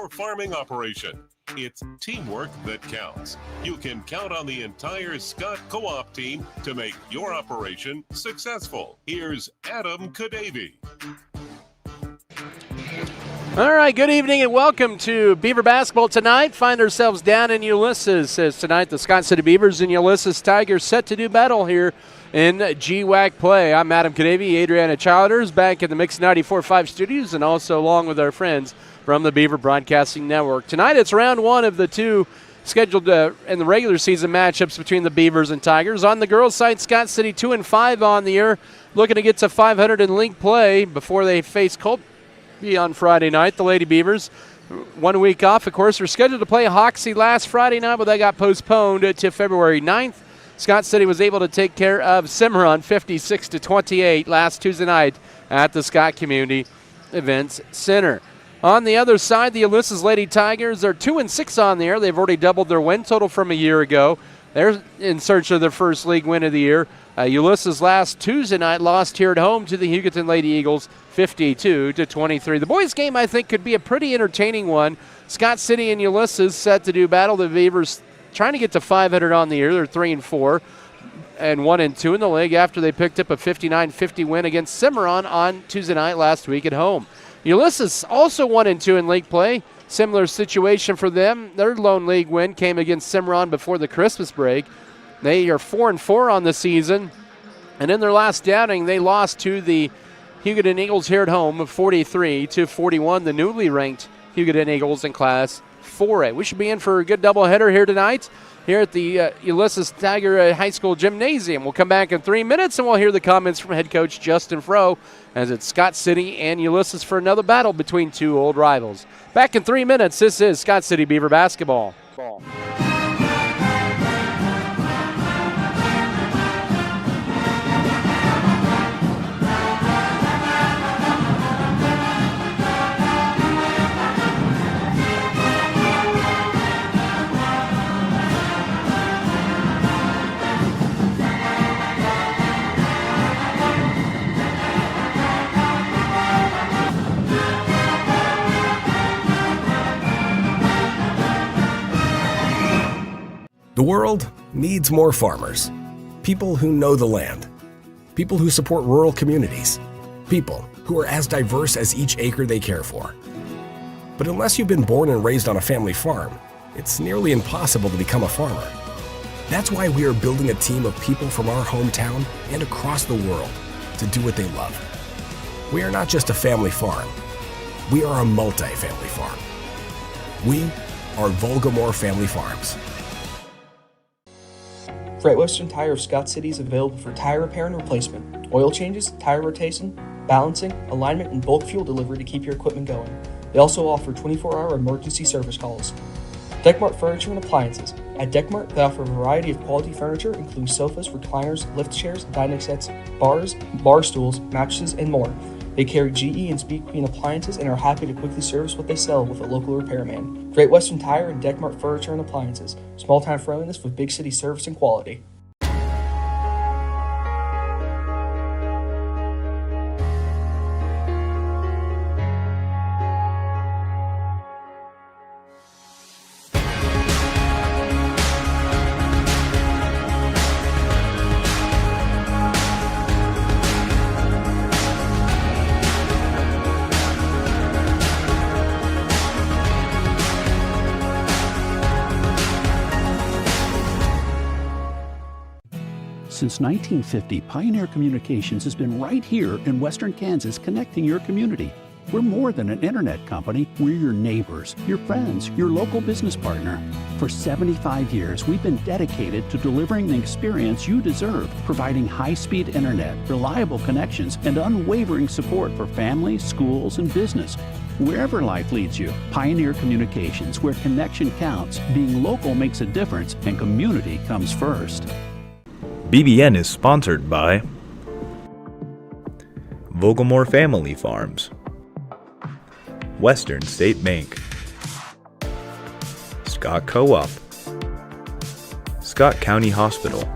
your farming operation. It's teamwork that counts. You can count on the entire Scott Co-op team to make your operation successful. Here's Adam Kadavy. All right, good evening and welcome to Beaver Basketball tonight. Find ourselves down in Ulysses as tonight the Scott City Beavers and Ulysses Tigers set to do battle here in GWAC play. I'm Adam Kadavy, Adriana Childers back in the Mix 94.5 studios and also along with our friends from the Beaver Broadcasting Network. Tonight it's round one of the two scheduled in the regular season matchups between the Beavers and Tigers. On the girls' side, Scott City 2-5 on the year, looking to get to 500 in league play before they face Colby on Friday night. The Lady Beavers, 1 week off, of course, were scheduled to play Hoxie last Friday night, but that got postponed to February 9th. Scott City was able to take care of Cimarron 56-28 last Tuesday night at the Scott Community Events Center. On the other side, the Ulysses Lady Tigers are 2-6 on the year. They've already doubled their win total from a year ago. They're in search of their first league win of the year. Ulysses last Tuesday night lost here at home to the Hugoton Lady Eagles 52-23. The boys' game, I think, could be a pretty entertaining one. Scott City and Ulysses set to do battle. The Beavers trying to get to 500 on the year. They're 3-4 and 1-2 in the league after they picked up a 59-50 win against Cimarron on Tuesday night last week at home. Ulysses also 1-2 in league play. Similar situation for them. Their lone league win came against Cimarron before the Christmas break. They are 4-4 on the season. And in their last outing, they lost to the Hugoton Eagles here at home of 43-41, the newly ranked Hugoton Eagles in Class 4A. We should be in for a good doubleheader here tonight here at the Ulysses Tiger High School Gymnasium. We'll come back in 3 minutes and we'll hear the comments from head coach Justin Froh as it's Scott City and Ulysses for another battle between two old rivals. Back in 3 minutes, this is Scott City Beaver Basketball. The world needs more farmers, people who know the land, people who support rural communities, people who are as diverse as each acre they care for. But unless you've been born and raised on a family farm, it's nearly impossible to become a farmer. That's why we are building a team of people from our hometown and across the world to do what they love. We are not just a family farm, we are a multi-family farm. We are Volgamore Family Farms. Great Western Tire of Scott City is available for tire repair and replacement, oil changes, tire rotation, balancing, alignment, and bulk fuel delivery to keep your equipment going. They also offer 24-hour emergency service calls. Deckmart Furniture and Appliances. At Deckmart, they offer a variety of quality furniture, including sofas, recliners, lift chairs, dining sets, bars, bar stools, mattresses, and more. They carry GE and Speed Queen appliances and are happy to quickly service what they sell with a local repairman. Great Western Tire and Deckmart Furniture and Appliances. Small-time friendliness with big city service and quality. Since 1950, Pioneer Communications has been right here in Western Kansas connecting your community. We're more than an internet company. We're your neighbors, your friends, your local business partner. For 75 years, we've been dedicated to delivering the experience you deserve, providing high-speed internet, reliable connections, and unwavering support for families, schools, and business. Wherever life leads you, Pioneer Communications, where connection counts, being local makes a difference, and community comes first. BBN is sponsored by Volgamore Family Farms, Western State Bank, Scott Co-op, Scott County Hospital,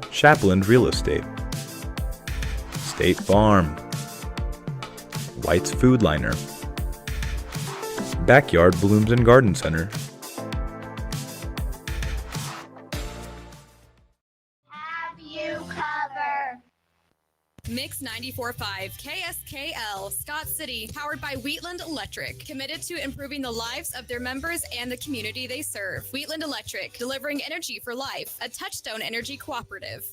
Chaplain Real Estate, State Farm, White's Food Liner, Backyard Blooms and Garden Center. Mix 94.5 KSKL, Scott City, powered by Wheatland Electric, committed to improving the lives of their members and the community they serve. Wheatland Electric, delivering energy for life, a Touchstone Energy cooperative.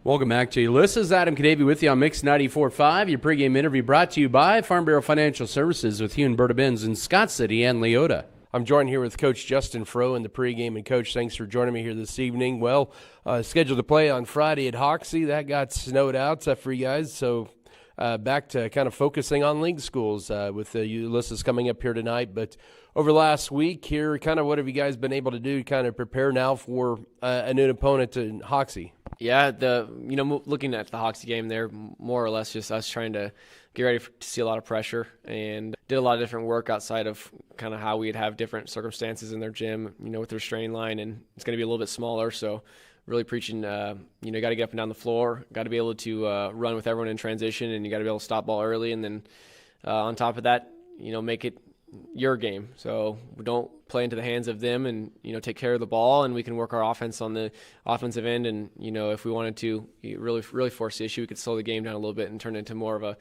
Welcome back to Ulysses. Adam Cadavy with you on Mix 94.5. Your pregame interview brought to you by Farm Bureau Financial Services with Hugh and Berta Benz in Scott City and Leota. I'm joined here with Coach Justin Froh in the pregame. And, Coach, thanks for joining me here this evening. Well, scheduled to play on Friday at Hoxie. That got snowed out for you guys. So back to kind of focusing on league schools with Ulysses coming up here tonight. But over the last week here, kind of what have you guys been able to do to kind of prepare now for a new opponent in Hoxie? Yeah, looking at the Hoxie game there, more or less just us trying to get ready to see a lot of pressure, and did a lot of different work outside of kind of how we'd have different circumstances in their gym, with their strain line, and it's going to be a little bit smaller, so really preaching, got to get up and down the floor, got to be able to run with everyone in transition, and you got to be able to stop ball early, and then on top of that, make it your game. So we don't play into the hands of them, and take care of the ball, and we can work our offense on the offensive end. And if we wanted to really force the issue, we could slow the game down a little bit and turn it into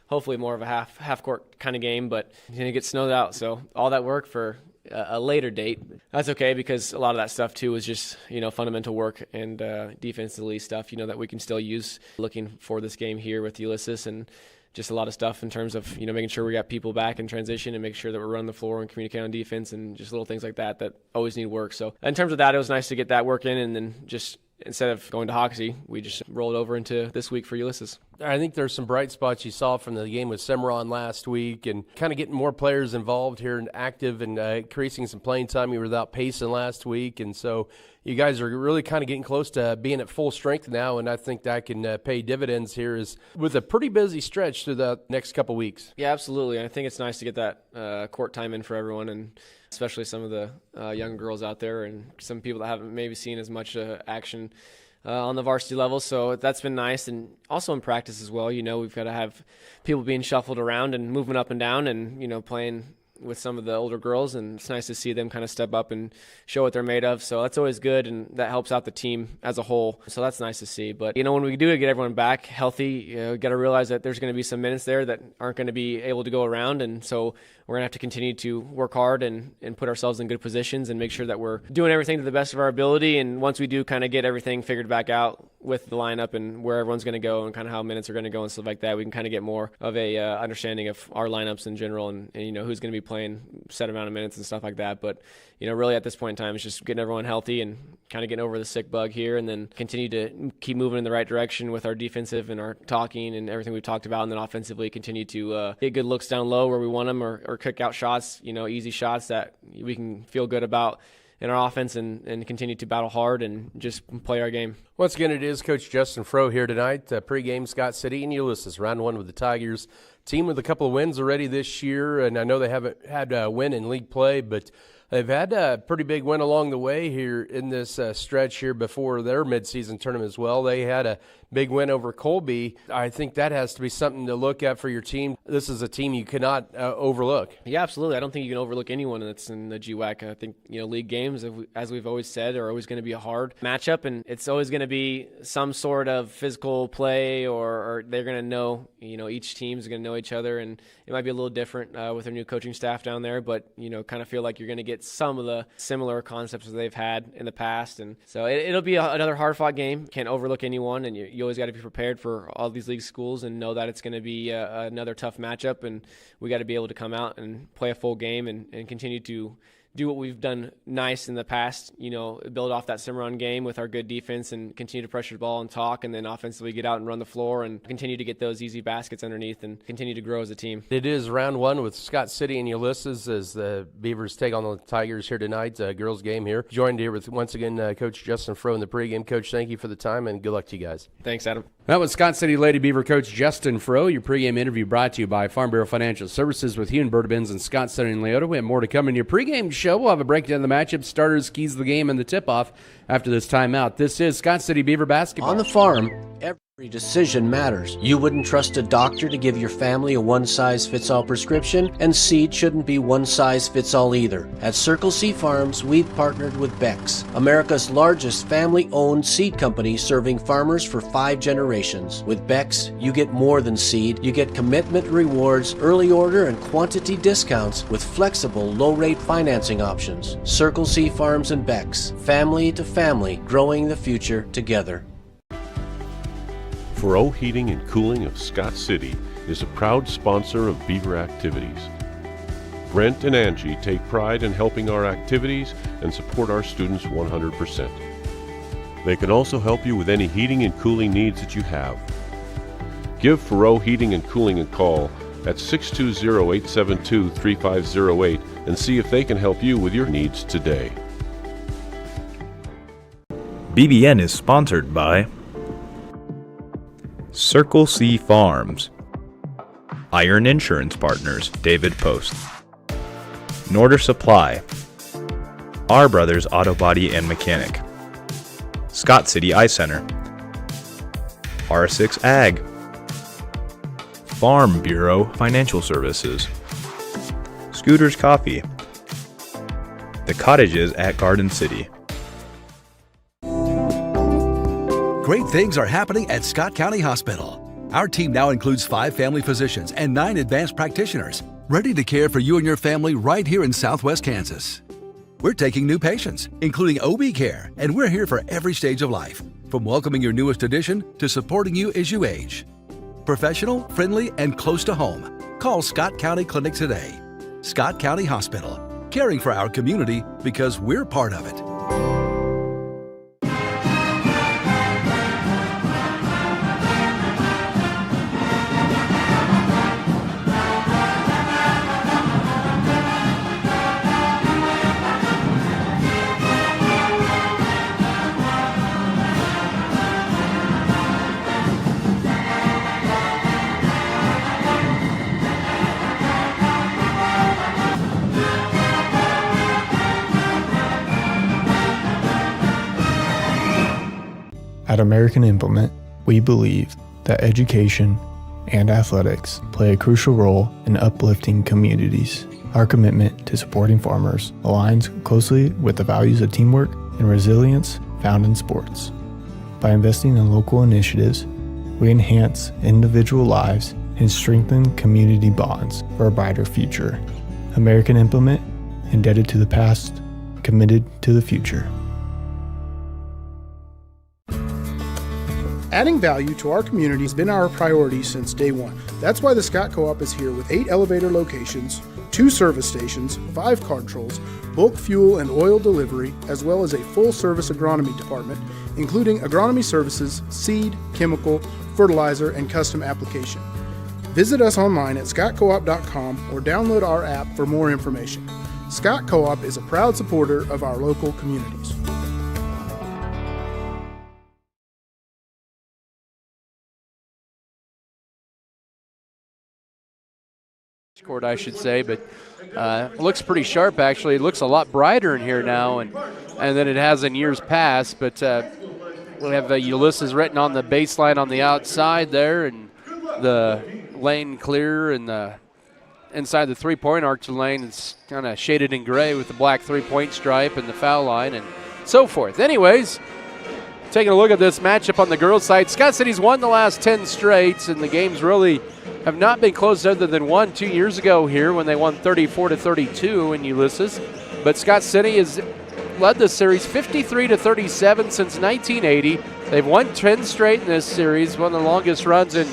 hopefully more of a half court kind of game. But it gets snowed out, so all that work for a later date, that's okay, because a lot of that stuff too is just fundamental work and defensively stuff that we can still use looking for this game here with Ulysses, and just a lot of stuff in terms of making sure we got people back in transition and make sure that we're running the floor and communicating on defense, and just little things like that always need work. So in terms of that, it was nice to get that work in, and then just instead of going to Hoxie, we just rolled over into this week for Ulysses. I think there's some bright spots you saw from the game with Cimarron last week, and kind of getting more players involved here and active, and increasing some playing time. You were without Payson last week, and so you guys are really kind of getting close to being at full strength now, and I think that can pay dividends here with a pretty busy stretch through the next couple weeks. Yeah, absolutely. I think it's nice to get that court time in for everyone, and especially some of the young girls out there, and some people that haven't maybe seen as much action on the varsity level. So that's been nice, and also in practice as well. We've got to have people being shuffled around and moving up and down, and playing with some of the older girls, and it's nice to see them kind of step up and show what they're made of. So that's always good, and that helps out the team as a whole. So that's nice to see. But when we do get everyone back healthy, we got to realize that there's going to be some minutes there that aren't going to be able to go around, and so we're going to have to continue to work hard and put ourselves in good positions and make sure that we're doing everything to the best of our ability. And once we do kind of get everything figured back out with the lineup and where everyone's going to go and kind of how minutes are going to go and stuff like that, we can kind of get more of a understanding of our lineups in general, and who's going to be playing set amount of minutes and stuff like that. But really at this point in time, it's just getting everyone healthy and kind of getting over the sick bug here, and then continue to keep moving in the right direction with our defensive and our talking and everything we've talked about, and then offensively continue to get good looks down low where we want them, or kick out shots, easy shots that we can feel good about in our offense, and continue to battle hard and just play our game. Once again, it is Coach Justin Froh here tonight. Pregame, Scott City and Ulysses, round one with the Tigers. Team with a couple of wins already this year, and I know they haven't had a win in league play, but they've had a pretty big win along the way here in this stretch here before their midseason tournament as well. They had a big win over Colby. I think that has to be something to look at for your team. This is a team you cannot overlook. Yeah, absolutely. I don't think you can overlook anyone that's in the GWAC. I think, league games, as we've always said, are always going to be a hard matchup, and it's always going to be some sort of physical play, or they're going to know, each team's going to know each other, and it might be a little different with their new coaching staff down there, but, kind of feel like you're going to get some of the similar concepts that they've had in the past. And so it'll be another hard-fought game. Can't overlook anyone, and you always got to be prepared for all these league schools and know that it's going to be another tough matchup, and we got to be able to come out and play a full game and continue to do what we've done nice in the past, build off that Cimarron game with our good defense and continue to pressure the ball and talk, and then offensively get out and run the floor and continue to get those easy baskets underneath and continue to grow as a team. It is round one with Scott City and Ulysses as the Beavers take on the Tigers here tonight, girls game here. Joined here with, once again, Coach Justin Froh in the pregame. Coach, thank you for the time, and good luck to you guys. Thanks, Adam. That was Scott City Lady Beaver coach Justin Froh. Your pregame interview brought to you by Farm Bureau Financial Services with Hugh and Berta Benz and Scott City and Leota. We have more to come in your pregame show. We'll have a breakdown of the matchup, starters, keys of the game, and the tip-off after this timeout. This is Scott City Beaver basketball. On the farm, every decision matters. You wouldn't trust a doctor to give your family a one-size-fits-all prescription, and seed shouldn't be one-size-fits-all either. At Circle C Farms, we've partnered with Beck's, America's largest family-owned seed company serving farmers for 5 generations. With Beck's, you get more than seed. You get commitment rewards, early order, and quantity discounts with flexible, low-rate financing options. Circle C Farms and Beck's, family to family, growing the future together. Furrow Heating and Cooling of Scott City is a proud sponsor of Beaver activities. Brent and Angie take pride in helping our activities and support our students 100%. They can also help you with any heating and cooling needs that you have. Give Furrow Heating and Cooling a call at 620-872-3508 and see if they can help you with your needs today. BBN is sponsored by Circle C Farms, Iron Insurance Partners, David Post, Norder Supply, R Brothers Auto Body and Mechanic, Scott City Eye Center, R6 Ag, Farm Bureau Financial Services, Scooters Coffee, The Cottages at Garden City. Great things are happening at Scott County Hospital. Our team now includes 5 family physicians and 9 advanced practitioners, ready to care for you and your family right here in Southwest Kansas. We're taking new patients, including OB care, and we're here for every stage of life, from welcoming your newest addition to supporting you as you age. Professional, friendly, and close to home. Call Scott County Clinic today. Scott County Hospital, caring for our community because we're part of it. At American Implement, we believe that education and athletics play a crucial role in uplifting communities. Our commitment to supporting farmers aligns closely with the values of teamwork and resilience found in sports. By investing in local initiatives, we enhance individual lives and strengthen community bonds for a brighter future. American Implement, indebted to the past, committed to the future. Adding value to our community has been our priority since day one. That's why the Scott Co-op is here with 8 elevator locations, 2 service stations, 5 card trolls, bulk fuel and oil delivery, as well as a full-service agronomy department, including agronomy services, seed, chemical, fertilizer, and custom application. Visit us online at scottcoop.com or download our app for more information. Scott Co-op is a proud supporter of our local communities. Court, I should say, but it looks pretty sharp actually. It looks a lot brighter in here now and than it has in years past, but we have Ulysses written on the baseline on the outside there, and the lane clear, and the inside the three-point arc to the lane is kind of shaded in gray with the black three-point stripe and the foul line and so forth. Anyways, taking a look at this matchup on the girls' side, Scott City's won the last 10 straights, and the games really have not been close other than 1 2 years ago here when they won 34-32 in Ulysses. But Scott City has led the series 53-37 since 1980. They've won 10 straight in this series, one of the longest runs in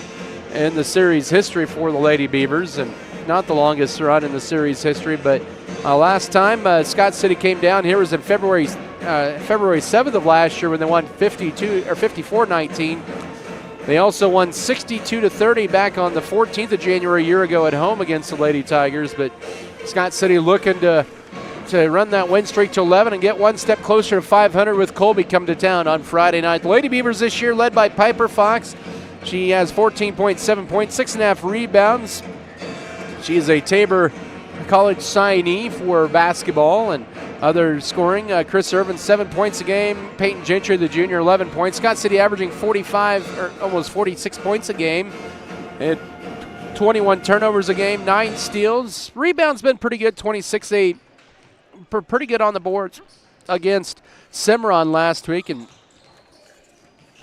the series history for the Lady Beavers, and not the longest run in the series history. But last time Scott City came down here was in February 7th of last year when they won 54-19. They also won 62-30 back on the 14th of January a year ago at home against the Lady Tigers. But Scott City looking to run that win streak to 11 and get one step closer to 500 with Colby come to town on Friday night. The Lady Beavers this year led by Piper Fox. She has 14.7 points, 6.5 rebounds. She is a Tabor college signee for basketball. And other scoring, Chris Irvin, 7 points a game. Peyton Gentry, the junior, 11 points. Scott City averaging 45 or almost 46 points a game. And 21 turnovers a game, 9 steals. Rebounds been pretty good, 26. They pretty good on the boards against Cimarron last week, and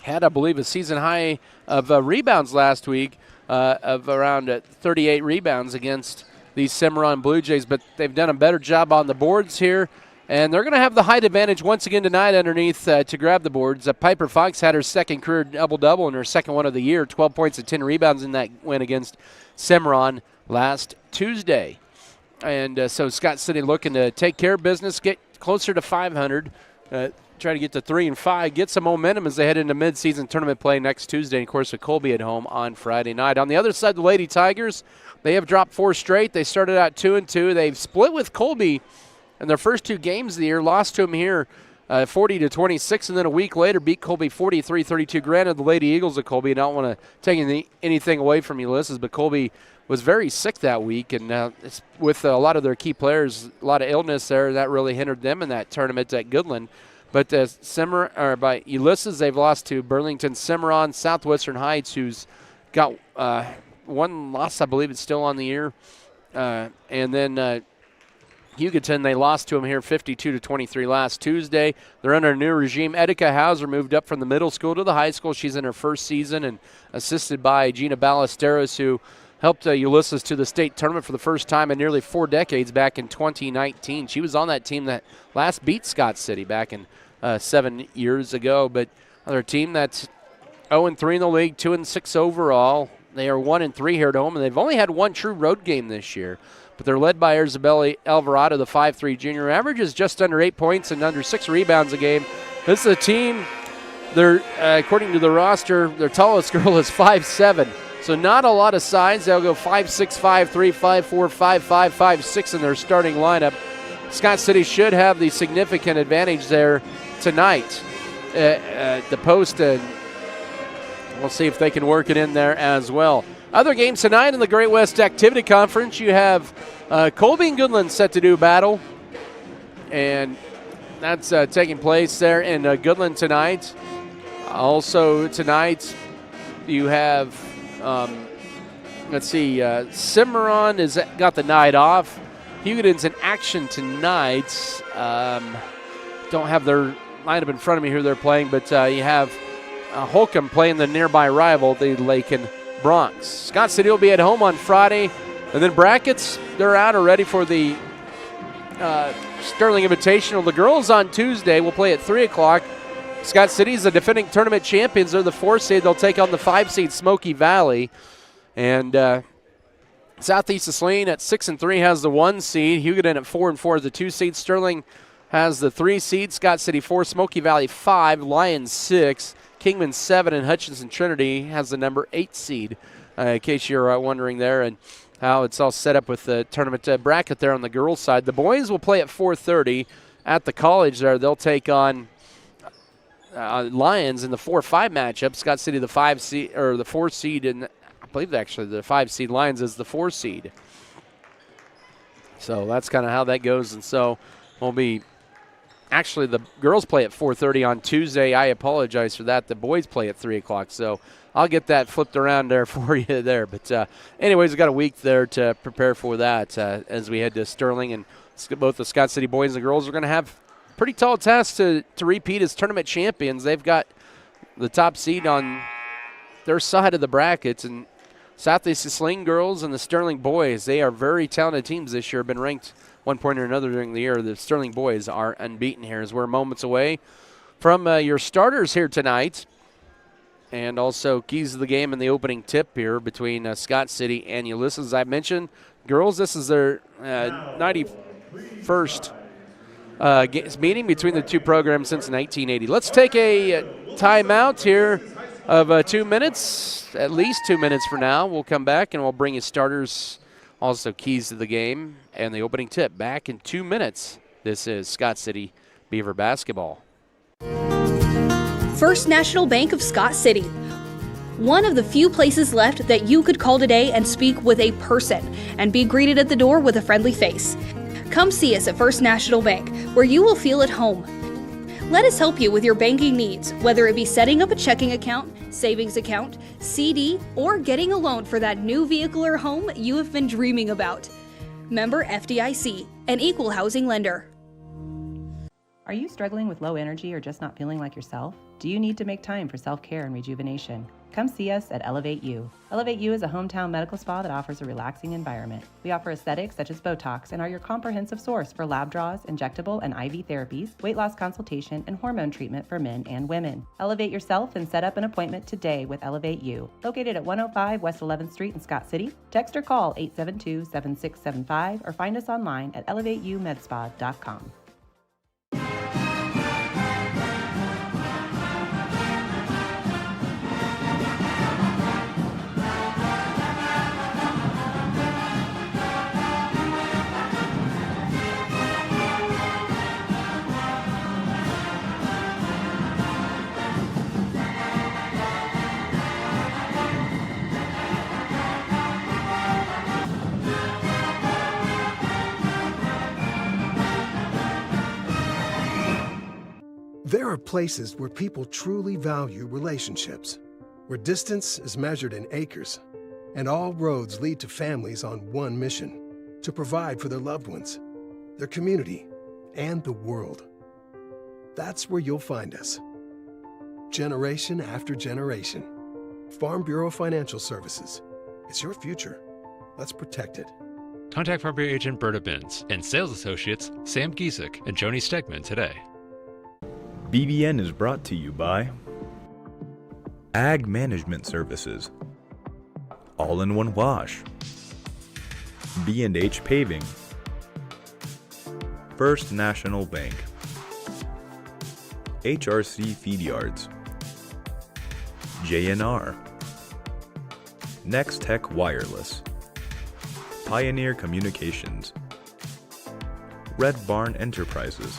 had, I believe, a season high of rebounds last week of around 38 rebounds against these Cimarron Blue Jays. But they've done a better job on the boards here, and they're going to have the height advantage once again tonight underneath to grab the boards. Piper Fox had her second career double-double and her second one of the year, 12 points and 10 rebounds in that win against Cimarron last Tuesday. And so Scott City looking to take care of business, get closer to 500, try to get to 3-5, get some momentum as they head into midseason tournament play next Tuesday, and of course with Colby at home on Friday night. On the other side, the Lady Tigers, they have dropped 4 straight. They started out 2-2. They've split with Colby in their first 2 games of the year, lost to them here 40-26, and then a week later beat Colby 43-32. Granted, the Lady Eagles of Colby, I don't want to take anything away from Ulysses, but Colby was very sick that week, and it's with a lot of their key players, a lot of illness there, that really hindered them in that tournament at Goodland. But by Ulysses, they've lost to Burlington Cimarron, Southwestern Heights, who's got 1 loss, I believe it's still on the year. And then Hugoton, they lost to them here 52-23 last Tuesday. They're under a new regime. Etika Hauser moved up from the middle school to the high school. She's in her first season and assisted by Gina Ballesteros, who helped Ulysses to the state tournament for the first time in nearly 4 decades back in 2019. She was on that team that last beat Scott City back in 7 years ago. But another team that's 0-3 in the league, 2-6 overall. They are 1-3 here at home, and they've only had 1 true road game this year. But they're led by Isabella Alvarado, the 5'3 junior, who averages just under 8 points and under 6 rebounds a game. This is a team, they're according to the roster, their tallest girl is 5'7". So not a lot of size. They'll go 5'6", 5'3", 5'4", 5'5", 5'6" in their starting lineup. Scott City should have the significant advantage there tonight at the post, and we'll see if they can work it in there as well. Other games tonight in the Great West Activity Conference, you have Colby and Goodland set to do battle, and that's taking place there in Goodland tonight. Also tonight you have Cimarron has got the night off. Hugoton's in action tonight. Don't have their lineup in front of me who they're playing, but you have Holcomb playing the nearby rival, the Lakin Bronx. Scott City will be at home on Friday, and then brackets, they're out already for the Sterling Invitational. The girls on Tuesday will play at 3 o'clock. Scott City's the defending tournament champions. They're the 4 seed. They'll take on the 5 seed Smoky Valley. And Southeast of Saline at 6-3 has the 1 seed. Hugoton at 4-4 is the 2 seed. Sterling has the 3 seed. Scott City 4, Smoky Valley 5, Lions 6, Kingman 7, and Hutchinson Trinity has the number 8 seed. In case you're wondering there, and how it's all set up with the tournament bracket there on the girls' side. The boys will play at 4:30 at the college there. They'll take on Lions in the 4-5 matchup. Scott City the 5 seed or the 4 seed, and I believe actually the 5 seed. Lions is the 4 seed. So that's kind of how that goes. And so we'll be actually the girls play at 4:30 on Tuesday. I apologize for that. The boys play at 3 o'clock. So I'll get that flipped around there for you there. But anyways, we've got a week there to prepare for that as we head to Sterling. And both the Scott City boys and girls are going to have pretty tall tasks to repeat as tournament champions. They've got the top seed on their side of the brackets, and Southeast Saline girls and the Sterling boys, they are very talented teams this year, have been ranked one point or another during the year. The Sterling boys are unbeaten here as we're moments away from your starters here tonight, and also keys of the game in the opening tip here between Scott City and Ulysses. As I mentioned, girls, this is their 91st meeting between the two programs since 1980. Let's take a timeout here of 2 minutes, at least 2 minutes for now. We'll come back and we'll bring you starters, also keys to the game, and the opening tip back in 2 minutes. This is Scott City Beaver basketball. First National Bank of Scott City. one of the few places left that you could call today and speak with a person and be greeted at the door with a friendly face. Come see us at First National Bank, where you will feel at home. Let us help you with your banking needs, whether it be setting up a checking account, savings account, CD, or getting a loan for that new vehicle or home you have been dreaming about. Member FDIC, an equal housing lender. Are you struggling with low energy or just not feeling like yourself? Do you need to make time for self-care and rejuvenation? Come see us at Elevate You. Elevate You is a hometown medical spa that offers a relaxing environment. We offer aesthetics such as Botox and are your comprehensive source for lab draws, injectable and IV therapies, weight loss consultation, and hormone treatment for men and women. Elevate yourself and set up an appointment today with Elevate You. Located at 105 West 11th Street in Scott City, text or call 872-7675 or find us online at elevateyoumedspa.com. There are places where people truly value relationships, where distance is measured in acres, and all roads lead to families on one mission: to provide for their loved ones, their community, and the world. That's where you'll find us. Generation after generation. Farm Bureau Financial Services. It's your future. Let's protect it. Contact Farm Bureau agent Berta Binns and sales associates Sam Giesick and Joni Stegman today. BBN is brought to you by Ag Management Services, All-in-One Wash, B&H Paving, First National Bank, HRC Feed Yards, JNR, Next Tech Wireless, Pioneer Communications, Red Barn Enterprises.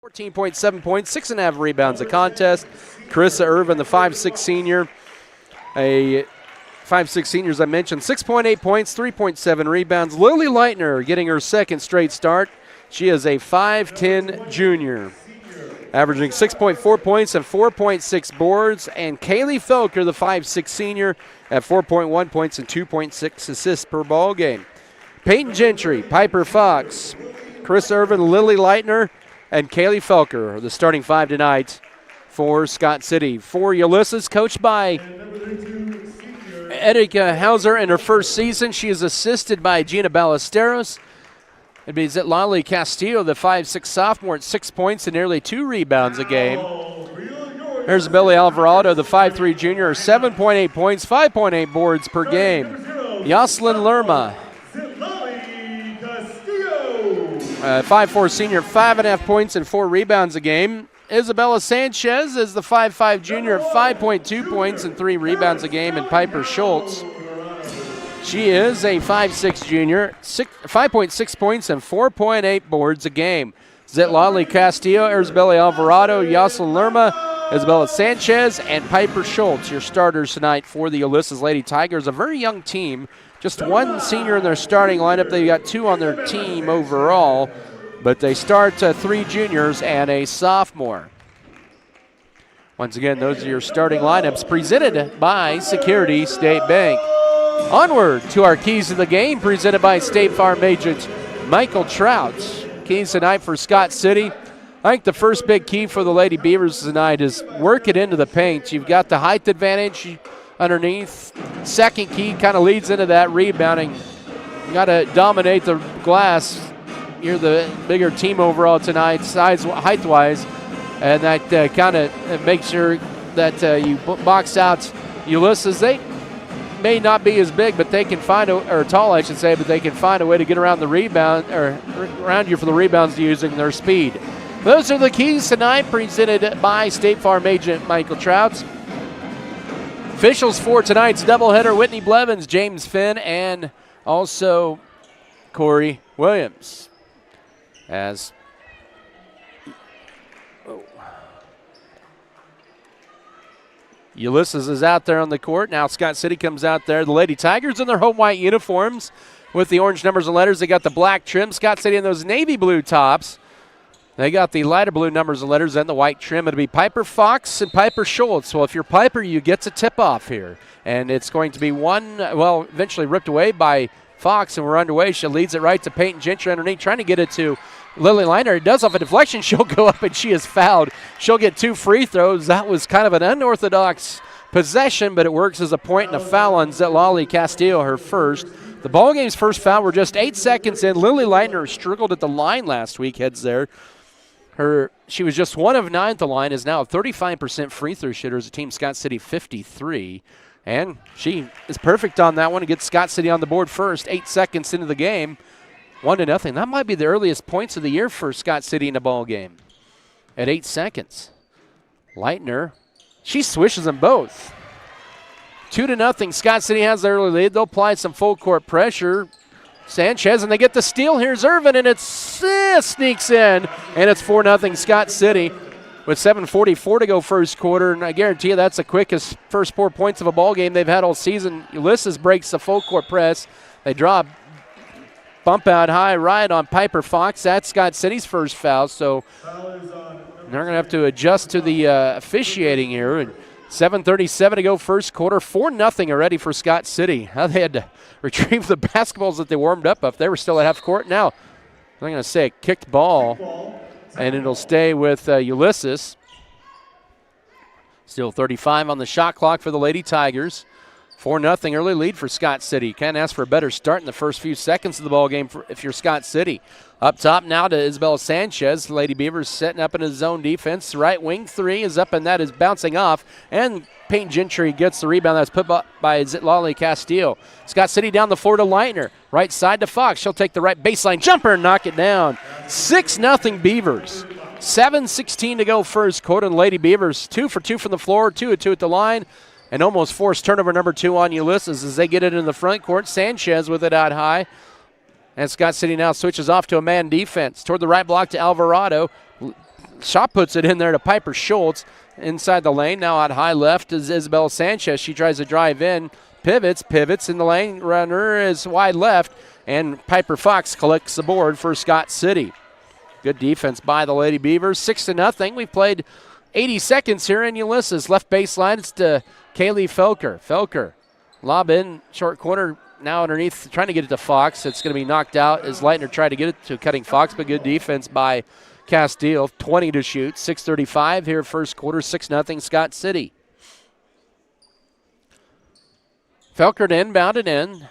14.7 points, 6.5 rebounds a contest. Carissa Irvin, the 5'6 senior. A 5'6 senior, as I mentioned, 6.8 points, 3.7 rebounds. Lily Leitner getting her second straight start. She is a 5'10 junior, averaging 6.4 points and 4.6 boards. And Kaylee Felker, the 5'6 senior, at 4.1 points and 2.6 assists per ball game. Peyton Gentry, Piper Fox, Chris Irvin, Lily Leitner, and Kaylee Felker are the starting five tonight for Scott City. For Ulysses, coached by Erika Hauser in her first season. She is assisted by Gina Ballesteros. It be Zitlali Castillo, the 5'6 sophomore, at 6 points and nearly 2 rebounds a game. Here's Billy Alvarado, the 5'3 junior, 7.8 points, 5.8 boards per game. Yoselin Lerma, 5'4 senior, 5.5 points and 4 rebounds a game. Isabella Sanchez is the 5'5 junior, 5.2 points and 3 rebounds a game. And Piper Schultz, she is a 5'6 junior, 5.6 points and 4.8 boards a game. Zitlali Castillo, Isabella Alvarado, Yoselin Lerma, Isabella Sanchez, and Piper Schultz, your starters tonight for the Ulysses Lady Tigers. A very young team. Just one senior in their starting lineup. They got 2 on their team overall, but they start 3 juniors and a sophomore. Once again, those are your starting lineups presented by Security State Bank. Onward to our keys to the game, presented by State Farm agent Michael Trout. Keys tonight for Scott City. I think the first big key for the Lady Beavers tonight is work it into the paint. You've got the height advantage underneath. Second key kind of leads into that rebounding. You got to dominate the glass. You're the bigger team overall tonight, size, height-wise, and that kind of makes sure that you box out Ulysses. They may not be as big, but they can find or tall, I should say, but they can find a way to get around the rebound or around you for the rebounds using their speed. Those are the keys tonight, presented by State Farm agent Michael Trout. Officials for tonight's doubleheader: Whitney Blevins, James Finn, and also Corey Williams. As Ulysses is out there on the court. Now Scott City comes out there. The Lady Tigers in their home white uniforms with the orange numbers and letters. They got the black trim. Scott City in those navy blue tops. They got the lighter blue numbers and letters and the white trim. It'll be Piper Fox and Piper Schultz. Well, if you're Piper, you get to tip off here. And it's going to be eventually ripped away by Fox, and we're underway. She leads it right to Peyton Gentry underneath, trying to get it to Lily Leiner. It does off a deflection. She'll go up, and she is fouled. She'll get 2 free throws. That was kind of an unorthodox possession, but it works as a point and a foul on Zetlali Castillo, her first. The ball game's first foul. We're just 8 seconds in. Lily Leitner struggled at the line last week, heads there. She was just 1 of 9 at the line, is now a 35% free throw shooter as a team Scott City 53. And she is perfect on that one to get Scott City on the board first. 8 seconds into the game, 1-0. That might be the earliest points of the year for Scott City in a ball game at 8 seconds. Leitner, she swishes them both. 2-0. Scott City has the early lead. They'll apply some full court pressure. Sanchez, and they get the steal. Here's Irvin, and it sneaks in, and it's 4-0 Scott City with 7:44 to go first quarter, and I guarantee you that's the quickest first 4 points of a ball game they've had all season. Ulysses breaks the full court press. They draw a bump out high right on Piper Fox. That's Scott City's first foul, so they're going to have to adjust to the officiating here. And 7:37 to go first quarter, 4-0 already for Scott City. Now they had to retrieve the basketballs that they warmed up. If they were still at half court. Now, I'm going to say a kicked ball, and it'll stay with Ulysses. Still 35 on the shot clock for the Lady Tigers. 4-0 early lead for Scott City. Can't ask for a better start in the first few seconds of the ball game if you're Scott City. Up top now to Isabella Sanchez. Lady Beavers setting up in a zone defense. Right wing 3 is up, and that is bouncing off. And Peyton Gentry gets the rebound. That's put by Zetlali Castillo. Scott City down the floor to Leitner. Right side to Fox. She'll take the right baseline jumper and knock it down. 6-0 Beavers. 7:16 to go first quarter. And Lady Beavers 2 for 2 from the floor, 2 of 2 at the line. And almost forced turnover number 2 on Ulysses as they get it in the front court. Sanchez with it out high. And Scott City now switches off to a man defense. Toward the right block to Alvarado. Shot puts it in there to Piper Schultz. Inside the lane, now out high left is Isabella Sanchez. She tries to drive in. Pivots in the lane. Runner is wide left. And Piper Fox collects the board for Scott City. Good defense by the Lady Beavers. 6-0. We've played 80 seconds here in Ulysses. Left baseline, it's to Kaylee Felker. Felker, lob in, short corner, now underneath, trying to get it to Fox. It's going to be knocked out as Leitner tried to get it to cutting Fox, but good defense by Castillo. 20 to shoot, 6:35 here first quarter, 6-0 Scott City. Felker to inbound it in.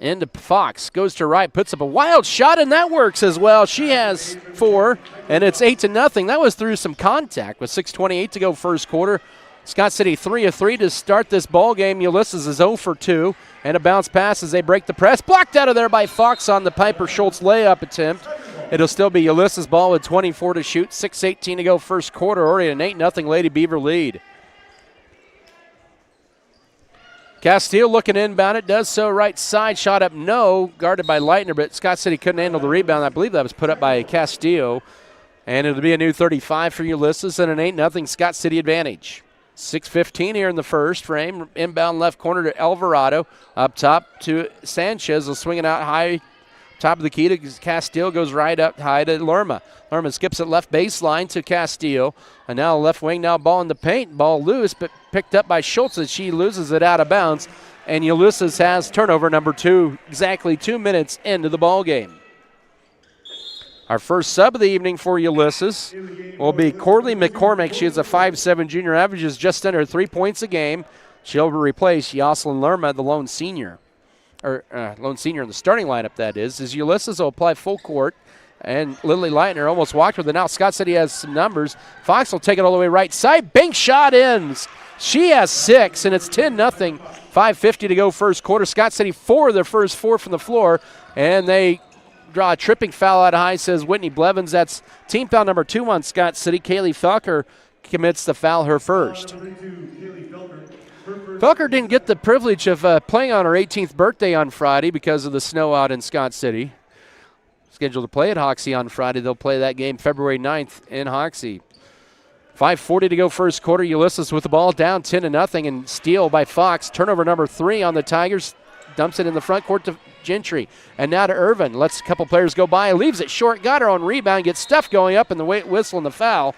Into Fox, goes to right, puts up a wild shot, and that works as well. She has 4, and it's 8-0. That was through some contact with 6:28 to go first quarter. Scott City 3 of 3 to start this ball game. Ulysses is 0 for 2, and a bounce pass as they break the press. Blocked out of there by Fox on the Piper Schultz layup attempt. It'll still be Ulysses ball with 24 to shoot, 6:18 to go first quarter. Already an 8-0 Lady Beaver lead. Castillo looking inbound. It does so right side. Shot up no. Guarded by Leitner, but Scott City couldn't handle the rebound. I believe that was put up by Castillo. And it'll be a new 35 for Ulysses and an 8-0 Scott City advantage. 6:15 here in the first frame. Inbound left corner to Alvarado. Up top to Sanchez. Will swing it out high. Top of the key to Castillo. Goes right up high to Lerma. Lerma skips it left baseline to Castillo. And now left wing, now ball in the paint. Ball loose, but picked up by Schultz as she loses it out of bounds. And Ulysses has turnover number 2, exactly 2 minutes into the ball game. Our first sub of the evening for Ulysses will be Corley McCormick. She is a 5'7" junior, averages just under 3 points a game. She'll replace Yoselin Lerma, the lone senior. Lone senior in the starting lineup, that is. As Ulysses will apply full court. And Lily Leitner almost walked with it. Now Scott City has some numbers. Fox will take it all the way right side. Bank shot ends. She has 6, and it's 10-0. 5:50 to go first quarter. Scott City 4 of their first 4 from the floor. And they draw a tripping foul out high, says Whitney Blevins. That's team foul number 2 on Scott City. Kaylee Felker commits the foul, her first. Felker didn't get the privilege of playing on her 18th birthday on Friday because of the snow out in Scott City. Scheduled to play at Hoxie on Friday. They'll play that game February 9th in Hoxie. 5:40 to go first quarter. Ulysses with the ball down 10-0 and steal by Fox. Turnover number 3 on the Tigers. Dumps it in the front court to Gentry. And now to Irvin. Lets a couple players go by. Leaves it short. Got her on rebound. Gets stuff going up in the whistle and the foul.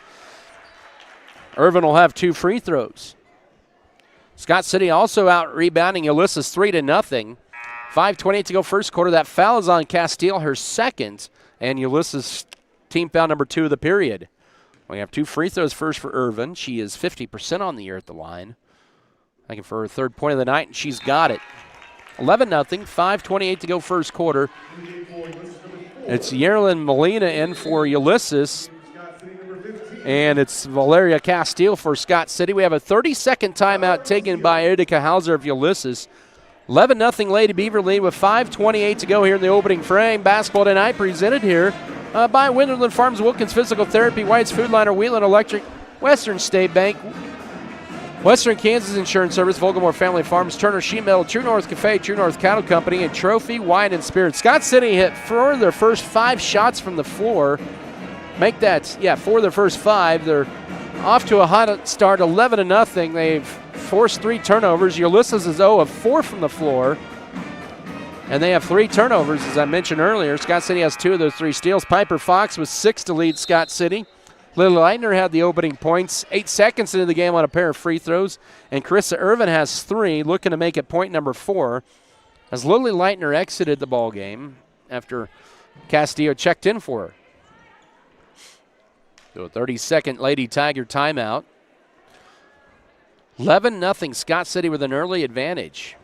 Irvin will have 2 free throws. Scott City also out rebounding Ulysses 3-0. 5:28 to go first quarter. That foul is on Castile, her second. And Ulysses team foul number 2 of the period. We have 2 free throws first for Irvin. She is 50% on the year at the line. Looking for her 3rd point of the night, and she's got it. 11-0, 5:28 to go first quarter. It's Yerlin Molina in for Ulysses, and it's Valeria Castile for Scott City. We have a 30-second timeout taken by Edika Hauser of Ulysses. 11-0 Lady Beaver lead with 5:28 to go here in the opening frame. Basketball tonight presented here by Winterland Farms, Wilkins Physical Therapy, White's Food Liner, Wheatland Electric, Western State Bank, Western Kansas Insurance Service, Volgamore Family Farms, Turner Sheet Metal, True North Cafe, True North Cattle Company, and Trophy Wine and Spirits. Scott City hit 4 of their first 5 shots from the floor. Make that, 4 of their first 5. They're off to a hot start, 11-0. They've forced 3 turnovers. Ulysses is 0 of 4 from the floor. And they have 3 turnovers, as I mentioned earlier. Scott City has 2 of those 3 steals. Piper Fox with 6 to lead Scott City. Lily Leitner had the opening points 8 seconds into the game on a pair of free throws. And Carissa Irvin has 3, looking to make it point number 4. As Lily Leitner exited the ball game after Castillo checked in for her. So a 30-second Lady Tiger timeout. 11-0 Scott City with an early advantage.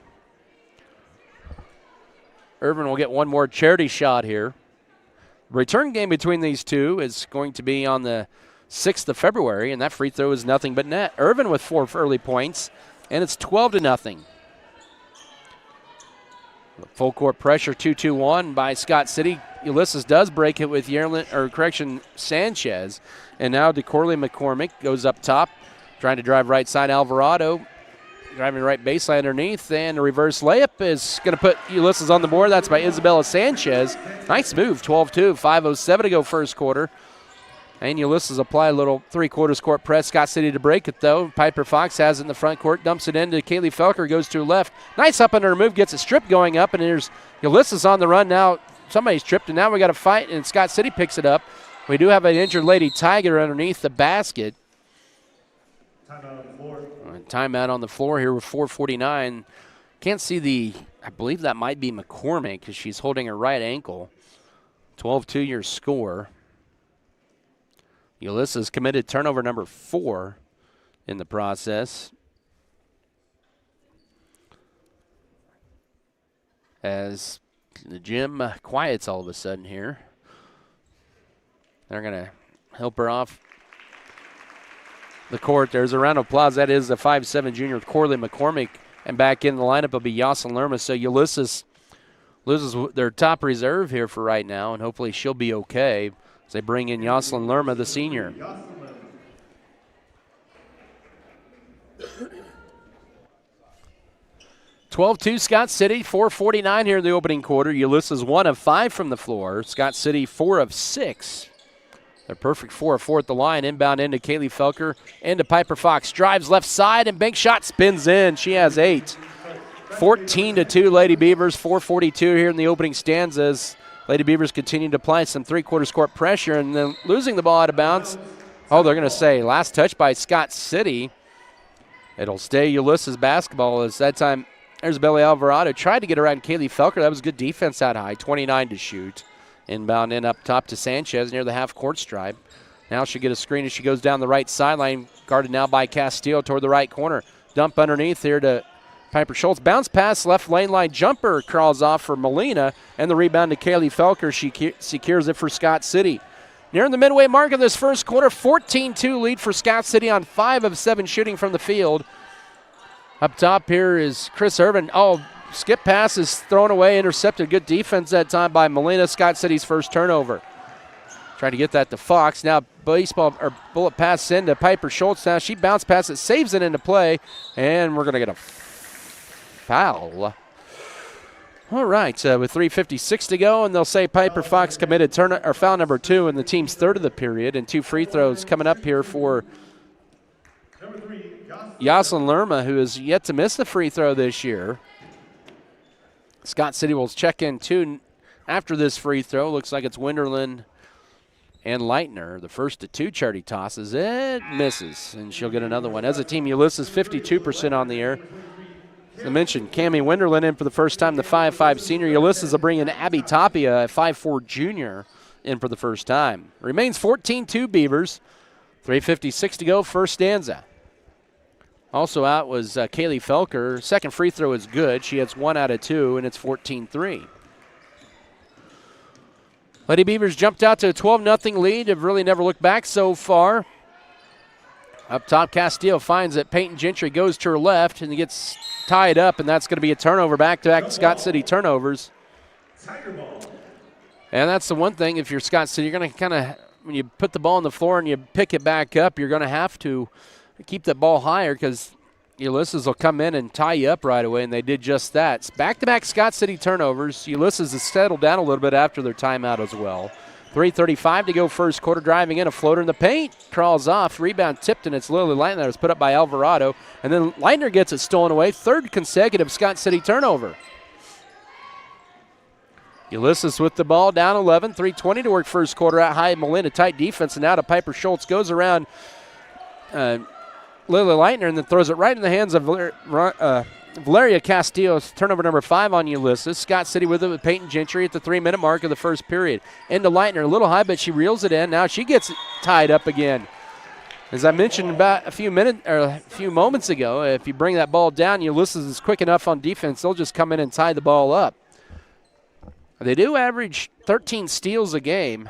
Irvin will get one more charity shot here. Return game between these two is going to be on the 6th of February, and that free throw is nothing but net. Irvin with 4 early points, and it's 12-0. Full court pressure, 2-2-1 by Scott City. Ulysses does break it with Sanchez, and now DeCorley McCormick goes up top, trying to drive right side. Alvarado driving right baseline underneath, and a reverse layup is going to put Ulysses on the board. That's by Isabella Sanchez. Nice move, 12-2, 5:07 to go first quarter. And Ulysses apply a little 3/4 court press. Scott City to break it, though. Piper Fox has it in the front court, dumps it into Kaylee Felker, goes to left. Nice up under her move, gets a strip going up, and there's Ulysses on the run now. Somebody's tripped, and now we got a fight, and Scott City picks it up. We do have an injured Lady Tiger underneath the basket. Timeout on the floor here with 4:49. Can't see I believe that might be McCormick because she's holding her right ankle. 12-2 your score. Ulysses committed turnover number 4 in the process. As the gym quiets all of a sudden here. They're going to help her off the court. There's a round of applause. That is the 5'7" junior Corley McCormick. And back in the lineup will be Yoselin Lerma. So Ulysses loses their top reserve here for right now, and hopefully she'll be okay as they bring in Yoselin Lerma, the senior. (12-2) Scott City, 4:49 here in the opening quarter. Ulysses 1 of 5 from the floor. Scott City 4 of 6. They're perfect 4 of 4 at the line. Inbound into Kaylee Felker, into Piper Fox. Drives left side, and bank shot spins in. She has 8. 14-2 Lady Beavers, 4:42 here in the opening stanzas. Lady Beavers continue to apply some 3/4 court pressure, and then losing the ball out of bounds. Oh, they're going to say last touch by Scott City. It'll stay Ulysses basketball as that time there's Belly Alvarado. Tried to get around Kaylee Felker. That was good defense out high, 29 to shoot. Inbound in up top to Sanchez near the half-court stripe. Now she'll get a screen as she goes down the right sideline, guarded now by Castillo toward the right corner. Dump underneath here to Piper Schultz. Bounce pass, left lane line jumper crawls off for Molina, and the rebound to Kaylee Felker. She secures it for Scott City. Nearing the midway mark of this first quarter, 14-2 lead for Scott City on 5 of 7 shooting from the field. Up top here is Chris Irvin. Oh, skip pass is thrown away, intercepted. Good defense that time by Molina. Scott City's first turnover. Trying to get that to Fox. Now bullet pass into Piper Schultz. Now she bounce pass it, saves it into play, and we're going to get a foul. All right, with 3:56 to go, and they'll say Piper Fox committed foul number 2 in the team's third of the period, and 2 free throws coming up here for Jocelyn Lerma, who has yet to miss the free throw this year. Scott City will check in too after this free throw. Looks like it's Winterland and Leitner. The first of two charity tosses. It misses, and she'll get another one. As a team, Ulysses 52% on the air. As I mentioned, Cammie Winterland in for the first time, the 5'5 senior. Ulysses will bring in Abby Tapia, a 5'4 junior, in for the first time. Remains 14-2 Beavers. 3:56 to go, first stanza. Also out was Kaylee Felker. Second free throw is good. She hits 1 out of 2, and it's 14-3. Lady Beavers jumped out to a 12-0 lead. Have really never looked back so far. Up top, Castillo finds it. Peyton Gentry goes to her left and gets tied up, and that's going to be a turnover. Back-to-back Scott City turnovers. And that's the one thing, if you're Scott City, you're going to kind of, when you put the ball on the floor and you pick it back up, you're going to have to keep that ball higher because Ulysses will come in and tie you up right away, and they did just that. It's back-to-back Scott City turnovers. Ulysses has settled down a little bit after their timeout as well. 3:35 to go first quarter. Driving in, a floater in the paint. Crawls off. Rebound tipped, and it's Lily Leitner. It was put up by Alvarado. And then Leitner gets it stolen away. Third consecutive Scott City turnover. Ulysses with the ball, down 11. 3:20 to work first quarter. Out high, Melinda, tight defense, and now to Piper Schultz. Goes around Lily Leitner and then throws it right in the hands of Valeria Castillo. Turnover number 5 on Ulysses. Scott City with it with Peyton Gentry at the 3-minute mark of the first period. Into Leitner, a little high, but she reels it in. Now she gets tied up again. As I mentioned about a few moments ago, if you bring that ball down, Ulysses is quick enough on defense, they'll just come in and tie the ball up. They do average 13 steals a game.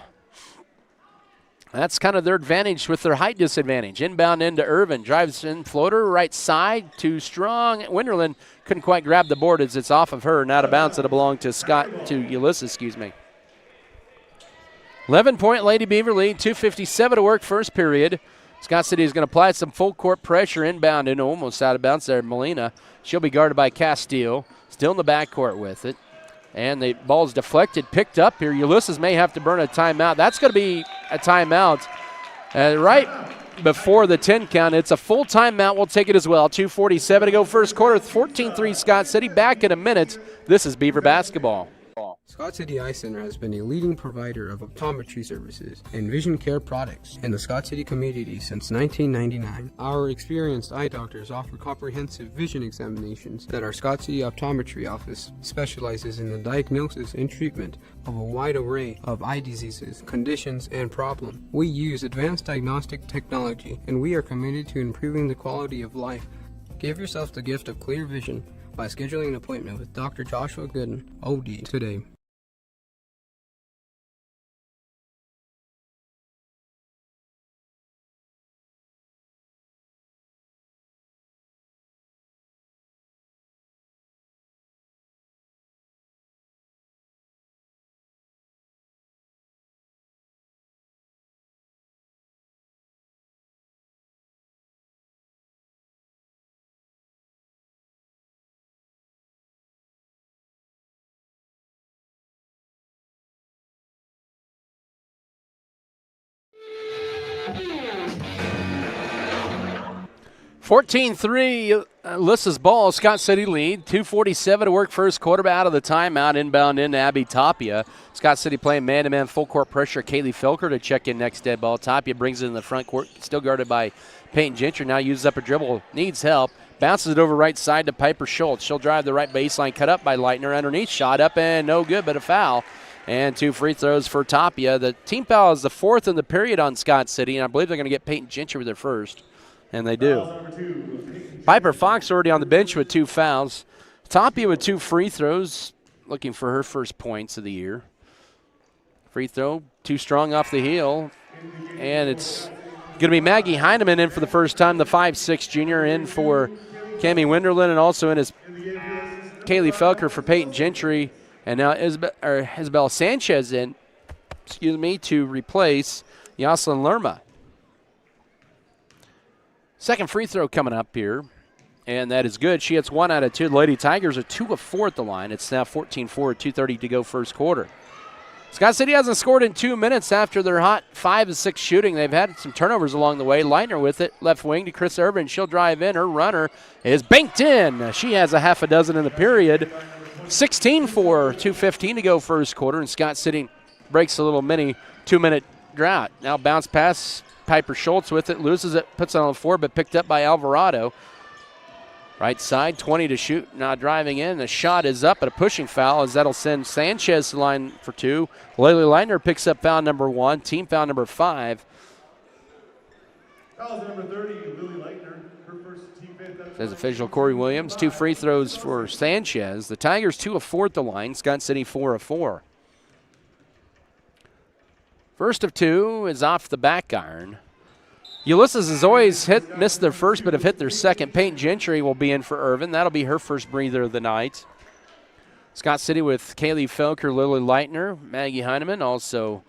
That's kind of their advantage with their height disadvantage. Inbound into Irvin. Drives in, floater, right side, too strong. Winterland couldn't quite grab the board as it's off of her and out of bounds. It'll belong to Ulysses, 11-point Lady Beaver lead, 2:57 to work first period. Scott City is going to apply some full court pressure inbound and almost out of bounds there. Molina, she'll be guarded by Castillo. Still in the backcourt with it. And the ball's deflected, picked up here. Ulysses may have to burn a timeout. That's going to be a timeout right before the 10 count. It's a full timeout. We'll take it as well. 2:47 to go first quarter. 14-3 Scott City. Back in a minute. This is Beaver basketball. Scott City Eye Center has been a leading provider of optometry services and vision care products in the Scott City community since 1999. Our experienced eye doctors offer comprehensive vision examinations that our Scott City Optometry office specializes in the diagnosis and treatment of a wide array of eye diseases, conditions, and problems. We use advanced diagnostic technology, and we are committed to improving the quality of life. Give yourself the gift of clear vision by scheduling an appointment with Dr. Joshua Gooden, OD, today. Ulysses ball, Scott City lead. 2:47 to work first quarter. Out of the timeout, inbound into Abby Tapia. Scott City playing man-to-man full court pressure. Kaylee Felker to check in next dead ball. Tapia brings it in the front court, still guarded by Peyton Gentry. Now uses up a dribble, needs help. Bounces it over right side to Piper Schultz. She'll drive the right baseline, cut up by Leitner. Underneath, shot up and no good, but a foul. And 2 free throws for Tapia. The team foul is the 4th in the period on Scott City, and I believe they're going to get Peyton Gentry with their first. And they do. Piper Fox already on the bench with 2 fouls. Tapia with 2 free throws, looking for her first points of the year. Free throw, too strong off the heel. And it's going to be Maggie Heineman in for the first time, the 5'6 junior, in for Cammie Winterland, and also in as Kaylee Felker for Peyton Gentry. And now Isabel Sanchez in, to replace Jocelyn Lerma. Second free throw coming up here, and that is good. She hits 1 out of 2. The Lady Tigers are 2 of 4 at the line. It's now 14-4, 2:30 to go first quarter. Scott City hasn't scored in 2 minutes after their hot 5-6 shooting. They've had some turnovers along the way. Leitner with it, left wing to Chris Irvin. She'll drive in. Her runner is banked in. She has a half a dozen in the period. 16-4, 2:15 to go first quarter, and Scott City breaks a little mini 2-minute drought. Now bounce pass, Piper Schultz with it, loses it, puts it on the floor, but picked up by Alvarado. Right side, 20 to shoot, now driving in. The shot is up, but a pushing foul as that'll send Sanchez to the line for 2. Lily Leitner picks up foul number 1, team foul number 5. Foul number 30, Lily Leitner, her first team fifth. Says official Corey Williams. 2 free throws for Sanchez. The Tigers 2 of 4 at the line, Scott City 4 of 4. First of 2 is off the back iron. Ulysses has always missed their first, but have hit their second. Peyton Gentry will be in for Irvin. That'll be her first breather of the night. Scott City with Kaylee Felker, Lily Leitner, Maggie Heineman, also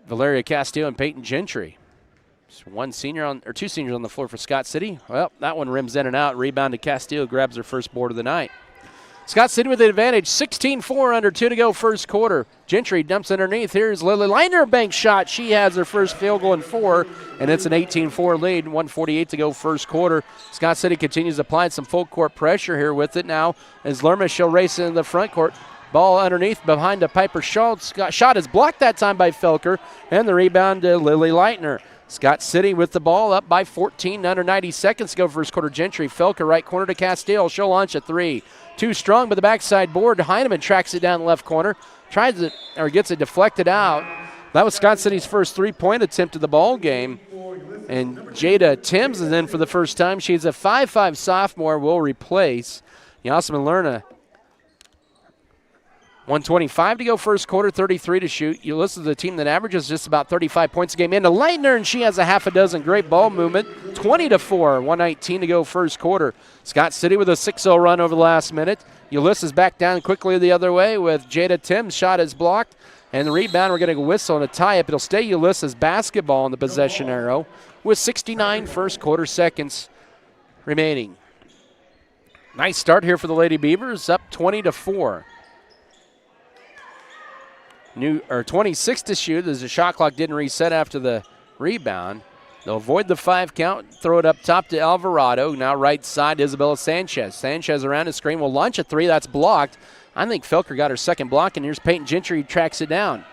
Valeria Castillo and Peyton Gentry. Just 2 seniors on the floor for Scott City. Well, that one rims in and out. Rebound to Castillo, grabs her first board of the night. Scott City with the advantage, 16-4, under 2 to go first quarter. Gentry dumps underneath. Here's Lily Leitner, bank shot. She has her first field goal in 4, and it's an 18-4 lead, 1:48 to go first quarter. Scott City continues applying some full court pressure here with it now as Lerma, she'll race into the front court. Ball underneath behind the Piper Schultz. Shot is blocked that time by Felker, and the rebound to Lily Leitner. Scott City with the ball up by 14, under 90 seconds to go first quarter. Gentry, Felker, right corner to Castile. She'll launch a 3. Too strong, but the backside board. Heineman tracks it down the left corner. Gets it deflected out. That was Scott City's first 3-point attempt of the ball game. And Jada Timms is in for the first time. She's a 5'5 sophomore, will replace Yasmin Lerna. 1:25 to go first quarter, 33 to shoot. You listen to the team that averages just about 35 points a game. Into Leitner, and she has a half a dozen. Great ball movement. 20-4, 1:19 to go first quarter. Scott City with a 6-0 run over the last minute. Ulysses back down quickly the other way with Jada Timms. Shot is blocked. And the rebound, we're getting a whistle and a tie-up. It'll stay Ulysses basketball in the possession arrow with 69 first quarter seconds remaining. Nice start here for the Lady Beavers, up 20-4. 26 to shoot as the shot clock didn't reset after the rebound. They'll avoid the 5 count, throw it up top to Alvarado. Now right side, Isabella Sanchez. Sanchez around the screen will launch a 3. That's blocked. I think Felker got her second block, and here's Peyton Gentry who tracks it down.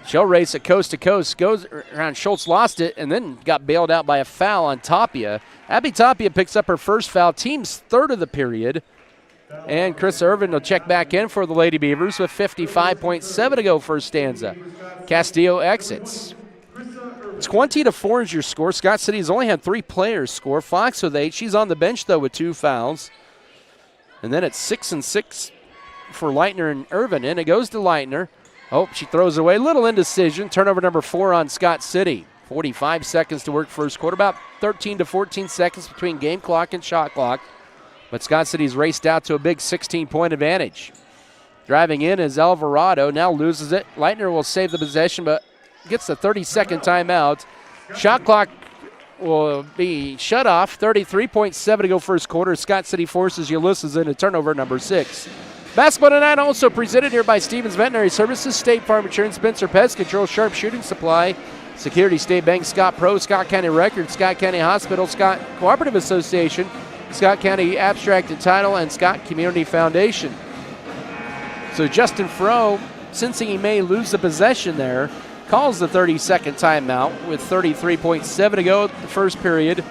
She'll race it coast to coast, goes around. Schultz lost it, and then got bailed out by a foul on Tapia. Abby Tapia picks up her first foul, team's third of the period. And Chris Irvin will check back in for the Lady Beavers with 55.7 to go first stanza. Castillo exits. 20-4 is your score. Scott City has only had 3 players score. Fox with 8. She's on the bench, though, with 2 fouls. And then it's 6-6 for Leitner and Irvin. And it goes to Leitner. Oh, she throws away. Little indecision. Turnover number 4 on Scott City. 45 seconds to work first quarter. About 13 to 14 seconds between game clock and shot clock. But Scott City's raced out to a big 16-point advantage. Driving in is Alvarado. Now loses it. Leitner will save the possession, but gets the 30-second timeout. Shot clock will be shut off. 33.7 to go first quarter. Scott City forces Ulysses into turnover number 6. Basketball tonight also presented here by Stevens Veterinary Services, State Farm Insurance, Spencer Pest Control, Sharp Shooting Supply, Security State Bank, Scott Pro, Scott County Records, Scott County Hospital, Scott Cooperative Association, Scott County Abstract and Title, and Scott Community Foundation. So Justin Froh, sensing he may lose the possession there, calls the 30-second timeout with 33.7 to go the first period.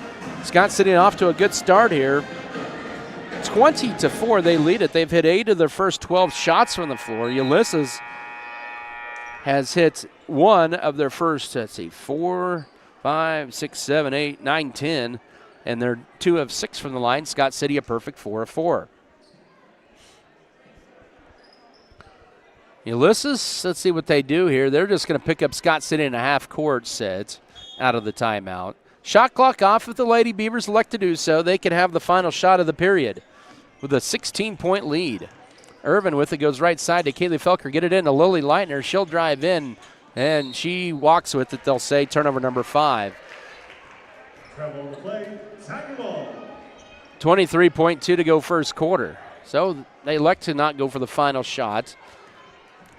Scott City off to a good start here. 20-4, they lead it. They've hit 8 of their first 12 shots from the floor. Ulysses has hit 1 of their first, 4, 5, 6, 7, 8, 9, 10. And they're 2 of 6 from the line. Scott City a perfect 4 of 4. Ulysses, let's see what they do here. They're just going to pick up Scott City in a half-court set out of the timeout. Shot clock off if the Lady Beavers elect to do so. They can have the final shot of the period with a 16-point lead. Irvin with it goes right side to Kaylee Felker. Get it in to Lily Leitner. She'll drive in, and she walks with it, they'll say. Turnover number 5. 23.2 to go first quarter. So they elect to not go for the final shot.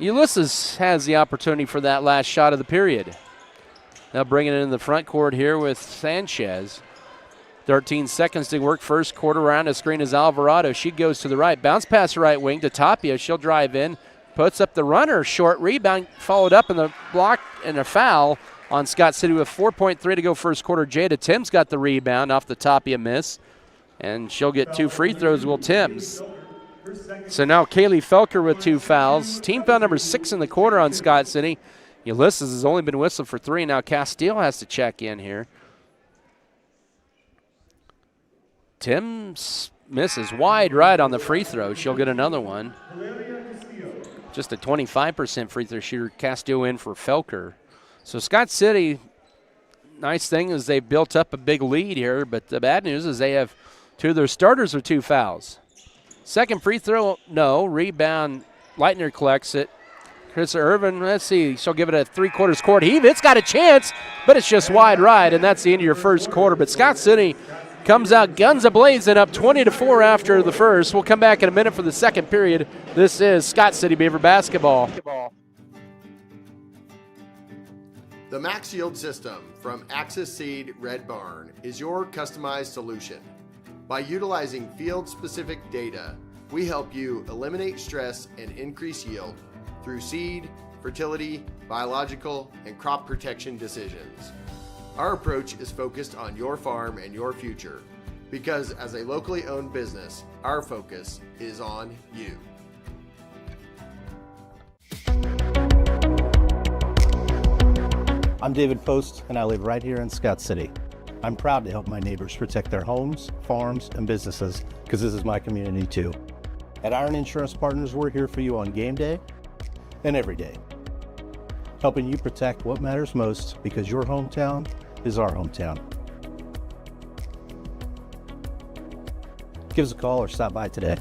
Ulysses has the opportunity for that last shot of the period. Now bringing it in the front court here with Sanchez. 13 seconds to work first quarter. Around the screen is Alvarado. She goes to the right. Bounce pass right wing to Tapia. She'll drive in. Puts up the runner. Short rebound. Followed up in the block and a foul on Scott City with 4.3 to go first quarter. Jada Timms got the rebound off the Tapia miss. And she'll get 2 free throws, will Timms. So now Kaylee Felker with 2 fouls. Team foul number 6 in the quarter on Scott City. Ulysses has only been whistled for 3. Now Castile has to check in here. Timms misses wide right on the free throw. She'll get another one. Just a 25% free throw shooter. Castile in for Felker. So Scott City, nice thing is they've built up a big lead here, but the bad news is they have 2 of their starters with 2 fouls. Second free throw, no. Rebound, Leitner collects it. Chris Irvin, let's see, she'll give it a 3/4 court heave. It's got a chance, but it's just wide right, and that's the end of your first quarter. But Scott City comes out guns a-blazing, up 20-4 after the first. We'll come back in a minute for the second period. This is Scott City Beaver basketball. The Max Yield system from Axis Seed Red Barn is your customized solution. By utilizing field-specific data, we help you eliminate stress and increase yield through seed, fertility, biological, and crop protection decisions. Our approach is focused on your farm and your future because as a locally owned business, our focus is on you. I'm David Post, and I live right here in Scott City. I'm proud to help my neighbors protect their homes, farms, and businesses because this is my community too. At Iron Insurance Partners, we're here for you on game day and every day, helping you protect what matters most because your hometown is our hometown. Give us a call or stop by today.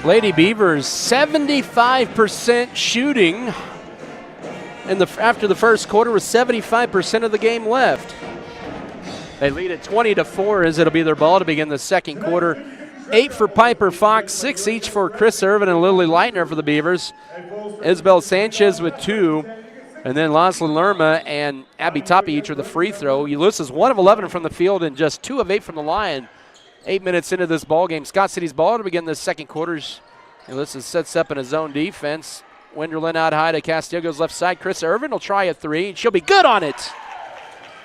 Lady Beavers 75% shooting after the first quarter with 75% of the game left. They lead at 20-4 as it'll be their ball to begin the second quarter. 8 for Piper Fox, 6 each for Chris Irvin and Lily Leitner for the Beavers. Isabel Sanchez with 2, and then Loslin Lerma and Abby Tapia each with a free throw. Ulysses 1 of 11 from the field and just 2 of 8 from the line. 8 minutes into this ball game. Scott City's ball to begin the second quarters. Ulysses sets up in a zone defense. Wenderlin out high to Castillo, goes left side. Chris Irvin will try a 3. She'll be good on it.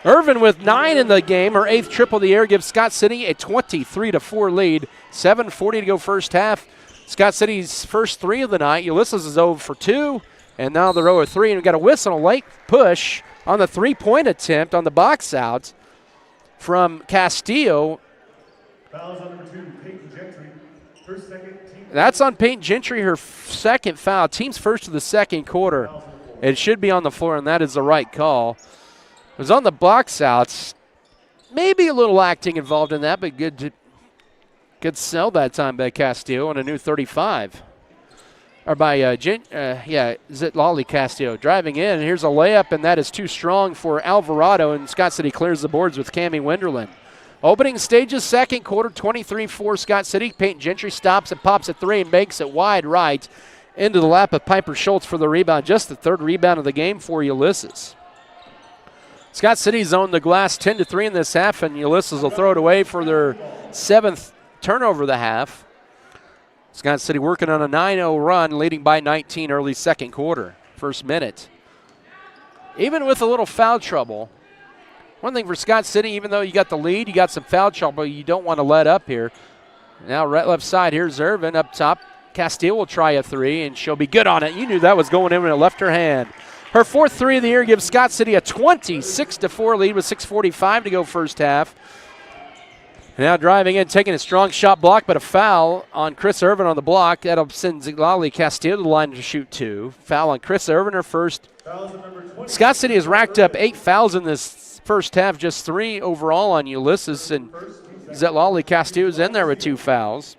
Irvin with 9 in the game. Her 8th triple of the year gives Scott City a 23-4 lead. 7:40 to go first half. Scott City's first 3 of the night. Ulysses is 0 for 2, and now they're 0 for 3. And we've got a whistle, a late push on the 3-point attempt on the box out from Castillo. Fouls on number 2, Peyton Gentry. First, second, team. That's on Peyton Gentry, her second foul. Team's first of the second quarter. It should be on the floor, and that is the right call. It was on the box outs. Maybe a little acting involved in that, but good sell that time by Castillo on a new 35. Or by Zitlali Castillo driving in. Here's a layup, and that is too strong for Alvarado, and Scott City clears the boards with Cammie Wenderlin. Opening stages, second quarter, 23-4 Scott City. Peyton Gentry stops and pops a 3 and makes it wide right into the lap of Piper Schultz for the rebound. Just the 3rd rebound of the game for Ulysses. Scott City's owned the glass 10-3 in this half, and Ulysses will throw it away for their 7th turnover of the half. Scott City working on a 9-0 run, leading by 19 early second quarter, first minute. Even with a little foul trouble, one thing for Scott City, even though you got the lead, you got some foul trouble, you don't want to let up here. Now right left side, here's Irvin up top. Castile will try a 3, and she'll be good on it. You knew that was going in when it left her hand. Her 4th 3 of the year gives Scott City a 26-4 lead with 6:45 to go first half. Now driving in, taking a strong shot block, but a foul on Chris Irvin on the block. That'll send Zitlali Castillo to the line to shoot 2. Foul on Chris Irvin, her first. Scott City has racked up 8 fouls in this first half, just 3 overall on Ulysses, and Zitlali Castillo's in there with 2 fouls.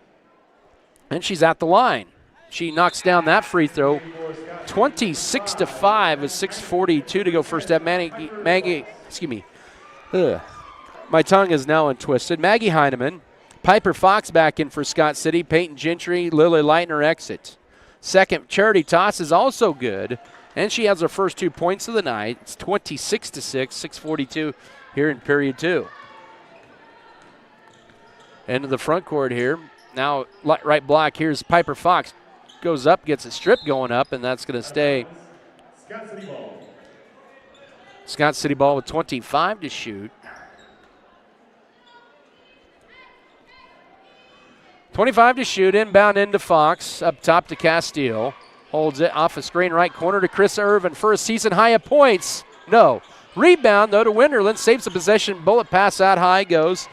And she's at the line. she knocks down that free throw. 26-5 with 6:42 to go first half. My tongue is now untwisted. Maggie Heineman, Piper Fox back in for Scott City. Peyton Gentry, Lily Leitner exit. Second charity toss is also good, and she has her first 2 points of the night. It's 26-6, 6:42 here in period 2. Into the front court here. Now right block. Here's Piper Fox. Goes up, gets a strip going up, and that's going to stay. Scott City ball with 25 to shoot. 25 to shoot, inbound into Fox, up top to Castile. Holds it off a screen right corner to Chris Irvin for a season high of points. No. Rebound, though, to Winterland. Saves the possession. Bullet pass out high goes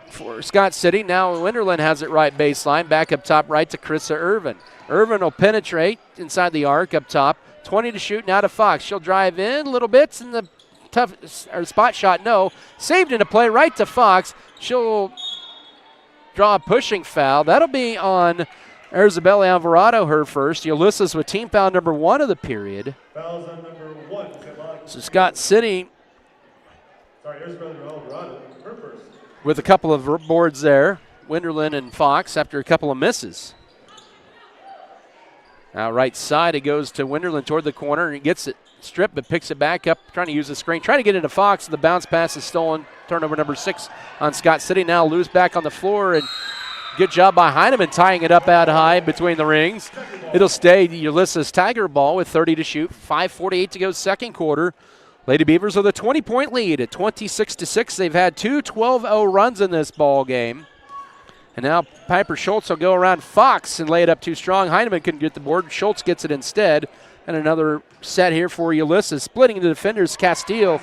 for Scott City. Now Winterland has it right baseline. Back up top right to Chris Irvin. Irvin will penetrate inside the arc up top. 20 to shoot now to Fox. She'll drive in little bits and the spot shot, no. Saved into play right to Fox. She'll draw a pushing foul. That'll be on Isabella Alvarado, her first. Ulysses with team foul number 1 of the period. Fouls on number 1. So Scott City Isabella Alvarado, her first. With a couple of boards there. Winterland and Fox after a couple of misses. Now right side, it goes to Winterland toward the corner, and he gets it stripped but picks it back up, trying to use the screen, trying to get into Fox, and the bounce pass is stolen. Turnover number 6 on Scott City. Now loose back on the floor, and good job by Heineman tying it up out high between the rings. It'll stay Ulysses Tiger ball with 30 to shoot, 5:48 to go second quarter. Lady Beavers with a 20-point lead at 26-6. They've had 2 12-0 runs in this ball game. And now Piper Schultz will go around Fox and lay it up too strong. Heineman couldn't get the board. Schultz gets it instead. And another set here for Ulysses. Splitting the defenders, Castile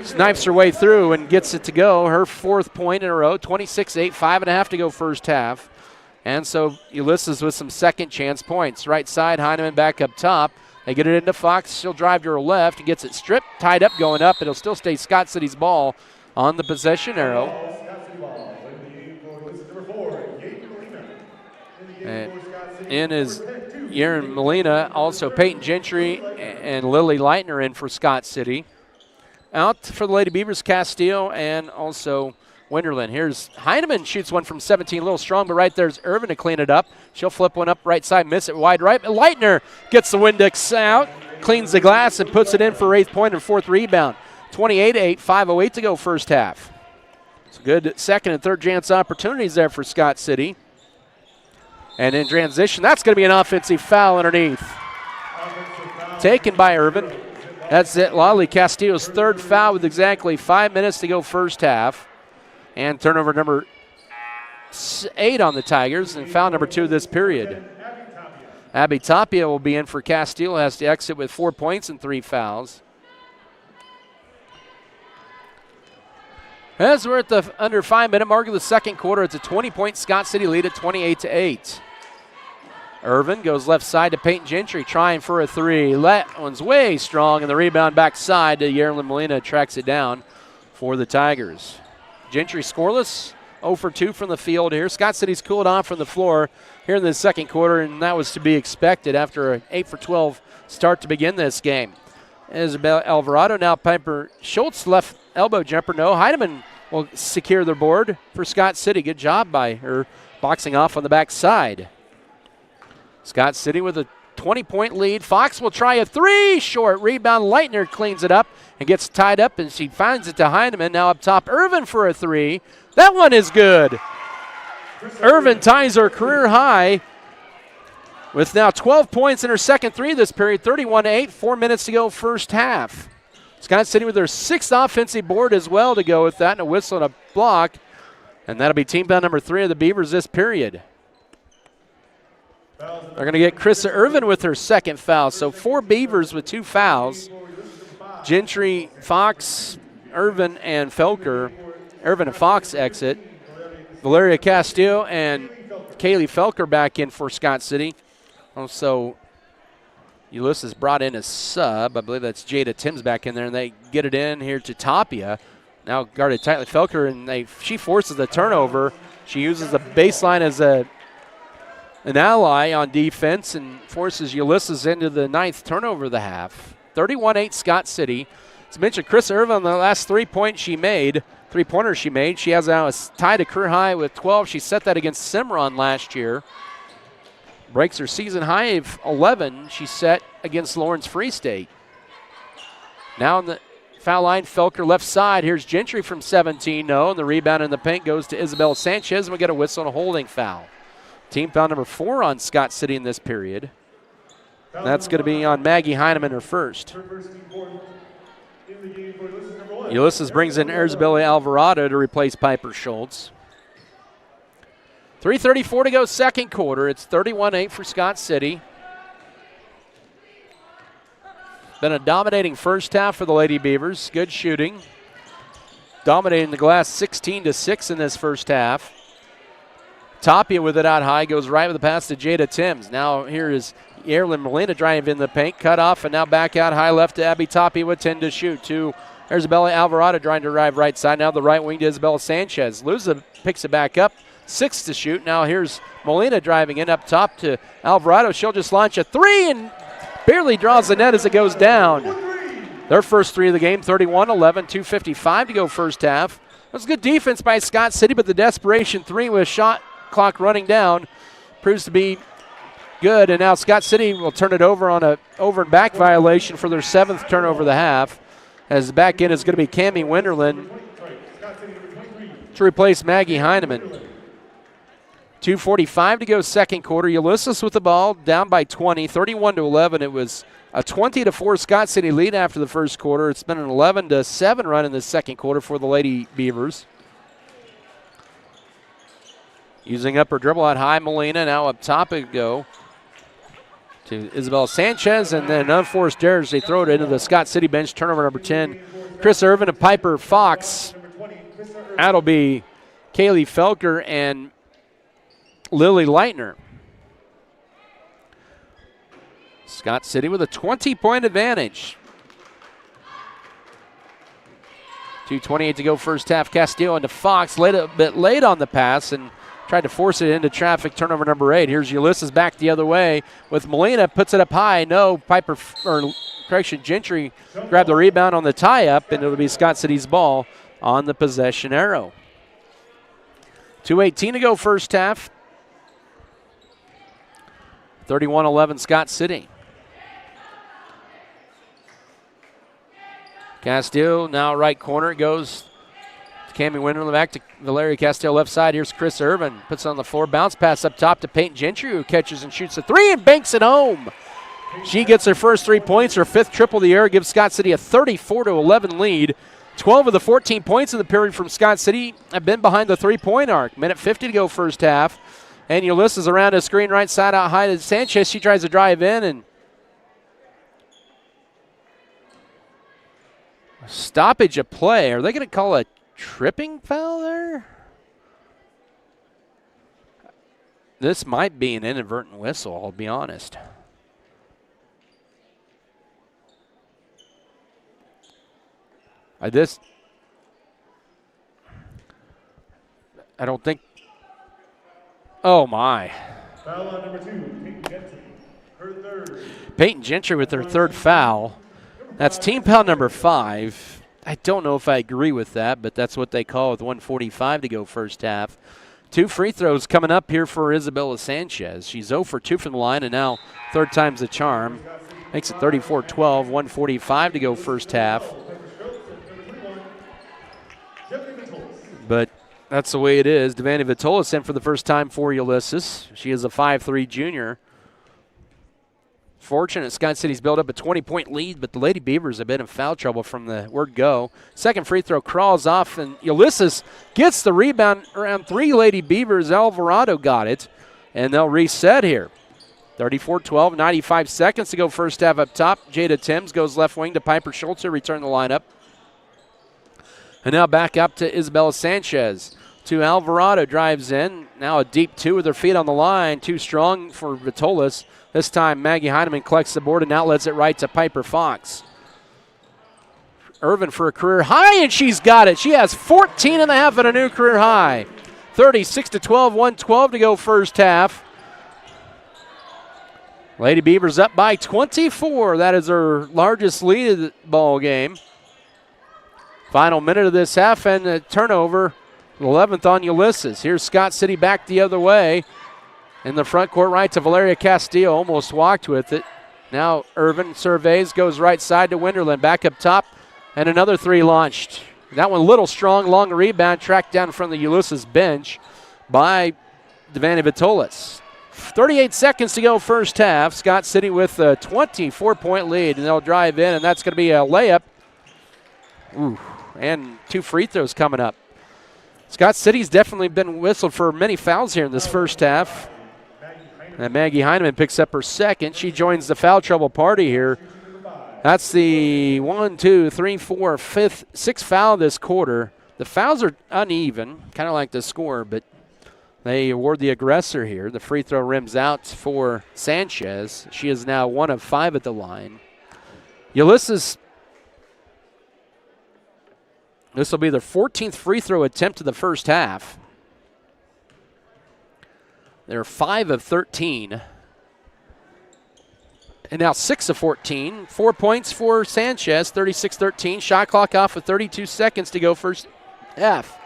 snipes her way through and gets it to go. Her 4th point in a row, 26-8, 5.5 to go first half. And so Ulysses with some second chance points. Right side, Heineman back up top. They get it into Fox. She'll drive to her left and gets it stripped, tied up, going up. It'll still stay Scott City's ball on the possession arrow. And in is Yaron Molina, also Peyton Gentry and Lily Leitner in for Scott City. Out for the Lady Beavers, Castile and also Winterland. Here's Heineman, shoots one from 17, a little strong, but right there's Irvin to clean it up. She'll flip one up right side, miss it wide right. Leitner gets the Windex out, cleans the glass, and puts it in for her 8th point and 4th rebound. 28-8, 5:08 to go first half. It's good second and third chance opportunities there for Scott City. And in transition, that's going to be an offensive foul underneath. Taken by Irvin. That's it. Lolly Castillo's 3rd foul with exactly 5 minutes to go first half. And turnover number 8 on the Tigers, and foul number 2 this period. Abby Tapia will be in for Castillo, has to exit with 4 points and 3 fouls. As we're at the under 5-minute mark of the second quarter, it's a 20-point Scott City lead at 28-8. Irvin goes left side to Peyton Gentry, trying for a 3. That one's way strong, and the rebound backside to Yaron Molina tracks it down for the Tigers. Gentry scoreless, 0 for 2 from the field here. Scott City's cooled off from the floor here in the second quarter, and that was to be expected after an 8 for 12 start to begin this game. Isabel Alvarado, now Piper Schultz, left elbow jumper, no. Heineman will secure the board for Scott City. Good job by her boxing off on the backside. Scott City with a 20-point lead. Fox will try a 3, short rebound. Leitner cleans it up and gets tied up, and she finds it to Heineman. Now up top, Irvin for a 3. That one is good. Irvin ties her career high with now 12 points in her second 3 this period, 31-8, 4 minutes to go first half. Scott City with their 6th offensive board as well to go with that, and a whistle and a block. And that'll be team foul number 3 of the Beavers this period. They're going to get Krista Irvin with her 2nd foul. So 4 Beavers with 2 fouls. Gentry, Fox, Irvin, and Felker. Irvin and Fox exit. Valeria Castillo and Kaylee Felker back in for Scott City. Also, Ulysses brought in a sub. I believe that's Jada Timms back in there, and they get it in here to Tapia. Now guarded tightly Felker, and she forces the turnover. She uses the baseline as a an ally on defense and forces Ulysses into the 9th turnover of the half. 31-8 Scott City. As mentioned, Chris Irvin on the last three-pointer she made. She has now tied a career high with 12. She set that against Cimarron last year. Breaks her season high of 11 she set against Lawrence Free State. Now on the foul line, Felker left side. Here's Gentry from 17. No, and the rebound in the paint goes to Isabel Sanchez, and we get a whistle and a holding foul. Team foul number 4 on Scott City in this period. And that's going to be on Maggie Heineman, her first. Ulysses brings in Isabella Alvarado to replace Piper Schultz. 3:34 to go second quarter. It's 31-8 for Scott City. Been a dominating first half for the Lady Beavers. Good shooting. Dominating the glass 16-6 in this first half. Tapia with it out high, goes right with the pass to Jada Timms. Now here is Erin Molina driving in the paint, cut off, and now back out high left to Abby Tapia with 10 to shoot. To Isabella Alvarado trying to arrive right side. Now the right wing to Isabella Sanchez. Luza picks it back up, 6 to shoot. Now here's Molina driving in up top to Alvarado. She'll just launch a three and barely draws the net as it goes down. Their first three of the game, 31-11, 2:55 to go first half. That was good defense by Scott City, but the desperation three with shot clock running down proves to be good. And now Scott City will turn it over on a over and back violation for their 7th turnover of the half. As the back end is going to be Cammie Winterland to replace Maggie Heineman. 2:45 to go second quarter. Ulysses with the ball, down by 20, 31-11. It was a 20-4 Scott City lead after the first quarter. It's been an 11-7 run in the second quarter for the Lady Beavers. Using up her dribble out high, Molina. Now up top it go to Isabel Sanchez, and then an unforced error as they throw it into the Scott City bench. Turnover number 10. Chris Irvin and Piper Fox. That'll be Kaylee Felker and Lily Leitner. Scott City with a 20-point advantage. 2:28 to go first half. Castillo into Fox, a bit late on the pass and tried to force it into traffic. Turnover number 8. Here's Ulysses back the other way with Molina, puts it up high. No, Gentry grabbed the rebound on the tie-up, and it'll be Scott City's ball on the possession arrow. 2:18 to go first half. 31-11 Scott City. Castillo now right corner, goes to Cammie Winterland, back to Valeria Castillo left side. Here's Chris Irvin, puts it on the floor, bounce pass up top to Peyton Gentry, who catches and shoots a three and banks it home. She gets her first 3 points, her 5th triple of the year, gives Scott City a 34-11 lead. 12 of the 14 points in the period from Scott City have been behind the 3-point arc. Minute 50 to go first half. And Ulysses around a screen right side out high to Sanchez. She tries to drive in and stoppage of play. Are they going to call a tripping foul there? This might be an inadvertent whistle, I'll be honest. I don't think. Oh, my. Foul on number 2, Peyton Gentry, her 3rd. Peyton Gentry with her 3rd foul. That's team foul number 5. I don't know if I agree with that, but that's what they call with 1:45 to go first half. 2 free throws coming up here for Isabella Sanchez. She's 0 for 2 from the line, and now 3rd time's the charm. Makes it 34-12, 1:45 to go first half. But that's the way it is. Devani Vitola sent for the first time for Ulysses. She is a 5'3 junior. Fortunate Scott City's built up a 20-point lead, but the Lady Beavers have been in foul trouble from the word go. Second free throw crawls off, and Ulysses gets the rebound around 3 Lady Beavers. Alvarado got it, and they'll reset here. 34-12, 95 seconds to go first half up top. Jada Timms goes left wing to Piper Schultz to return the lineup. And now back up to Isabella Sanchez. To Alvarado, drives in. Now a deep 2 with her feet on the line. Too strong for Vitolas. This time Maggie Heineman collects the board and outlets it right to Piper Fox. Irvin for a career high, and she's got it. She has 14 and a half at a new career high. 36-12, 1:12 to go first half. Lady Beavers up by 24. That is their largest lead of the ball game. Final minute of this half and a turnover. 11th on Ulysses. Here's Scott City back the other way. In the front court right to Valeria Castillo. Almost walked with it. Now Irvin surveys, goes right side to Winterland. Back up top, and another three launched. That one a little strong, long rebound, tracked down from the Ulysses bench by Devani Vitolis. 38 seconds to go first half. Scott City with a 24-point lead, and they'll drive in, and that's going to be a layup. Ooh, and 2 free throws coming up. Scott City's definitely been whistled for many fouls here in this first half. And Maggie Heineman picks up her second. She joins the foul trouble party here. That's the 1, 2, 3, 4, 5th, 6th foul this quarter. The fouls are uneven, kind of like the score, but they award the aggressor here. The free throw rims out for Sanchez. She is now 1 of 5 at the line. Ulysses, this will be their 14th free throw attempt of the first half. They're 5 of 13. And now 6 of 14. 4 points for Sanchez, 36-13. Shot clock off with 32 seconds to go first half.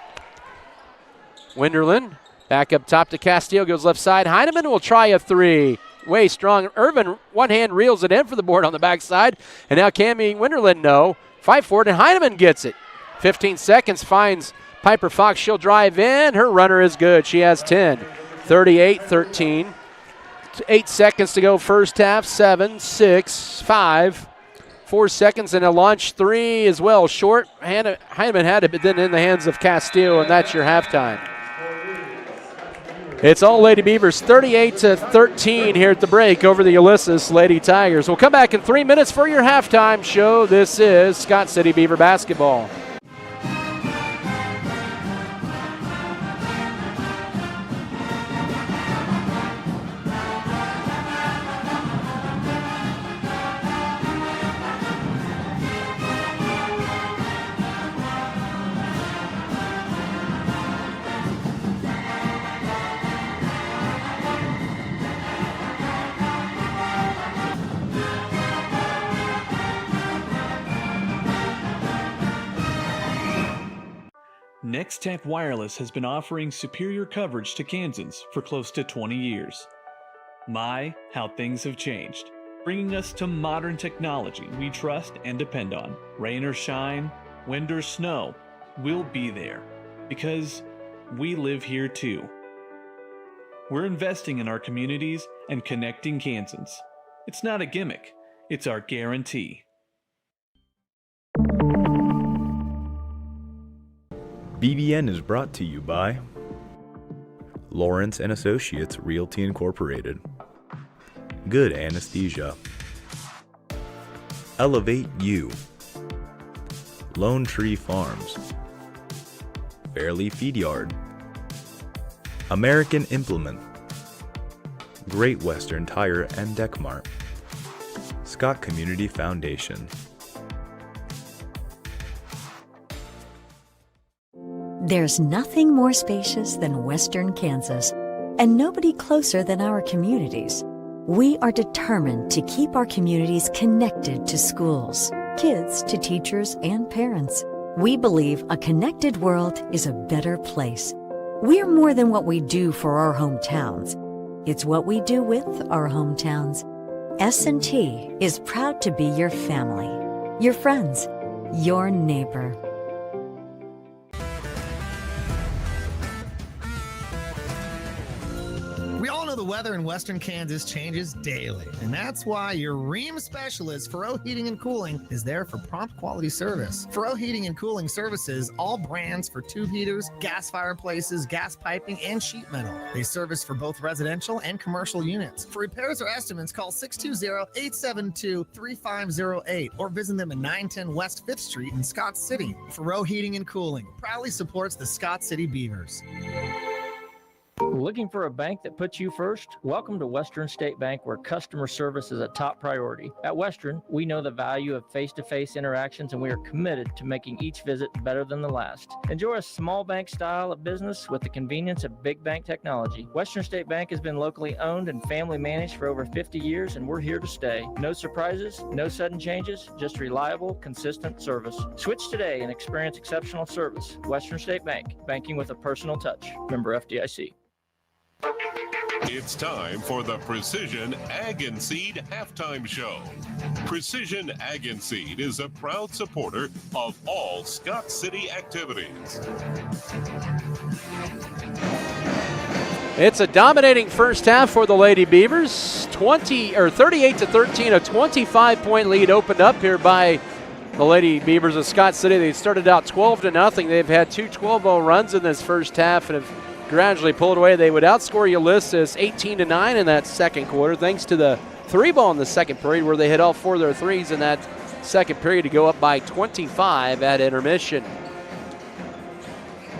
Winterland back up top to Castillo, goes left side. Heineman will try a three. Way strong. Irvin, one hand reels it in for the board on the backside. And now Cammie Winterland, no. Fight for it, and Heineman gets it. 15 seconds, finds Piper Fox. She'll drive in. Her runner is good. She has 10. 38-13. 8 seconds to go first half. 7, 6, 5. 4 seconds and a launch three as well. Short. Heineman had it, but then in the hands of Castillo, and that's your halftime. It's all Lady Beavers, 38-13 here at the break over the Ulysses Lady Tigers. We'll come back in 3 minutes for your halftime show. This is Scott City Beaver basketball. NextTap Wireless has been offering superior coverage to Kansans for close to 20 years. My, how things have changed, bringing us to modern technology we trust and depend on. Rain or shine, wind or snow, we'll be there because we live here too. We're investing in our communities and connecting Kansans. It's not a gimmick, it's our guarantee. BBN is brought to you by Lawrence & Associates Realty Incorporated, Good Anesthesia, Elevate You, Lone Tree Farms, Fairleigh Feed Yard, American Implement, Great Western Tire and Deck Mart, Scott Community Foundation. There's nothing more spacious than Western Kansas, and nobody closer than our communities. We are determined to keep our communities connected to schools, kids to teachers and parents. We believe a connected world is a better place. We're more than what we do for our hometowns. It's what we do with our hometowns. S&T is proud to be your family, your friends, your neighbor. The weather in Western Kansas changes daily, and that's why your Rheem specialist, Faro Heating and Cooling, is there for prompt quality service. Faro Heating and Cooling services all brands for tube heaters, gas fireplaces, gas piping, and sheet metal. They service for both residential and commercial units. For repairs or estimates, call 620-872-3508 or visit them at 910 West 5th Street in Scott City. Faro Heating and Cooling proudly supports the Scott City Beavers. Looking for a bank that puts you first? Welcome to Western State Bank, where customer service is a top priority. At Western, we know the value of face-to-face interactions, and we are committed to making each visit better than the last. Enjoy a small bank style of business with the convenience of big bank technology. Western State Bank has been locally owned and family managed for over 50 years, and we're here to stay. No surprises, no sudden changes, just reliable, consistent service. Switch today and experience exceptional service. Western State Bank, banking with a personal touch. Member FDIC. It's time for the Precision Ag and Seed Halftime Show. Precision Ag and Seed is a proud supporter of all Scott City activities. It's a dominating first half for the Lady Beavers. 38-13, a 25-point lead opened up here by the Lady Beavers of Scott City. They started out 12-0. They've had two 12-0 runs in this first half and have gradually pulled away. They would outscore Ulysses 18-9 in that second quarter, thanks to the three ball in the second period, where they hit all four of their threes in that second period to go up by 25 at intermission.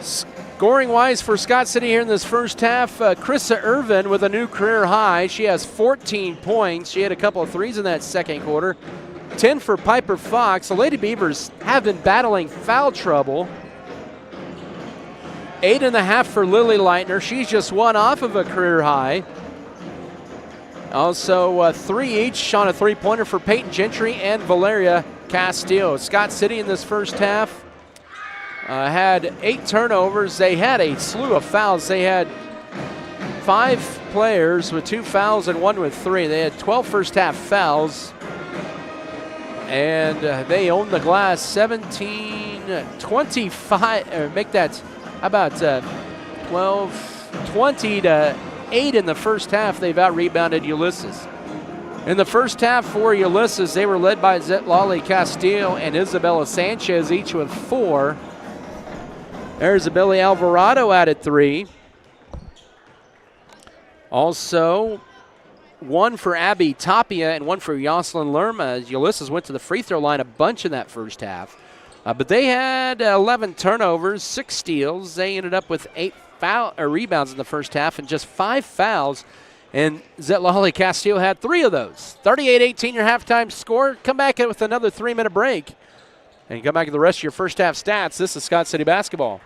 Scoring-wise for Scott City here in this first half, Krissa Irvin with a new career high. She has 14 points. She had a couple of threes in that second quarter. 10 for Piper Fox. The Lady Beavers have been battling foul trouble. 8.5 for Lily Leitner. She's just one off of a career high. Also, 3 each on a three-pointer for Peyton Gentry and Valeria Castillo. Scott City in this first half had 8 turnovers. They had a slew of fouls. They had 5 players with 2 fouls and 1 with 3. They had 12 first half fouls. And they owned the glass 17-25, make that, how about 20-8 in the first half. They've out-rebounded Ulysses. In the first half for Ulysses, they were led by Zetlali Castillo and Isabella Sanchez, each with 4. There's Billy Alvarado added 3. Also, 1 for Abby Tapia and 1 for Yoselin Lerma. Ulysses went to the free throw line a bunch in that first half. But they had 11 turnovers, 6 steals. They ended up with 8 rebounds in the first half and just 5 fouls. And Zetlali Castillo had 3 of those. 38-18 your halftime score. Come back with another 3-minute break. And come back to the rest of your first half stats. This is Scott City Basketball.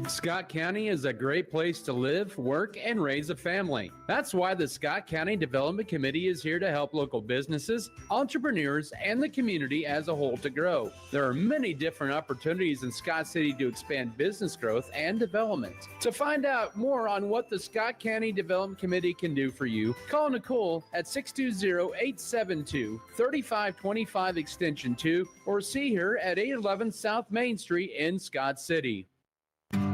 Scott County is a great place to live, work, and raise a family. That's why the Scott County Development Committee is here to help local businesses, entrepreneurs, and the community as a whole to grow. There are many different opportunities in Scott City to expand business growth and development. To find out more on what the Scott County Development Committee can do for you, call Nicole at 620-872-3525 Extension 2 or see her at 811 South Main Street in Scott City.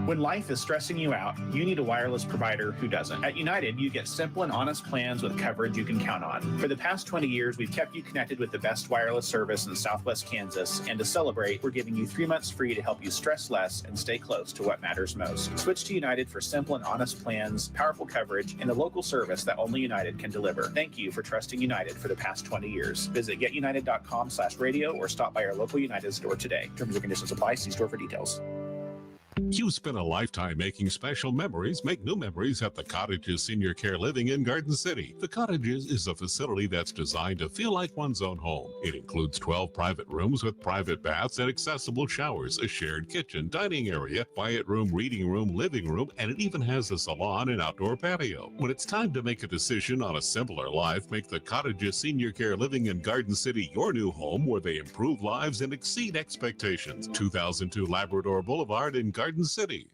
When life is stressing you out, you need a wireless provider who doesn't. At United, you get simple and honest plans with coverage you can count on. For the past 20 years, we've kept you connected with the best wireless service in Southwest Kansas, and to celebrate, we're giving you 3 months free to help you stress less and stay close to what matters most. Switch to United for simple and honest plans, powerful coverage, and a local service that only United can deliver. Thank you for trusting United for the past 20 years. Visit getunited.com/radio or stop by our local United store today. Terms and conditions apply. See store for details. You spent a lifetime making special memories. Make new memories at the Cottages Senior Care Living in Garden City. The Cottages is a facility that's designed to feel like one's own home. It includes 12 private rooms with private baths and accessible showers, a shared kitchen, dining area, quiet room, reading room, living room, and it even has a salon and outdoor patio. When it's time to make a decision on a simpler life, make the Cottages Senior Care Living in Garden City your new home, where they improve lives and exceed expectations. 2002 Labrador Boulevard in Garden City.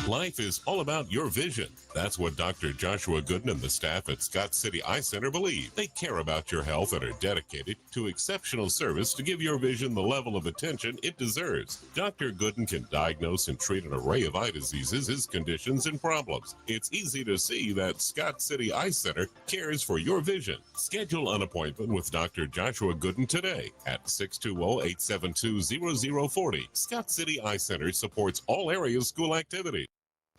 Life is all about your vision. That's what Dr. Joshua Gooden and the staff at Scott City Eye Center believe. They care about your health and are dedicated to exceptional service to give your vision the level of attention it deserves. Dr. Gooden can diagnose and treat an array of eye diseases, conditions, and problems. It's easy to see that Scott City Eye Center cares for your vision. Schedule an appointment with Dr. Joshua Gooden today at 620-872-0040. Scott City Eye Center supports all area school activities.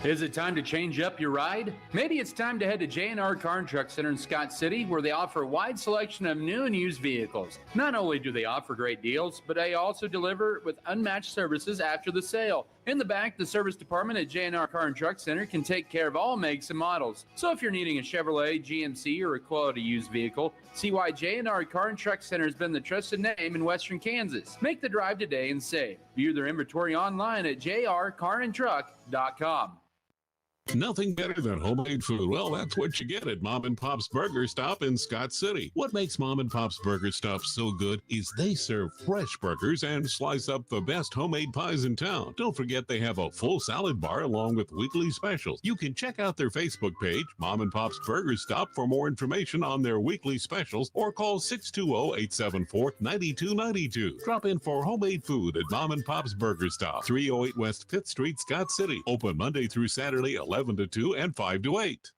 Is it time to change up your ride? Maybe it's time to head to J&R Car and Truck Center in Scott City, where they offer a wide selection of new and used vehicles. Not only do they offer great deals, but they also deliver with unmatched services after the sale. In the back, the service department at J&R Car and Truck Center can take care of all makes and models. So if you're needing a Chevrolet, GMC, or a quality used vehicle, see why J&R Car and Truck Center has been the trusted name in Western Kansas. Make the drive today and save. View their inventory online at jrcarandtruck.com. Nothing better than homemade food. Well, that's what you get at Mom and Pop's Burger Stop in Scott City. What makes Mom and Pop's Burger Stop so good is they serve fresh burgers and slice up the best homemade pies in town. Don't forget they have a full salad bar along with weekly specials. You can check out their Facebook page, Mom and Pop's Burger Stop, for more information on their weekly specials, or call 620-874-9292. Drop in for homemade food at Mom and Pop's Burger Stop, 308 West 5th Street, Scott City. Open Monday through Saturday, 11 to 2 and 5 to 8.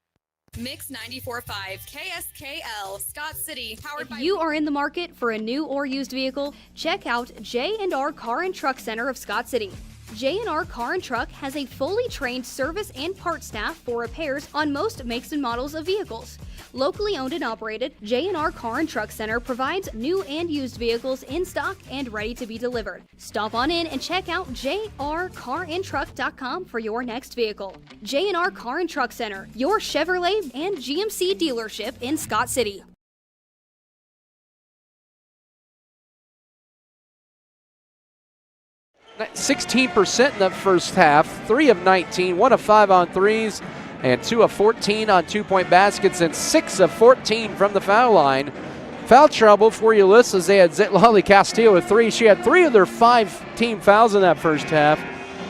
Mix 94.5 KSKL Scott City, powered by... If you are in the market for a new or used vehicle, check out J&R Car and Truck Center of Scott City. J&R Car and Truck has a fully trained service and parts staff for repairs on most makes and models of vehicles. Locally owned and operated, J&R Car and Truck Center provides new and used vehicles in stock and ready to be delivered. Stop on in and check out jrcarandtruck.com for your next vehicle. J&R Car and Truck Center, your Chevrolet and GMC dealership in Scott City. – 16% in the first half, 3 of 19, 1 of 5 on threes, and 2 of 14 on two-point baskets, and 6 of 14 from the foul line. Foul trouble for Ulysses. They had Zitlali Castillo with 3. She had 3 of their 5 team fouls in that first half.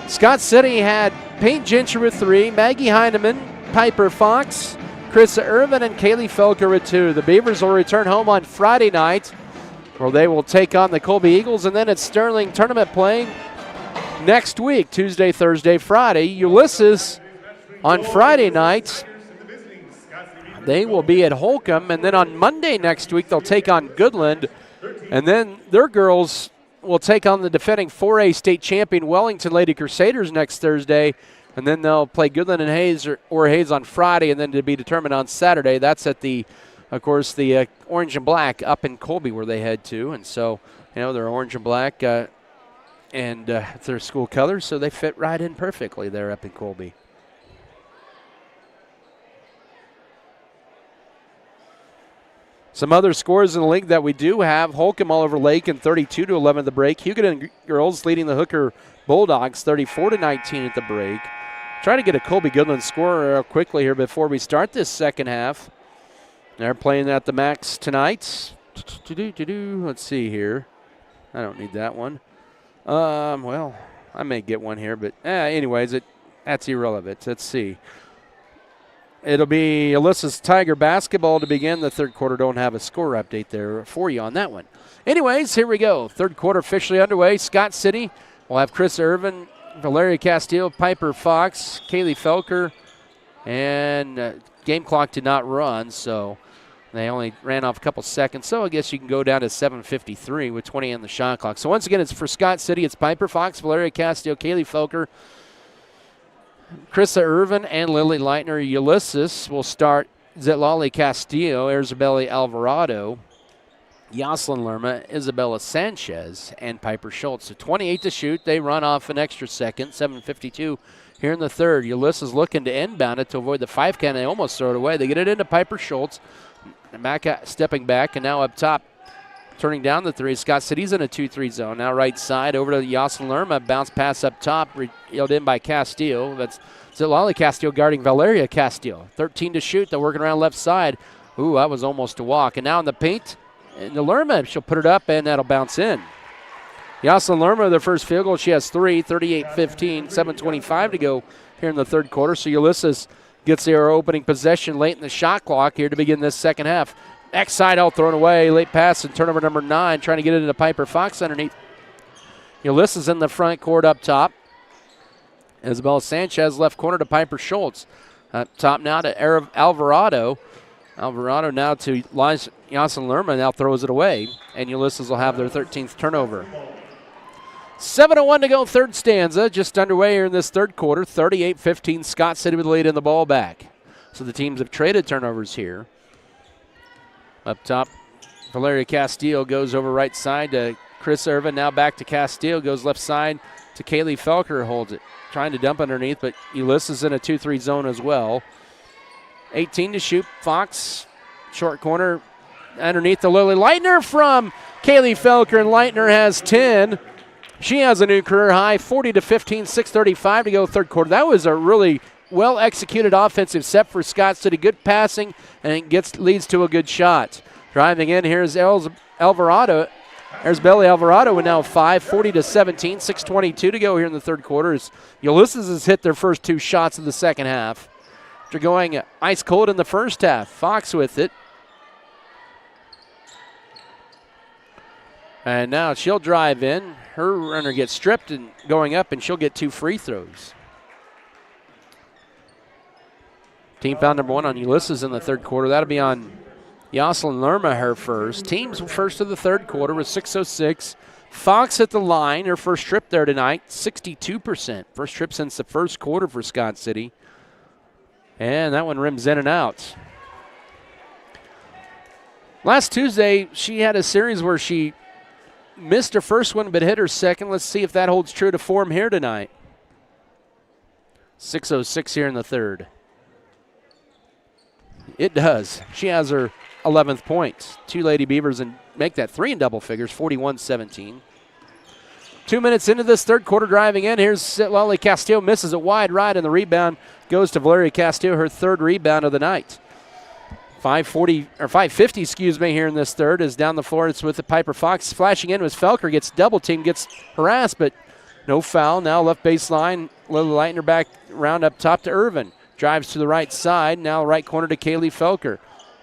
Scott City had Payne Gentry with 3, Maggie Heineman, Piper Fox, Krista Irvin, and Kaylee Felker with 2. The Beavers will return home on Friday night, where they will take on the Colby Eagles, and then it's Sterling tournament playing next week, Tuesday, Thursday, Friday. Ulysses on Friday night, they will be at Holcomb, and then on Monday next week they'll take on Goodland, and then their girls will take on the defending 4A state champion Wellington Lady Crusaders next Thursday, and then they'll play Goodland and Hayes or Hayes on Friday, and then to be determined on Saturday. That's at the, of course, the Orange and Black up in Colby where they head to, and so, you know, they're orange and black, and it's their school colors, so they fit right in perfectly there up in Colby. Some other scores in the league that we do have: Holcomb all over Lake 32-11 at the break. Huguenin girls leading the Hooker Bulldogs 34-19 at the break. Trying to get a Colby Goodland score real quickly here before we start this second half. They're playing at the Max tonight. Let's see here. I don't need that one. Well, I may get one here, but anyways, that's irrelevant. Let's see. It'll be Ulysses Tiger basketball to begin the third quarter. Don't have a score update there for you on that one. Anyways, here we go. Third quarter officially underway. Scott City will have Chris Irvin, Valeria Castillo, Piper Fox, Kaylee Felker, and game clock did not run, so they only ran off a couple seconds. So I guess you can go down to 7:53 with 20 on the shot clock. So once again, it's for Scott City. It's Piper Fox, Valeria Castillo, Kaylee Felker, Krista Irvin, and Lily Leitner. Ulysses will start Zitlali Castillo, Isabella Alvarado, Yoselin Lerma, Isabella Sanchez, and Piper Schultz. So 28 to shoot. They run off an extra second, 7:52 here in the third. Ulysses looking to inbound it to avoid the 5 count. They almost throw it away. They get it into Piper Schultz. Maca stepping back, and now up top, turning down the 3. Scott City's in a 2-3 zone. Now right side over to Yoselin Lerma. Bounce pass up top, reeled in by Castillo. That's Zitlali Castillo guarding Valeria Castillo. 13 to shoot. They're working around left side. Ooh, that was almost a walk. And now in the paint, and the Lerma, she'll put it up, and that'll bounce in. Yoselin Lerma, their first field goal, she has 3, 38-15, 7:25 to go here in the third quarter. So Ulysses gets their opening possession late in the shot clock here to begin this second half. X side out, thrown away, late pass, and turnover number 9, trying to get it into Piper Fox underneath. Ulysses in the front court up top. Isabella Sanchez left corner to Piper Schultz. Up top now to Alvarado. Alvarado now to Yoselin Lerma, now throws it away, and Ulysses will have their 13th turnover. 7:01 to go, third stanza, just underway here in this third quarter. 38-15, Scott City with the lead in the ball back. So the teams have traded turnovers here. Up top, Valeria Castillo goes over right side to Chris Irvin. Now back to Castillo, goes left side to Kaylee Felker, holds it. Trying to dump underneath, but Ulysses in a 2-3 zone as well. 18 to shoot. Fox, short corner, underneath the Lily Leitner from Kaylee Felker, and Leitner has 10. She has a new career high, 40-15, 6:35 to go third quarter. That was a really well-executed offensive set for Scott City. Good passing, and it leads to a good shot. Driving in, here's Alvarado. There's Belly Alvarado with now 5, 40-17, 6:22 to go here in the third quarter. As Ulysses has hit their first 2 shots of the second half. They're going ice cold in the first half. Fox with it. And now she'll drive in. Her runner gets stripped and going up, and she'll get 2 free throws. Team foul number 1 on Ulysses in the third quarter. That'll be on Yoselin Lerma, her first. Team's first of the third quarter with 6:06. Fox at the line, her first trip there tonight, 62%. First trip since the first quarter for Scott City. And that one rims in and out. Last Tuesday, she had a series where she missed her first one but hit her second. Let's see if that holds true to form here tonight. 6:06 here in the third. It does. She has her 11th point. 2 Lady Beavers and make that 3 in double figures, 41-17. 2 minutes into this third quarter, driving in. Here's Lolly Castillo, misses it wide right, and the rebound goes to Valeria Castillo, her 3rd rebound of the night. 5:50, here in this third, is down the floor. It's with the Piper Fox. Flashing in was Felker, gets double teamed, gets harassed, but no foul. Now left baseline, Lily Leitner back round up top to Irvin. Drives to the right side, now right corner to Kaylee Felker.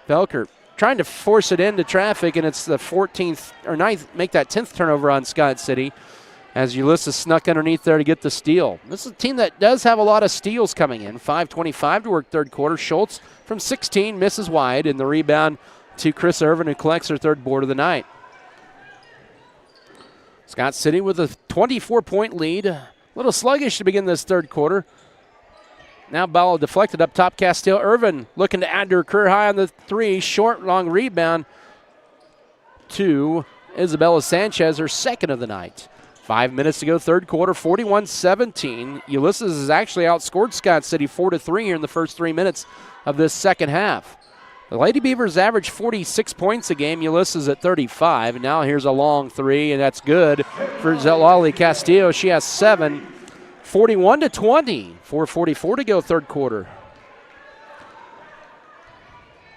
Felker trying to force it into traffic, and it's the 14th or 9th, make that 10th turnover on Scott City as Ulysses snuck underneath there to get the steal. This is a team that does have a lot of steals coming in. 5:25 to work third quarter. Schultz from 16 misses wide, and the rebound to Chris Irvin, who collects her 3rd board of the night. Scott City with a 24-point lead. A little sluggish to begin this third quarter. Now ball deflected up top. Castillo Irvin looking to add to her career high on the 3. Short, long rebound to Isabella Sanchez, her 2nd of the night. 5 minutes to go, third quarter, 41-17. Ulysses has actually outscored Scott City 4-3 here in the first 3 minutes of this second half. The Lady Beavers average 46 points a game. Ulysses at 35. And now here's a long 3, and that's good for Lolly Castillo. She has 7. 41-20, 4:44 to go third quarter.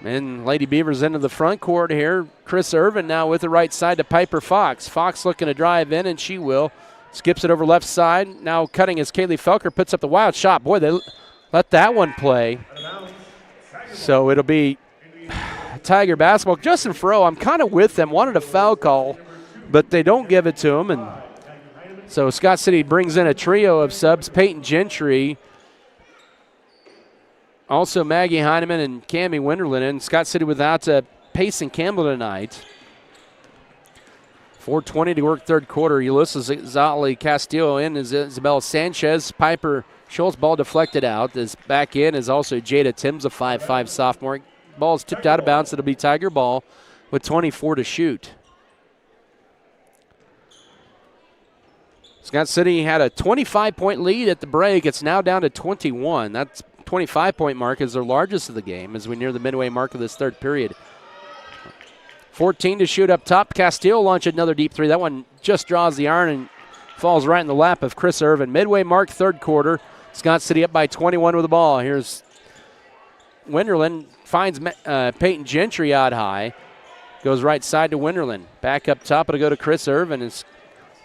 And Lady Beavers into the front court here. Chris Irvin now with the right side to Piper Fox. Fox looking to drive in, and she will. Skips it over left side. Now cutting as Kaylee Felker puts up the wild shot. Boy, they let that one play. So it'll be Tiger basketball. Justin Furrow, I'm kind of with them. Wanted a foul call, but they don't give it to him, and so Scott City brings in a trio of subs, Peyton Gentry, also Maggie Heineman and Cammie Winterlin. And Scott City without Payson Campbell tonight. 4:20 to work third quarter. Ulysses Zali Castillo in is Isabel Sanchez. Piper Schultz, ball deflected out. Is back in is also Jada Timms, a 5'5 sophomore. Ball is tipped out of bounds. It'll be Tiger ball with 24 to shoot. Scott City had a 25-point lead at the break. It's now down to 21. That 25-point mark is their largest of the game as we near the midway mark of this third period. 14 to shoot up top. Castillo launch another deep 3. That one just draws the iron and falls right in the lap of Chris Irvin. Midway mark third quarter. Scott City up by 21 with the ball. Here's Winterlin. Finds Peyton Gentry out high. Goes right side to Winterlin. Back up top. It'll go to Chris Irvin as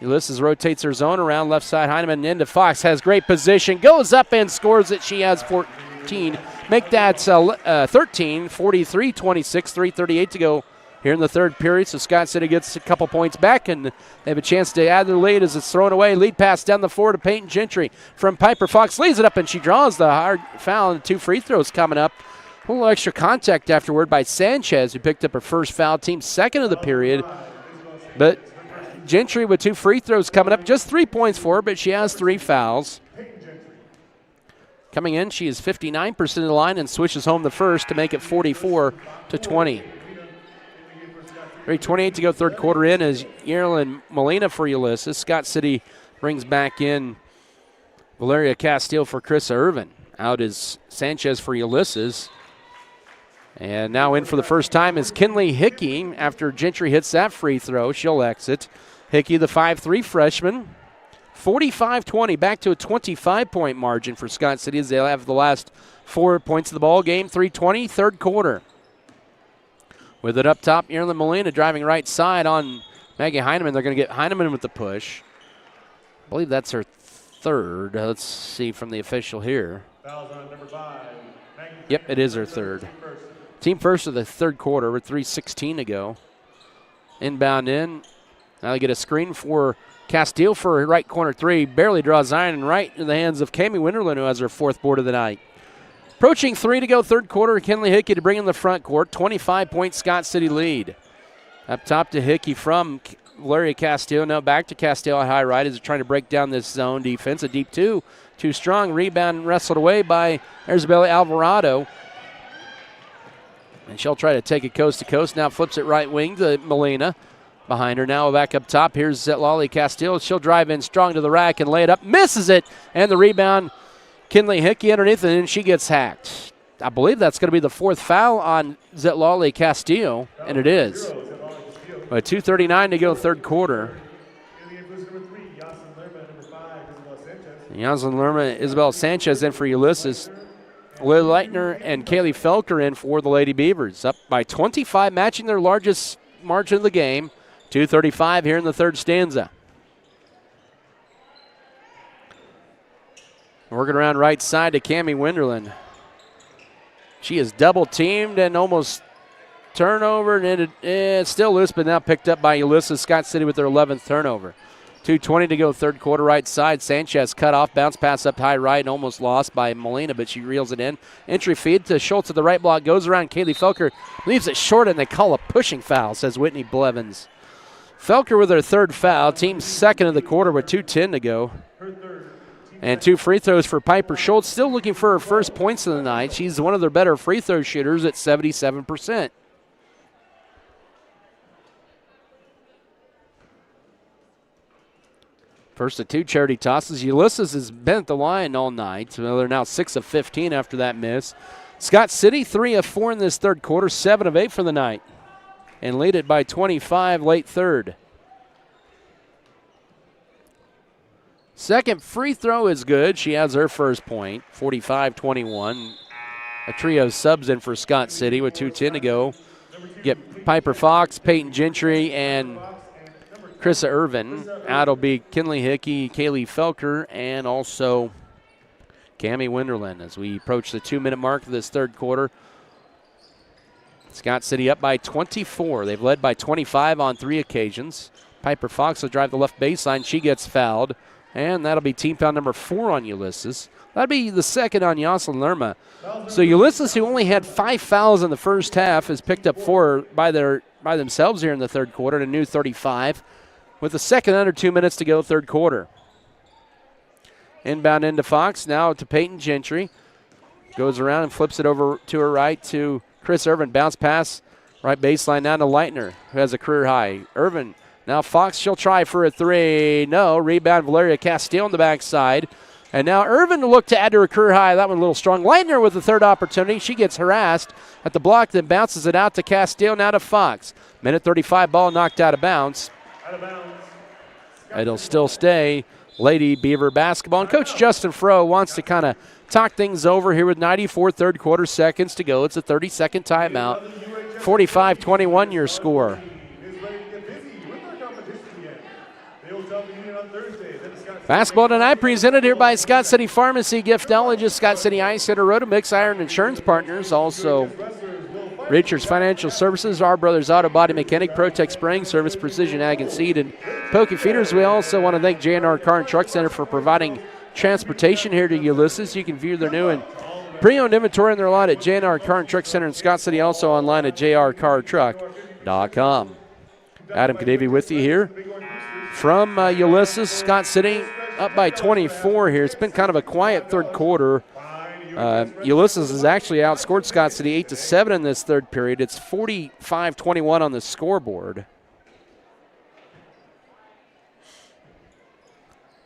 Ulysses rotates her zone around left side. Heineman into Fox. Has great position. Goes up and scores it. She has 14. Make that 13. 43-26. 3:38 to go here in the third period. So Scott City gets a couple points back, and they have a chance to add their lead as it's thrown away. Lead pass down the floor to Peyton Gentry from Piper Fox. Leads it up, and she draws the hard foul, and 2 free throws coming up. A little extra contact afterward by Sanchez, who picked up her first foul, team 2nd of the period. But Gentry with 2 free throws coming up. Just 3 points for her, but she has 3 fouls. Coming in, she is 59% of the line and switches home the first to make it 44-20. 3:28 to go third quarter in as Yearlyn Molina for Ulysses. Scott City brings back in Valeria Castillo for Chris Irvin. Out is Sanchez for Ulysses. And now in for the first time is Kinley Hickey. After Gentry hits that free throw, she'll exit. Hickey, the 5'3 freshman. 45-20, back to a 25-point margin for Scott City as they'll have the last 4 points of the ball game. 3:20, third quarter. With it up top, Erin Molina driving right side on Maggie Heineman. They're going to get Heineman with the push. I believe that's her third. Let's see from the official here. Fouls on number 5. Yep, it is her third. Team first of the third quarter with 3:16 to go. Inbound in. Now they get a screen for Castile for right corner three. Barely draws iron and right in the hands of Cami Winterland, who has her fourth board of the night. Approaching 3 to go third quarter. Kinley Hickey to bring in the front court. 25-point Scott City lead. Up top to Hickey from Valeria Castillo. Now back to Castillo at high right as they're trying to break down this zone defense. A deep two. Too strong. Rebound wrestled away by Isabella Alvarado. And she'll try to take it coast to coast. Now flips it right wing to Molina. Behind her now, back up top. Here's Zetlali Castillo. She'll drive in strong to the rack and lay it up. Misses it. And the rebound, Kinley Hickey underneath, and then she gets hacked. I believe that's going to be the fourth foul on Zetlali Castillo, and it is. But 2:39 to go third quarter. Yaslin Lerma, Isabel Sanchez in for Ulysses. Lily Leitner and Kaylee Felker in for the Lady Beavers. Up by 25, matching their largest margin of the game. 2:35 here in the third stanza. Working around right side to Cami Winterland. She is double teamed and almost turnover, and it's still loose, but now picked up by Ulysses. Scott City with their 11th turnover. 2:20 to go third quarter, right side. Sanchez cut off, bounce pass up high right, and almost lost by Molina, but she reels it in. Entry feed to Schultz at the right block, goes around Kaylee Felker, leaves it short, and they call a pushing foul, says Whitney Blevins. Felker with her third foul, team second of the quarter with 2:10 to go. And 2 free throws for Piper Schultz, still looking for her first points of the night. She's one of their better free throw shooters at 77%. First of 2 charity tosses. Ulysses has been at the line all night. So they're now 6 of 15 after that miss. Scott City 3 of 4 in this third quarter, 7 of 8 for the night. And lead it by 25 late third. Second free throw is good. She has her first point, 45-21. A trio subs in for Scott City with 2:10 to go. Get Piper Fox, Peyton Gentry, and Krista Irvin. Out will be Kinley Hickey, Kaylee Felker, and also Cami Winterland as we approach the 2-minute mark of this third quarter. Scott City up by 24. They've led by 25 on 3 occasions. Piper Fox will drive the left baseline. She gets fouled. And that'll be team foul number 4 on Ulysses. That'll be the second on Yaslin Lerma. So Ulysses, who only had 5 fouls in the first half, has picked up 4 by themselves here in the third quarter, at a new 35, with the second under 2 minutes to go third quarter. Inbound into Fox, now to Peyton Gentry. Goes around and flips it over to her right to Chris Irvin. Bounce pass, right baseline down to Leitner, who has a career high. Irvin. Now Fox, she'll try for a 3. No. Rebound, Valeria Castillo on the backside. And now Irvin to look to add to her career high. That one a little strong. Leitner with the third opportunity. She gets harassed at the block, then bounces it out to Castillo, now to Fox. Minute 35, ball knocked out of bounds. It'll still stay Lady Beaver basketball. And Coach Justin Froh wants to kind of talk things over here with 94 third quarter seconds to go. It's a 30-second timeout. 45-21 your score. Basketball tonight presented here by Scott City Pharmacy, Giftologist, Scott City Ice Center, Rotomix, Iron Insurance Partners, also Richards Financial Services, Our Brothers Auto Body Mechanic, Protect Spraying Service, Precision Ag and Seed, and Pokey Feeders. We also want to thank JNR Car and Truck Center for providing transportation here to Ulysses. You can view their new and pre-owned inventory in their lot at JNR Car and Truck Center in Scott City, also online at jrcartruck.com. Adam Kadavy with you here from Ulysses. Scott City up by 24 here. It's been kind of a quiet third quarter. Ulysses has actually outscored Scott City 8-7 in this third period. It's 45-21 on the scoreboard.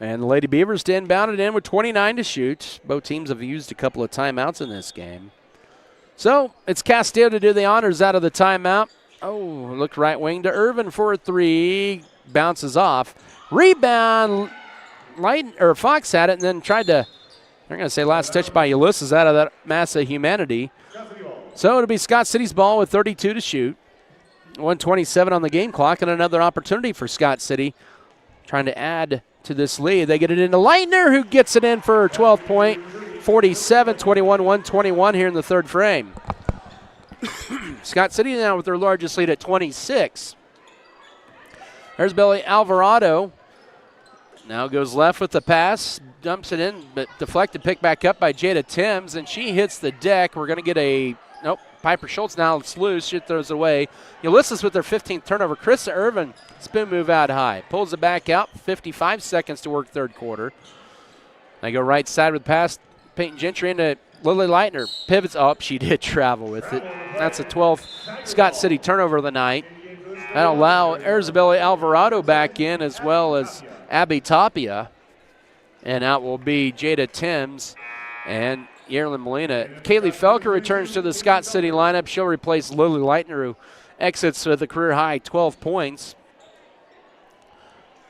And the Lady Beavers to inbound it in with 29 to shoot. Both teams have used a couple of timeouts in this game. So it's Castillo to do the honors out of the timeout. Oh, looked right wing to Irvin for a three. Bounces off. Rebound. Fox had it and then tried to, they're going to say last touch by Ulysses out of that mass of humanity. So it'll be Scott City's ball with 32 to shoot. 1:27 on the game clock and another opportunity for Scott City trying to add to this lead. They get it into Leitner, who gets it in for a 12-point, 47-21, 121 here in the third frame. Scott City now with their largest lead at 26. There's Billy Alvarado. Now goes left with the pass, dumps it in, but deflected, picked back up by Jada Timms, and she hits the deck. We're going to get a, nope, Piper Schultz now it's loose. She throws it away. Ulysses with their 15th turnover. Chris Irvin, spin move out high. Pulls it back out. 55 seconds to work third quarter. They go right side with pass. Peyton Gentry into Lily Leitner. Pivots up. She did travel with it. That's a 12th Scott City turnover of the night. That'll allow Isabella Alvarado back in as well as Abby Tapia. And out will be Jada Timms and Yerlin Molina. Kaylee Felker returns to the Scott City lineup. She'll replace Lily Leitner, who exits with a career-high 12 points.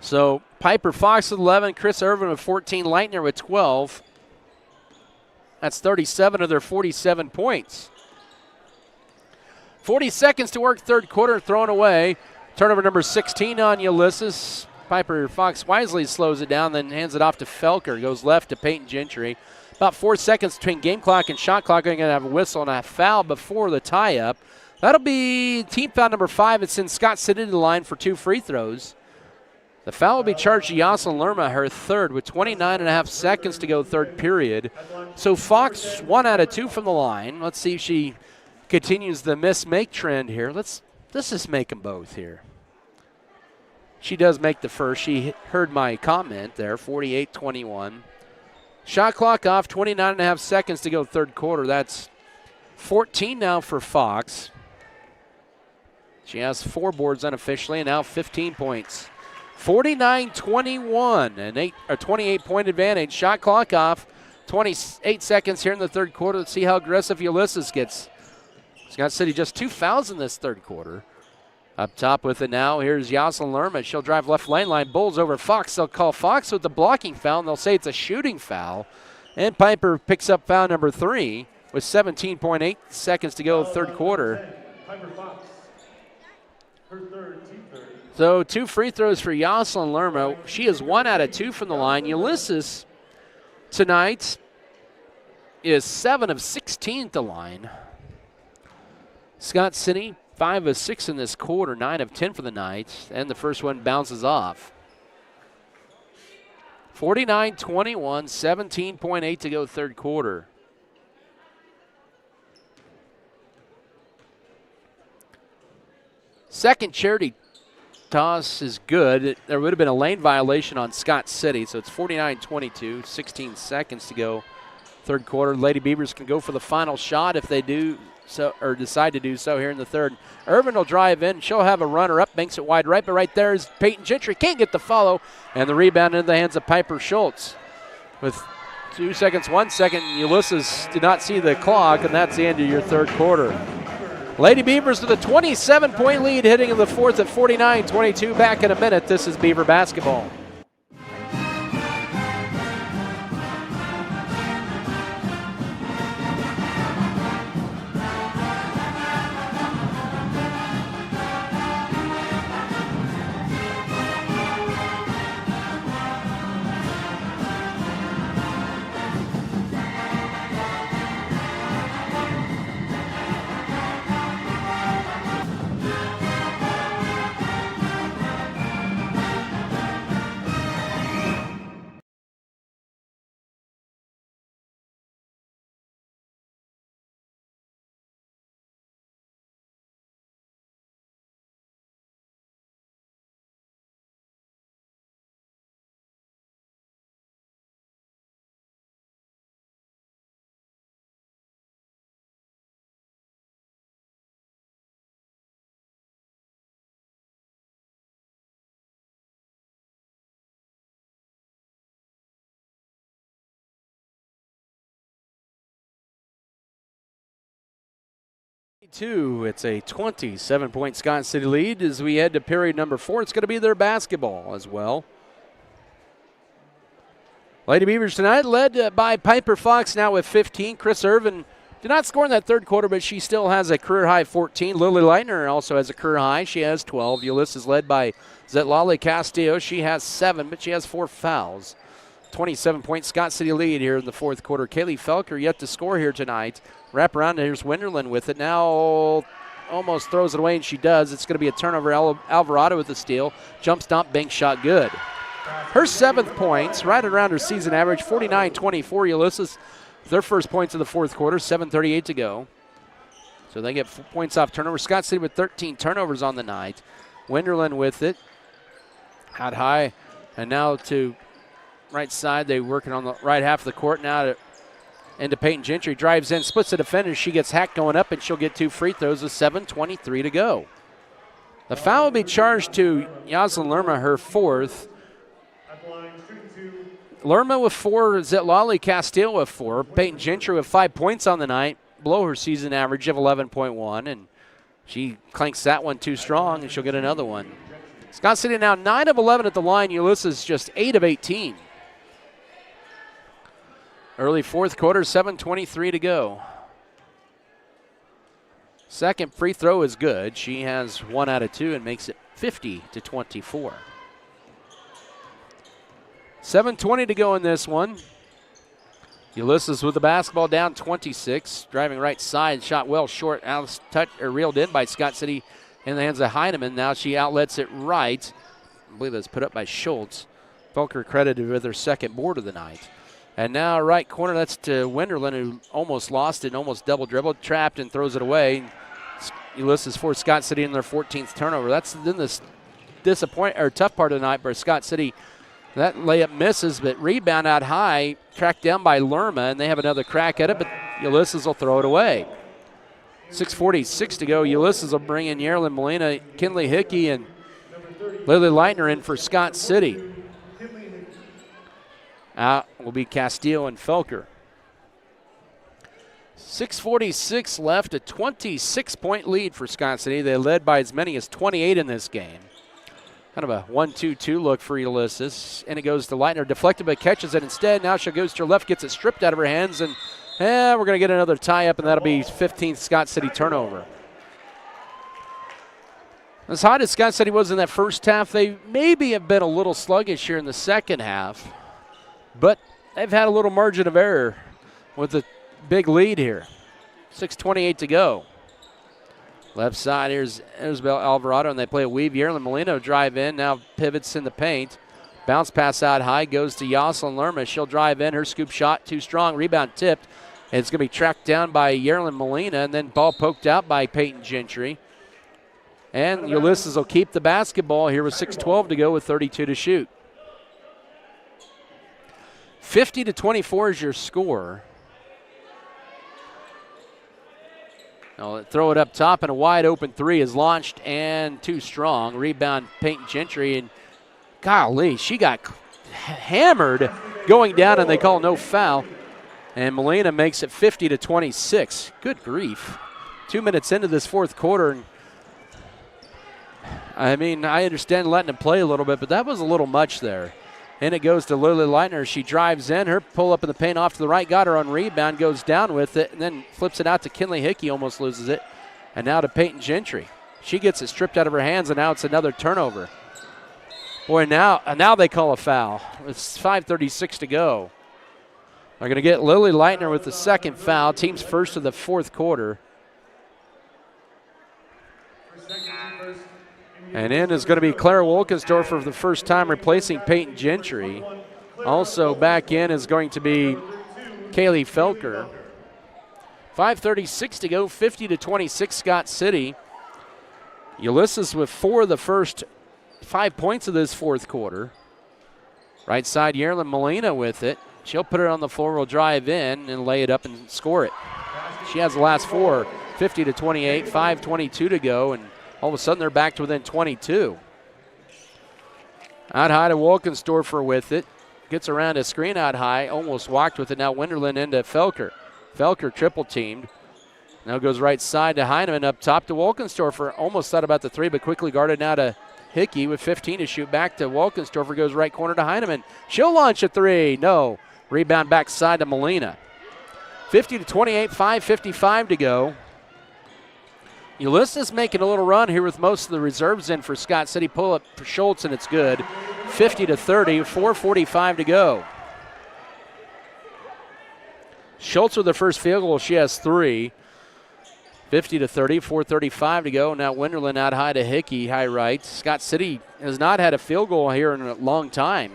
So Piper Fox with 11, Chris Irvin with 14, Leitner with 12. That's 37 of their 47 points. 40 seconds to work third quarter, thrown away. Turnover number 16 on Ulysses. Piper Fox wisely slows it down, then hands it off to Felker. Goes left to Peyton Gentry. About 4 seconds between game clock and shot clock. They're going to have a whistle and a foul before the tie-up. That'll be team foul number 5. It's in Scott City to the line for 2 free throws. The foul will be charged to Yoselin Lerma, her third, with 29.5 seconds to go third period. So Fox 1 out of 2 from the line. Let's see if she continues the miss-make trend here. Let's just make them both here. She does make the first. She heard my comment there, 48-21. Shot clock off, 29.5 seconds to go third quarter. That's 14 now for Fox. She has 4 boards unofficially and now 15 points. 49-21, a 28-point advantage. Shot clock off, 28 seconds here in the third quarter. Let's see how aggressive Ulysses gets. Scott City just 2 fouls in this third quarter. Up top with it now, here's Yoselin Lerma. She'll drive left lane line, Bulls over Fox. They'll call Fox with the blocking foul, and they'll say it's a shooting foul. And Piper picks up foul number 3 with 17.8 seconds to go third quarter. Piper Fox. Her third, team third. So 2 free throws for Yoselin Lerma. She is 1 out of 2 from the line. Ulysses tonight is 7 of 16 at the line. Scott City 5 of 6 in this quarter, 9 of 10 for the night, and the first one bounces off. 49-21, 17.8 to go third quarter. Second charity toss is good. There would have been a lane violation on Scott City, so it's 49-22, 16 seconds to go third quarter. Lady Beavers can go for the final shot if they do so, or decide to do so here in the third. Irvin will drive in. She'll have a runner up, banks it wide right, but right there is Peyton Gentry. Can't get the follow, and the rebound into the hands of Piper Schultz. With 2 seconds, 1 second, Ulysses did not see the clock, and that's the end of your third quarter. Lady Beavers with a 27-point lead, hitting in the fourth at 49-22. Back in a minute. This is Beaver basketball. It's a 27-point Scott City lead as we head to period number 4. It's going to be their basketball as well. Lady Beavers tonight led by Piper Fox now with 15. Chris Irvin did not score in that third quarter, but she still has a career-high 14. Lily Leitner also has a career high. She has 12. Ulysses led by Zetlali Castillo. She has 7, but she has 4 fouls. 27-point Scott City lead here in the fourth quarter. Kaylee Felker yet to score here tonight. Wrap around, and here's Winterland with it. Now almost throws it away, and she does. It's going to be a turnover. Alvarado with the steal. Jump stomp, bank shot, good. Her 7th points, right around her season average, 49-24. Ulysses, their first points of the fourth quarter, 7:38 to go. So they get points off turnover. Scott City with 13 turnovers on the night. Winterland with it. Out high, and now to right side. They're working on the right half of the court now into Peyton Gentry. Drives in, splits the defender. She gets hacked going up, and she'll get 2 free throws with 7:23 to go. The foul will be charged to Yaslin Lerma, her 4th. Lerma with 4, Zetlali Castillo with 4. Peyton Gentry with 5 points on the night, below her season average of 11.1, and she clanks that one too strong, and she'll get another one. Scott City now 9 of 11 at the line. Ulysses just 8 of 18. Early fourth quarter, 7:23 to go. Second free throw is good. She has 1 out of 2 and makes it 50-24. 7:20 to go in this one. Ulysses with the basketball down 26. Driving right side, shot well short. Out reeled in by Scott City in the hands of Heineman. Now she outlets it right. I believe that's put up by Schultz. Felker credited with her 2nd board of the night. And now right corner, that's to Winterland, who almost lost it, almost double dribbled, trapped and throws it away. Ulysses forced Scott City in their 14th turnover. That's then the tough part of the night for Scott City. That layup misses, but rebound out high, tracked down by Lerma, and they have another crack at it, but Ulysses will throw it away. 6:46 to go. Ulysses will bring in Yerilyn Molina, Kinley Hickey, and Lily Leitner in for Scott City. Out will be Castillo and Felker. 6:46 left, a 26-point lead for Scott City. They led by as many as 28 in this game. Kind of a 1-2-2 look for Ulysses. And it goes to Leitner, deflected but catches it instead. Now she goes to her left, gets it stripped out of her hands, and we're going to get another tie-up, and that'll be 15th Scott City turnover. As hot as Scott City was in that first half, they maybe have been a little sluggish here in the second half. But they've had a little margin of error with a big lead here. 6:28 to go. Left side, here's Isabel Alvarado, and they play a weave. Yerilyn Molino drive in, now pivots in the paint. Bounce pass out high, goes to Yaslin Lerma. She'll drive in, her scoop shot too strong, rebound tipped. It's going to be tracked down by Yerilyn Molina, and then ball poked out by Peyton Gentry. And Ulysses will keep the basketball here with 6:12 to go with 32 to shoot. 50-24 is your score. Now throw it up top, and a wide open 3 is launched and too strong. Rebound Peyton Gentry, and golly, she got hammered going down, and they call no foul. And Molina makes it 50-26. Good grief. 2 minutes into this fourth quarter, and I mean, I understand letting him play a little bit, but that was a little much there. And it goes to Lily Leitner. She drives in. Her pull up in the paint off to the right. Got her on rebound. Goes down with it. And then flips it out to Kinley Hickey. Almost loses it. And now to Peyton Gentry. She gets it stripped out of her hands, and now it's another turnover. Boy, now they call a foul. It's 5:36 to go. They're going to get Lily Leitner with the 2nd foul. Team's first of the fourth quarter. And in is going to be Clara Wolkensdorf for the first time, replacing Peyton Gentry. Also back in is going to be Kaylee Felker. 5:36 to go, 50-26 Scott City. Ulysses with 4 of the first 5 points of this fourth quarter. Right side, Yerilyn Molina with it. She'll put it on the floor, will drive in and lay it up and score it. She has the last 4, 50-28, 5:22 to go, and all of a sudden they're back to within 22. Out high to Wolkensdorfer with it. Gets around a screen out high, almost walked with it. Now Winterland into Felker. Felker triple teamed. Now goes right side to Heineman, up top to Wolkenstorfer. Almost thought about the three, but quickly guarded now to Hickey with 15 to shoot. Back to Wolkenstorfer, goes right corner to Heineman. She'll launch a three. No. Rebound backside to Molina. 50-28, 5:55 to go. Ulysses making a little run here with most of the reserves in for Scott City. Pull up for Schultz, and it's good. 50-30, 4:45 to go. Schultz with the first field goal. She has 3. 50-30, 4:35 to go. Now Winterland out high to Hickey, high right. Scott City has not had a field goal here in a long time.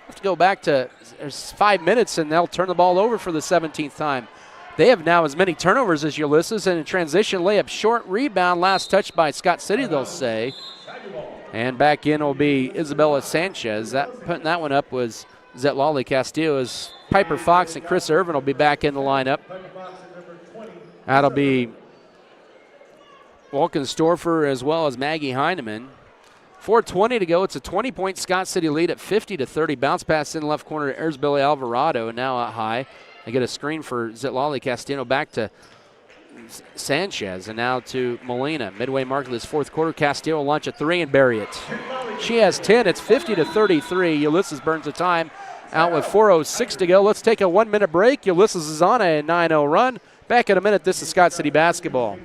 Have to go back to 5 minutes, and they'll turn the ball over for the 17th time. They have now as many turnovers as Ulysses, and a transition layup short rebound. Last touch by Scott City, they'll say. And back in will be Isabella Sanchez. Putting that one up was Zetlali Castillo. As Piper Fox and Chris Irvin will be back in the lineup. That'll be Wolkenstorfer as well as Maggie Heineman. 4:20 to go. It's a 20-point Scott City lead at 50-30. Bounce pass in the left corner to Erzbilly Alvarado, and now out high. They get a screen for Zetlali Castillo, back to Sanchez, and now to Molina. Midway mark of this fourth quarter. Castillo will launch a three and bury it. She has 10. It's 50-33. Ulysses burns the time out with 4:06 to go. Let's take a 1-minute break. Ulysses is on a 9-0 run. Back in a minute. This is Scott City basketball.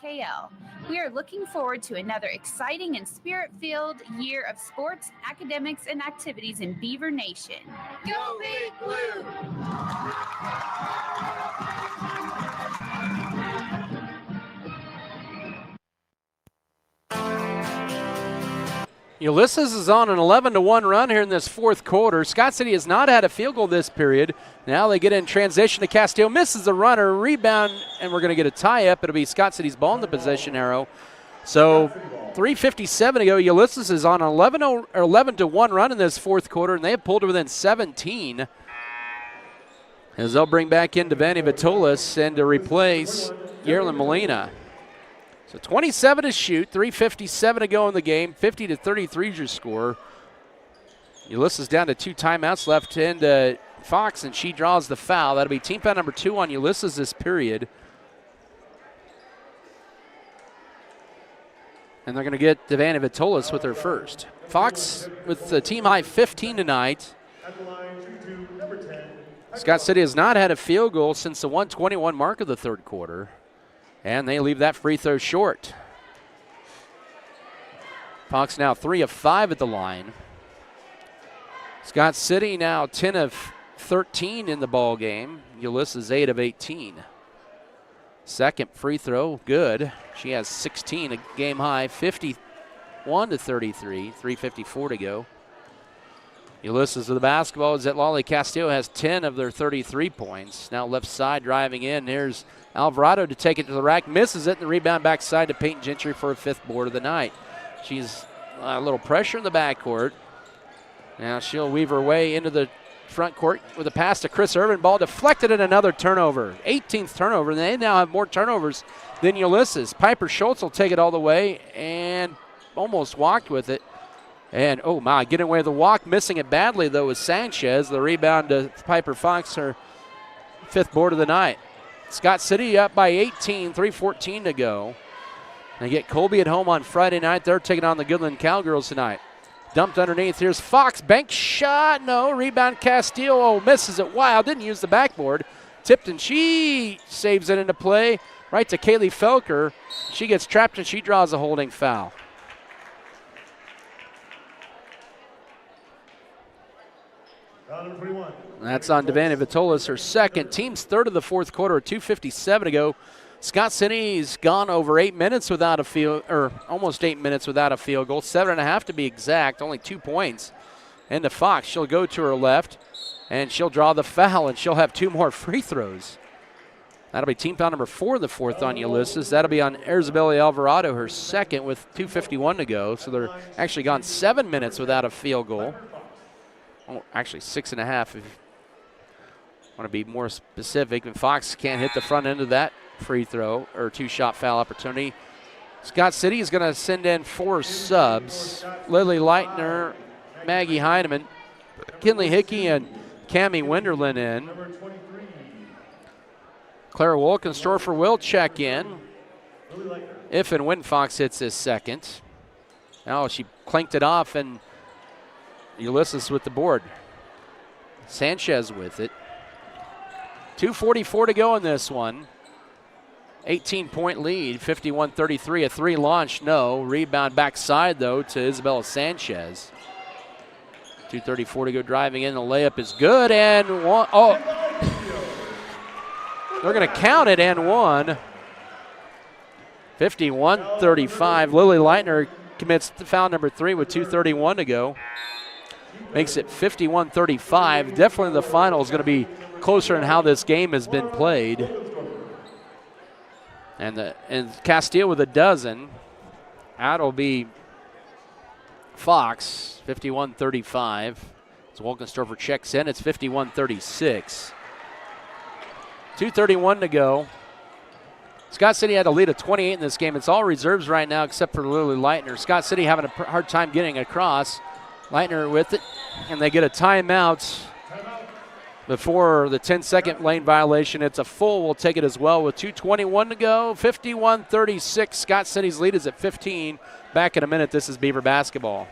KL. We are looking forward to another exciting and spirit-filled year of sports, academics, and activities in Beaver Nation. Go Big Blue! Ulysses is on an 11-1 run here in this fourth quarter. Scott City has not had a field goal this period. Now they get in transition to Castillo. Misses the runner, rebound, and we're going to get a tie-up. It'll be Scott City's ball in the possession arrow. So 3:57 to go. Ulysses is on an 11-1 run in this fourth quarter, and they have pulled to within 17. As they'll bring back in Devani Vitolis and to replace Yerlin Molina. So 27 to shoot, 3:57 to go in the game. 50-33 is your score. Ulysses down to 2 timeouts left into Fox, and she draws the foul. That'll be team foul number 2 on Ulysses this period. And they're going to get Devani Vitolis with her first. Fox with the team high 15 tonight. Scott City has not had a field goal since the 1:21 mark of the third quarter. And they leave that free throw short. Fox now 3 of 5 at the line. Scott City now 10 of 13 in the ball game. Ulysses 8 of 18. Second free throw, good. She has 16, a game high, 51-33, 3:54 to go. Ulysses with the basketball. Zetlali Castillo has 10 of their 33 points. Now left side driving in. Here's Alvarado to take it to the rack. Misses it, and the rebound backside to Peyton Gentry for a 5th board of the night. She's a little pressure in the backcourt. Now she'll weave her way into the front court with a pass to Chris Irvin. Ball deflected and another turnover. 18th turnover, and they now have more turnovers than Ulysses. Piper Schultz will take it all the way and almost walked with it. And, oh my, getting away with the walk. Missing it badly, though, was Sanchez. The rebound to Piper Fox, her 5th board of the night. Scott City up by 18, 3:14 to go. They get Colby at home on Friday night. They're taking on the Goodland Cowgirls tonight. Dumped underneath. Here's Fox. Bank shot. No. Rebound Castillo. Oh, misses it wild. Didn't use the backboard. Tipped, and she saves it into play right to Kaylee Felker. She gets trapped, and she draws a holding foul. That's on Devani Vitolis, her second. Team's 3rd of the fourth quarter, 2:57 to go. Scott City's gone over 8 minutes without a field, or almost 8 minutes without a field goal. 7.5 to be exact, only 2 points. And to Fox, she'll go to her left, and she'll draw the foul, and she'll have 2 more free throws. That'll be team foul number 4 in the fourth on Ulysses. That'll be on Isabella Alvarado, her second, with 2:51 to go. So they're actually gone 7 minutes without a field goal. Oh, actually 6.5 if you want to be more specific. And Fox can't hit the front end of that free throw or 2-shot foul opportunity. Scott City is going to send in 4 subs. Lily Leitner, Maggie Heineman, Kinley Hickey, and Cammie Wenderlin in. Clara Wolkenstorfer will check in if and when Fox hits his second. Now she clanked it off, and Ulysses with the board. Sanchez with it. 2:44 to go in this one. 18-point lead, 51-33. A 3 launch, no. Rebound backside, though, to Isabella Sanchez. 2:34 to go driving in. The layup is good, and one. Oh. They're going to count it and one. 51-35. Lily Leitner commits foul number 3 with 2:31 to go. Makes it 51-35. Definitely the final is going to be closer in how this game has been played. And Castile with a dozen. That'll be Fox, 51-35. As Wolkenstorfer checks in, it's 51-36. 2:31 to go. Scott City had a lead of 28 in this game. It's all reserves right now except for Lily Leitner. Scott City having a hard time getting across. Leitner with it, and they get a timeout before the 10-second lane violation. It's a full. We'll take it as well with 2:21 to go. 51-36. Scott City's lead is at 15. Back in a minute. This is Beaver basketball.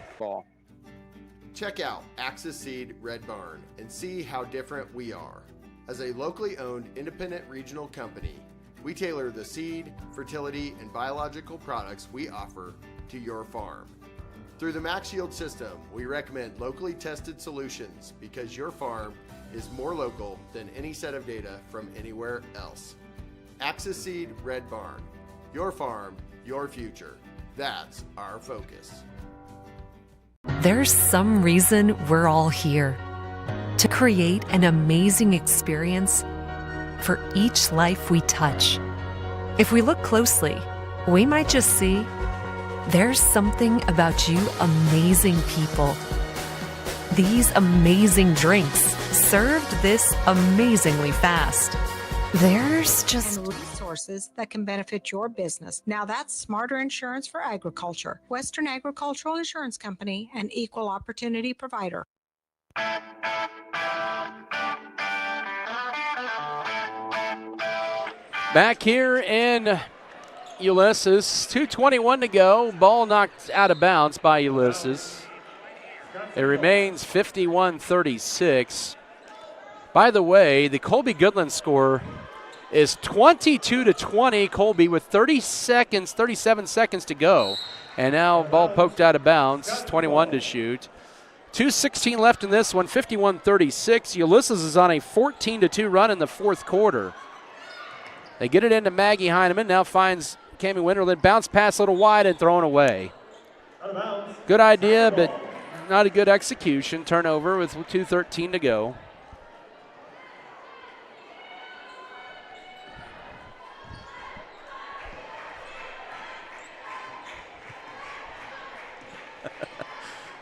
Check out Axis Seed Red Barn and see how different we are. As a locally owned independent regional company, we tailor the seed, fertility, and biological products we offer to your farm. Through the Max Yield system, we recommend locally tested solutions because your farm is more local than any set of data from anywhere else. Axis Seed Red Barn, your farm, your future. That's our focus. There's some reason we're all here. To create an amazing experience for each life we touch. If we look closely, we might just see there's something about you amazing people. These amazing drinks served this amazingly fast. There's just resources that can benefit your business. Now that's smarter insurance for agriculture. Western Agricultural Insurance Company, an equal opportunity provider. Back here in Ulysses, 2:21 to go. Ball knocked out of bounds by Ulysses. It remains 51-36. By the way, the Colby Goodland score is 22-20. Colby with 37 seconds to go. And now ball poked out of bounds, 21 to shoot. 2:16 left in this one, 51-36. Ulysses is on a 14-2 run in the fourth quarter. They get it into Maggie Heineman, now finds Cammie Wenderlin. Bounce pass a little wide and thrown away. Good idea, but not a good execution. Turnover with 2:13 to go.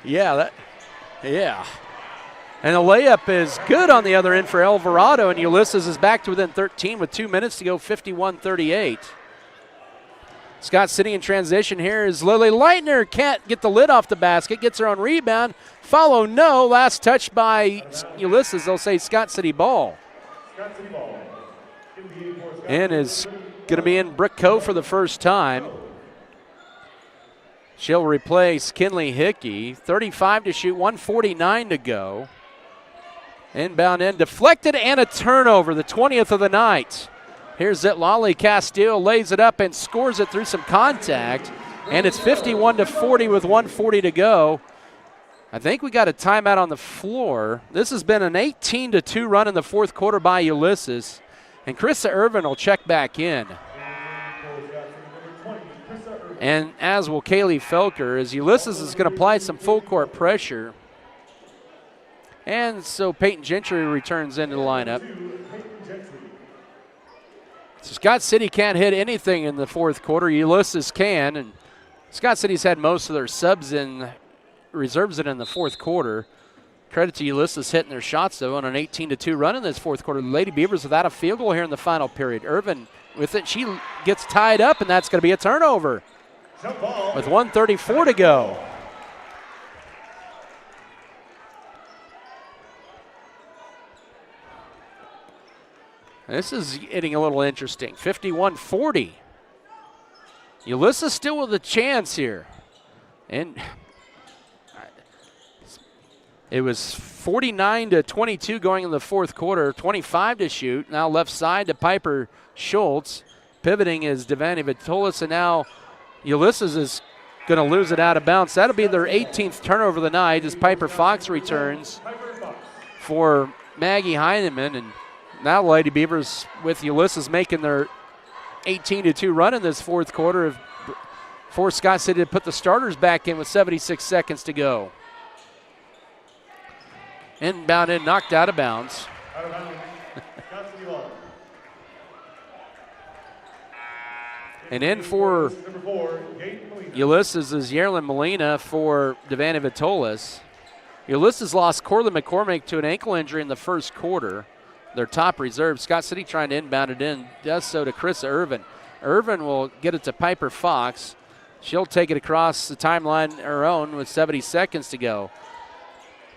Yeah. And the layup is good on the other end for Alvarado, and Ulysses is back to within 13 with 2 minutes to go, 51-38. Scott City in transition here is Lily Leitner. Can't get the lid off the basket, gets her own rebound. Follow no, last touch by Ulysses. They'll say Scott City ball. And is going to be in Brooke Coe for the first time. She'll replace Kinley Hickey. 35 to shoot, 1:49 to go. Inbound in, deflected, and a turnover, the 20th of the night. Here's Zitlali Castile, lays it up and scores it through some contact. And it's 51-40 with 1:40 to go. I think we got a timeout on the floor. This has been an 18-2 run in the fourth quarter by Ulysses. And Krista Irvin will check back in. And as will Kaylee Felker, as Ulysses is going to apply some full court pressure. And so Peyton Gentry returns into the lineup. So Scott City can't hit anything in the fourth quarter. Ulysses can, and Scott City's had most of their subs in, reserves it in the fourth quarter. Credit to Ulysses hitting their shots, though, on an 18-2 run in this fourth quarter. The Lady Beavers without a field goal here in the final period. Irvin with it. She gets tied up, and that's going to be a turnover with 1:34 to go. This is getting a little interesting. 51-40. Ulysses still with a chance here. And it was 49-22 going in the fourth quarter. 25 to shoot. Now left side to Piper Schultz. Pivoting is Devani Vitolis, and now Ulysses is going to lose it out of bounds. That'll be their 18th turnover of the night as Piper Fox returns for Maggie Heineman. And now Lady Beavers with Ulysses making their 18-2 run in this fourth quarter have forced Scott City to put the starters back in with 76 seconds to go. Inbound and knocked out of bounds. And in for Ulysses is Yerlin Molina for Devani Vitolis. Ulysses lost Corley McCormick to an ankle injury in the first quarter. Their top reserve. Scott City trying to inbound it in. Does so to Chris Irvin. Irvin will get it to Piper Fox. She'll take it across the timeline her own with 70 seconds to go.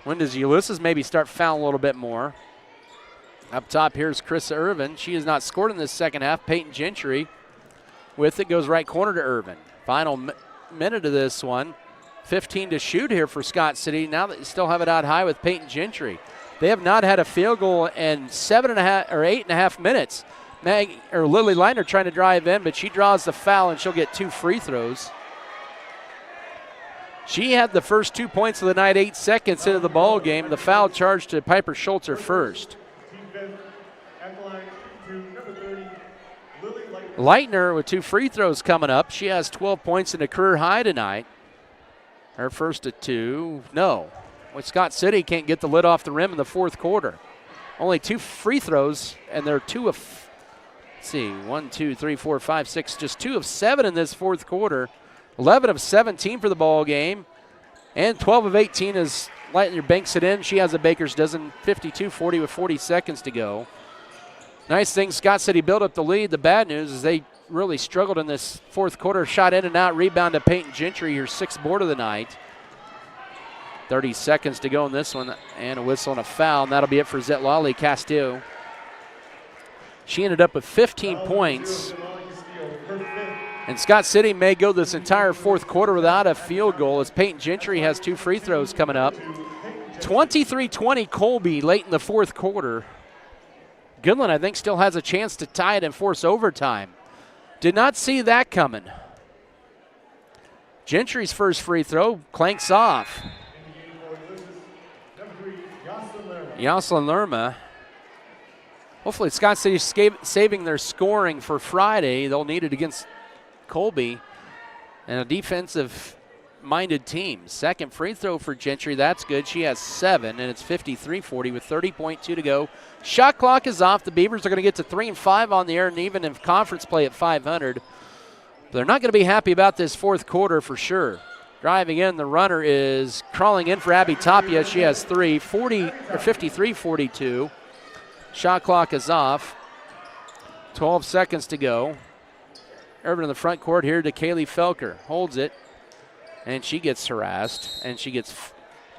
When does Ulysses maybe start fouling a little bit more? Up top here's Chris Irvin. She has not scored in this second half. Peyton Gentry with it goes right corner to Irvin. Final minute of this one. 15 to shoot here for Scott City. Now that you still have it out high with Peyton Gentry. They have not had a field goal in 7.5 or 8.5 minutes. Lily Leitner trying to drive in, but she draws the foul and she'll get 2 free throws. She had the first 2 points of the night 8 seconds into the ball game. The foul charge to Piper Schultz her first. Leitner with 2 free throws coming up. She has 12 points in a career high tonight. Her first at 2. No. Well, Scott City can't get the lid off the rim in the fourth quarter. Only 2 free throws, and they're 2 of, let's see, 1, 2, 3, 4, 5, 6, just 2 of 7 in this fourth quarter. 11 of 17 for the ball game, and 12 of 18 as Leitner banks it in. She has a baker's dozen, 52-40 with 40 seconds to go. Nice thing, Scott City built up the lead. The bad news is they really struggled in this fourth quarter. Shot in and out, rebound to Peyton Gentry, her 6th board of the night. 30 seconds to go in this one, and a whistle and a foul, and that'll be it for Zetlali Castillo. She ended up with 15 points. And Scott City may go this entire fourth quarter without a field goal as Peyton Gentry has 2 free throws coming up. 23-20 Colby late in the fourth quarter. Goodland, I think, still has a chance to tie it and force overtime. Did not see that coming. Gentry's first free throw clanks off. Yoselin Lerma. Hopefully Scott City's saving their scoring for Friday. They'll need it against Colby and a defensive-minded team. Second free throw for Gentry. That's good. She has 7, and it's 53-40 with 30.2 to go. Shot clock is off. The Beavers are going to get to 3 and 5 on the air, and even in conference play at 500. They're not going to be happy about this fourth quarter for sure. Driving in, the runner is crawling in for Abby Tapia. She has 3, 53-42. Shot clock is off. 12 seconds to go. Irvin in the front court here to Kaylee Felker. Holds it, and she gets harassed, and she gets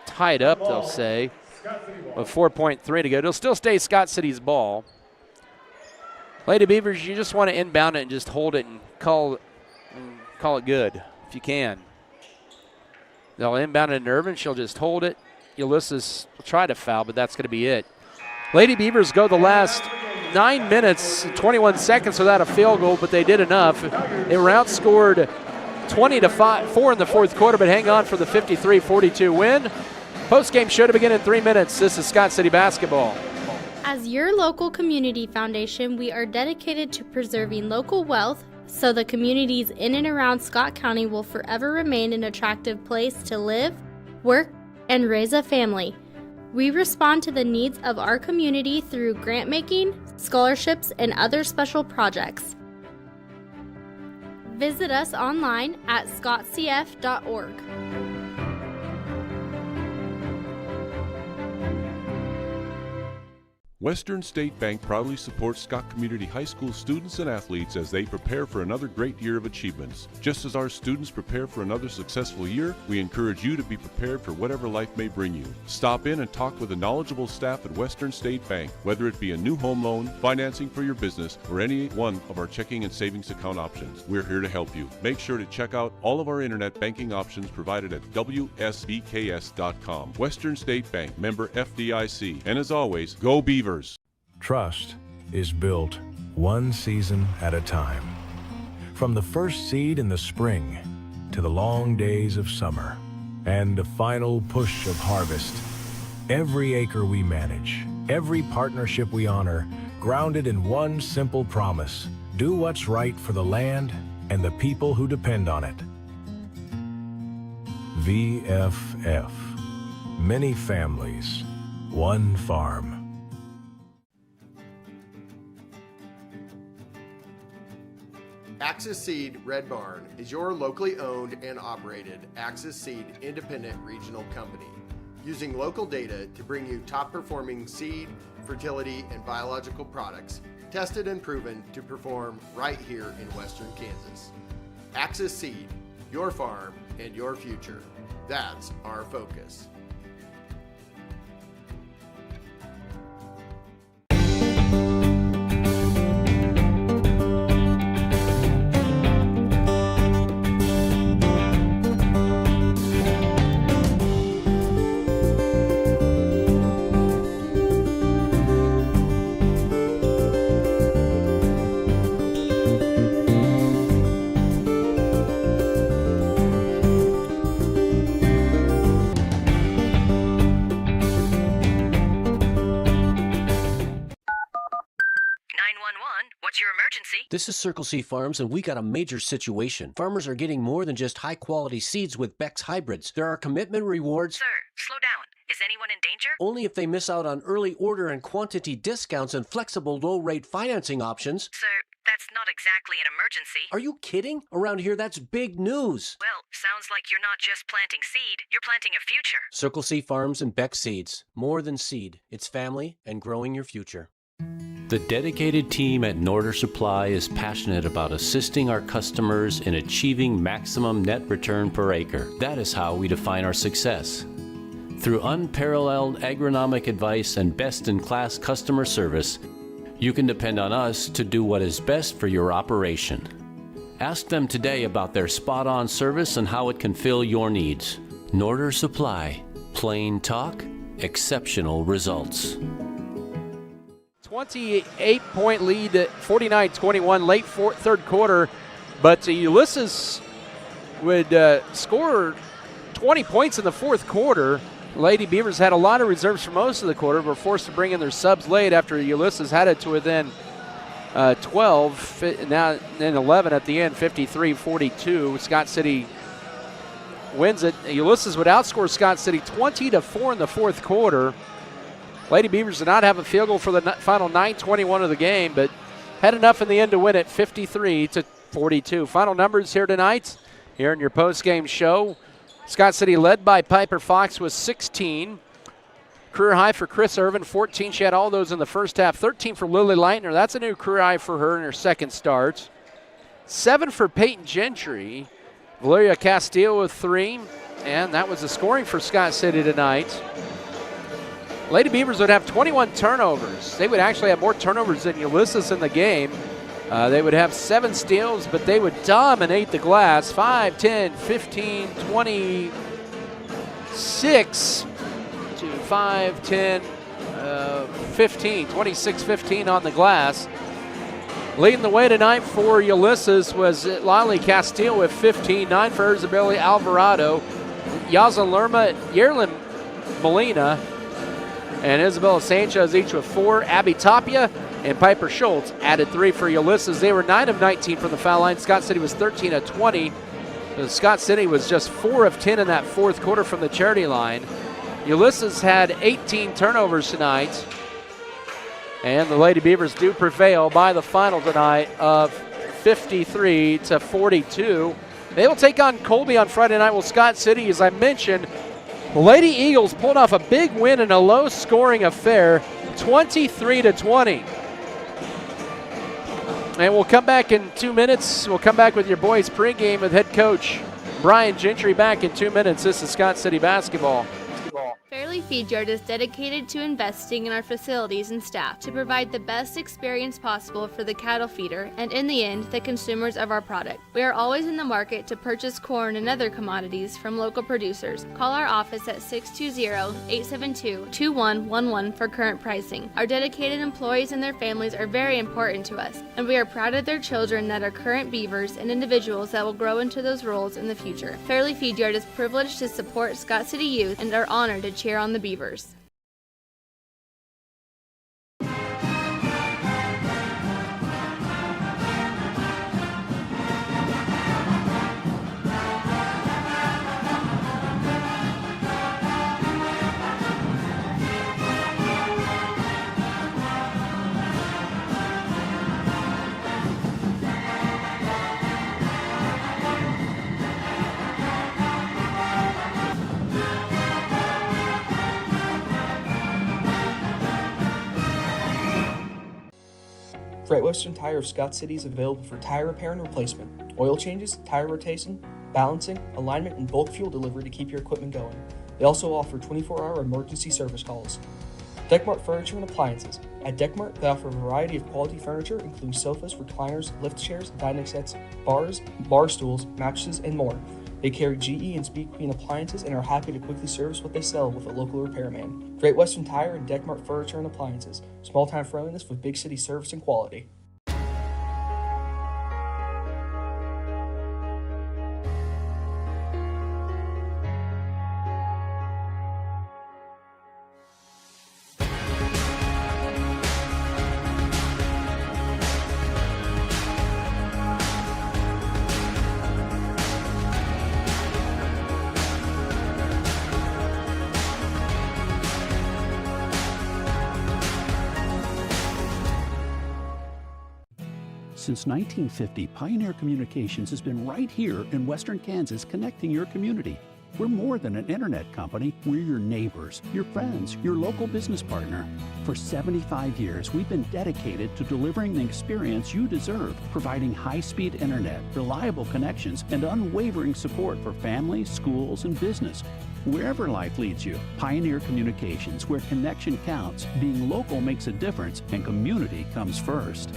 tied up, they'll say, with 4.3 to go. It'll still stay Scott City's ball. Lady Beavers, you just want to inbound it and just hold it and call it good if you can. They'll inbound it in Irvin. She'll just hold it. Ulysses will try to foul, but that's going to be it. Lady Beavers go the last 9 minutes and 21 seconds without a field goal, but they did enough. They were outscored 20-4 in the fourth quarter, but hang on for the 53-42 win. Post-game show to begin in 3 minutes. This is Scott City Basketball. As your local community foundation, we are dedicated to preserving local wealth so the communities in and around Scott County will forever remain an attractive place to live, work, and raise a family. We respond to the needs of our community through grant making, scholarships, and other special projects. Visit us online at scottcf.org. Western State Bank proudly supports Scott Community High School students and athletes as they prepare for another great year of achievements. Just as our students prepare for another successful year, we encourage you to be prepared for whatever life may bring you. Stop in and talk with the knowledgeable staff at Western State Bank, whether it be a new home loan, financing for your business, or any one of our checking and savings account options. We're here to help you. Make sure to check out all of our internet banking options provided at WSBKS.com. Western State Bank, member FDIC. And as always, go Beavers! Trust is built one season at a time. From the first seed in the spring to the long days of summer and the final push of harvest, every acre we manage, every partnership we honor, grounded in one simple promise: do what's right for the land and the people who depend on it. VFF. Many families, one farm. Axis Seed Red Barn is your locally owned and operated Axis Seed independent regional company, using local data to bring you top performing seed, fertility, and biological products tested and proven to perform right here in Western Kansas. Axis Seed, your farm and your future. That's our focus. This is Circle C Farms, and we got a major situation. Farmers are getting more than just high-quality seeds with Beck's hybrids. There are commitment rewards. Sir, slow down. Is anyone in danger? Only if they miss out on early order and quantity discounts and flexible low-rate financing options. Sir, that's not exactly an emergency. Are you kidding? Around here, that's big news. Well, sounds like you're not just planting seed, you're planting a future. Circle C Farms and Beck Seeds. More than seed. It's family and growing your future. The dedicated team at Norder Supply is passionate about assisting our customers in achieving maximum net return per acre. That is how we define our success. Through unparalleled agronomic advice and best-in-class customer service, you can depend on us to do what is best for your operation. Ask them today about their spot-on service and how it can fill your needs. Norder Supply. Plain talk, exceptional results. 28-point lead, 49-21, late third quarter. But Ulysses would score 20 points in the fourth quarter. Lady Beavers had a lot of reserves for most of the quarter, but were forced to bring in their subs late after Ulysses had it to within 12, now then 11 at the end, 53-42. Scott City wins it. Ulysses would outscore Scott City 20-4 in the fourth quarter. Lady Beavers did not have a field goal for the final 9:21 of the game, but had enough in the end to win it 53-42. Final numbers here tonight, here in your post-game show. Scott City led by Piper Fox with 16. Career high for Chris Irvin, 14. She had all those in the first half. 13 for Lily Leitner. That's a new career high for her in her second start. 7 for Peyton Gentry. Valeria Castillo with 3. And that was the scoring for Scott City tonight. Lady Beavers would have 21 turnovers. They would actually have more turnovers than Ulysses in the game. They would have 7 steals, but they would dominate the glass. 5, 10, 15, 26 to 5, 10, 15, 26-15 on the glass. Leading the way tonight for Ulysses was Lily Castillo with 15, 9 for Isabella Alvarado, Yazlin Lerma, Yerlin Molina, and Isabella Sanchez each with 4. Abby Tapia And Piper Schultz added 3 for Ulysses. They were 9 of 19 from the foul line. Scott City was 13 of 20. Scott City was just 4 of 10 in that fourth quarter from the charity line. Ulysses had 18 turnovers tonight. And the Lady Beavers do prevail by the final tonight of 53-42. They will take on Colby on Friday night. Well, Scott City, as I mentioned, the Lady Eagles pulled off a big win in a low-scoring affair, 23-20. And we'll come back in 2 minutes. We'll come back with your boys pregame with head coach Brian Gentry back in 2 minutes. This is Scott City basketball. Fairleigh Feed Yard is dedicated to investing in our facilities and staff to provide the best experience possible for the cattle feeder and, in the end, the consumers of our product. We are always in the market to purchase corn and other commodities from local producers. Call our office at 620-872-2111 for current pricing. Our dedicated employees and their families are very important to us, and we are proud of their children that are current Beavers and individuals that will grow into those roles in the future. Fairleigh Feed Yard is privileged to support Scott City youth and are honored to cheer on the Beavers. Great Western Tire of Scott City is available for tire repair and replacement, oil changes, tire rotation, balancing, alignment, and bulk fuel delivery to keep your equipment going. They also offer 24-hour emergency service calls. Deckmart Furniture and Appliances. At Deckmart, they offer a variety of quality furniture, including sofas, recliners, lift chairs, dining sets, bars, bar stools, mattresses, and more. They carry GE and Speed Queen appliances and are happy to quickly service what they sell with a local repairman. Great Western Tire and Deckmart Furniture and Appliances. Small-time friendliness with big city service and quality. Since 1950, Pioneer Communications has been right here in Western Kansas connecting your community. We're more than an internet company. We're your neighbors, your friends, your local business partner. For 75 years, we've been dedicated to delivering the experience you deserve, providing high-speed internet, reliable connections, and unwavering support for families, schools, and business. Wherever life leads you, Pioneer Communications, where connection counts, being local makes a difference, and community comes first.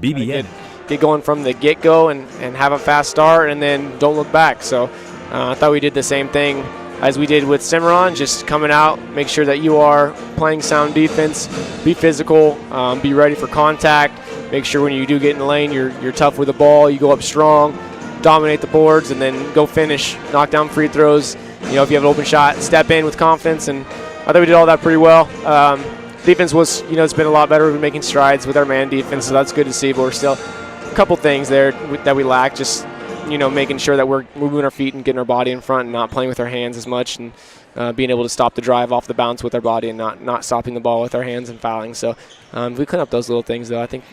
BBN. Get going from the get-go and have a fast start and then don't look back. So I thought we did the same thing as we did with Cimarron, just coming out, make sure that you are playing sound defense, be physical, be ready for contact, make sure when you do get in the lane you're tough with the ball, you go up strong, dominate the boards, and then go finish, knock down free throws. You know, if you have an open shot, step in with confidence, and I thought we did all that pretty well. Defense was, it's been a lot better. We've been making strides with our man defense, so that's good to see. But we're still a couple things there that we lack, just, making sure that we're moving our feet and getting our body in front and not playing with our hands as much, and being able to stop the drive off the bounce with our body and not stopping the ball with our hands and fouling. So we clean up those little things, though. I think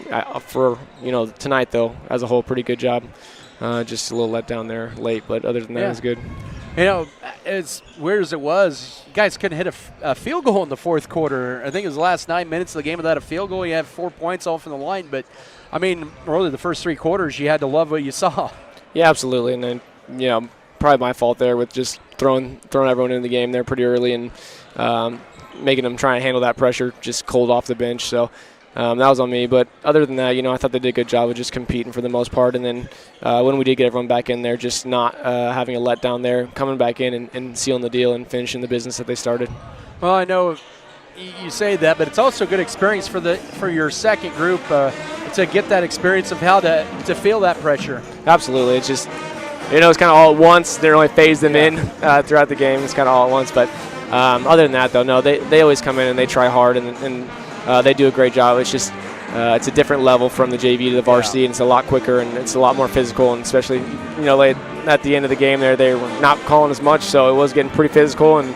for, tonight, though, as a whole, pretty good job. Just a little letdown there late, but other than that, it was good. As weird as it was, you guys couldn't hit a field goal in the fourth quarter. I think it was the last 9 minutes of the game without a field goal. You had 4 points off from the line, but, really the first 3 quarters, you had to love what you saw. Yeah, absolutely. And then, probably my fault there with just throwing everyone into the game there pretty early and making them try and handle that pressure just cold off the bench. So that was on me. But other than that, I thought they did a good job of just competing for the most part. And then when we did get everyone back in there, just not having a letdown there, coming back in and sealing the deal and finishing the business that they started. Well, I know you say that, but it's also a good experience for your second group to get that experience of how to feel that pressure. Absolutely. It's just, it's kind of all at once. They don't really phase them in throughout the game. It's kind of all at once. But other than that, though, no, they always come in and they try hard. And they do a great job. It's just it's a different level from the JV to the varsity, and it's a lot quicker and it's a lot more physical. And especially, late at the end of the game there, they were not calling as much, so it was getting pretty physical and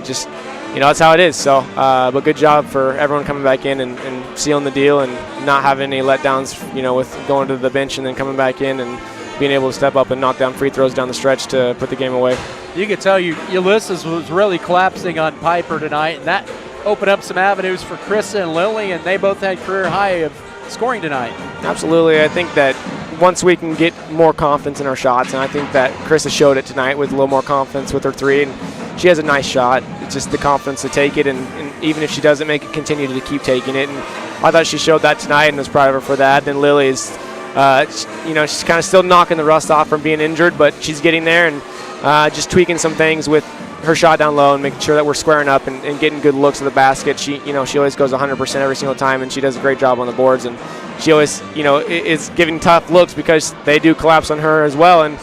just. That's how it is. So, but good job for everyone coming back in and sealing the deal and not having any letdowns, with going to the bench and then coming back in and being able to step up and knock down free throws down the stretch to put the game away. You could tell Ulysses was really collapsing on Piper tonight, and that opened up some avenues for Krista and Lily, and they both had career high of scoring tonight. Absolutely. I think that once we can get more confidence in our shots, and I think that Krista showed it tonight with a little more confidence with her three, and she has a nice shot. It's just the confidence to take it, and even if she doesn't make it, continue to keep taking it. And I thought she showed that tonight and was proud of her for that. Then Lily is, she's kind of still knocking the rust off from being injured, but she's getting there and just tweaking some things with her shot down low and making sure that we're squaring up and getting good looks at the basket. She always goes 100% every single time, and she does a great job on the boards. And she always, is giving tough looks because they do collapse on her as well. And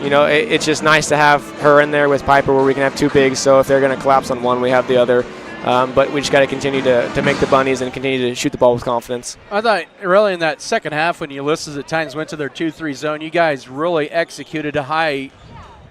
it's just nice to have her in there with Piper where we can have two bigs. So if they're going to collapse on one, we have the other. But we just got to continue to make the bunnies and continue to shoot the ball with confidence. I thought really in that second half when Ulysses at times went to their 2-3 zone, you guys really executed a high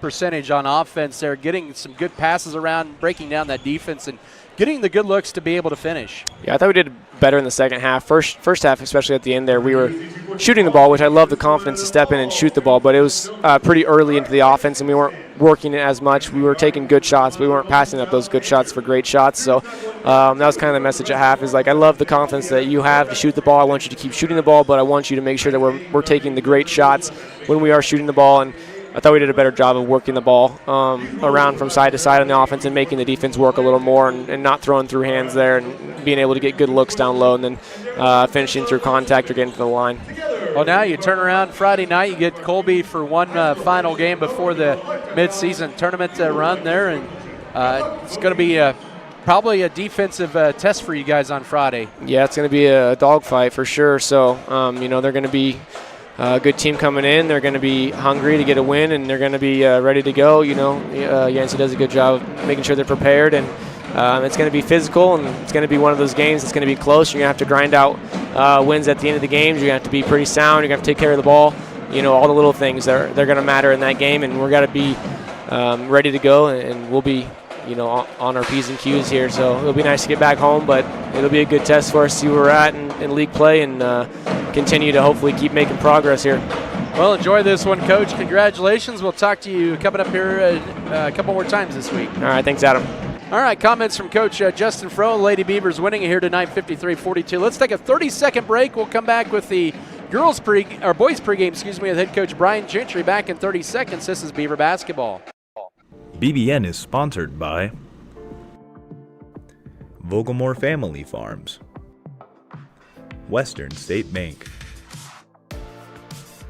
percentage on offense there, getting some good passes around, breaking down that defense, and getting the good looks to be able to finish. Yeah, I thought we did better in the second half. First half, especially at the end there, we were shooting the ball, which I love the confidence to step in and shoot the ball, but it was pretty early into the offense, and we weren't working it as much. We were taking good shots. We weren't passing up those good shots for great shots. So that was kind of the message at half is, I love the confidence that you have to shoot the ball. I want you to keep shooting the ball, but I want you to make sure that we're taking the great shots when we are shooting the ball. And I thought we did a better job of working the ball around from side to side on the offense and making the defense work a little more and not throwing through hands there and being able to get good looks down low and then finishing through contact or getting to the line. Well, now you turn around Friday night, you get Colby for one final game before the midseason tournament run there, and it's going to be probably a defensive test for you guys on Friday. Yeah, it's going to be a dogfight for sure. So, they're going to be a good team coming in. They're going to be hungry to get a win, and they're going to be ready to go. Yancey does a good job of making sure they're prepared, and it's going to be physical, and it's going to be one of those games that's going to be close. You're going to have to grind out wins at the end of the games. You're going to have to be pretty sound. You're going to have to take care of the ball. All the little things, they're going to matter in that game, and we're got to be ready to go, and we'll be on our P's and Q's here. So it'll be nice to get back home, but it'll be a good test for us to see where we're at in league play and continue to hopefully keep making progress here. Well, enjoy this one, Coach. Congratulations. We'll talk to you coming up here a couple more times this week. All right. Thanks, Adam. All right. Comments from Coach Justin Froh. Lady Beavers winning here tonight, 53-42. Let's take a 30-second break. We'll come back with the boys pregame, with head coach Brian Gentry back in 30 seconds. This is Beaver basketball. BBN is sponsored by Vogelmore Family Farms, Western State Bank,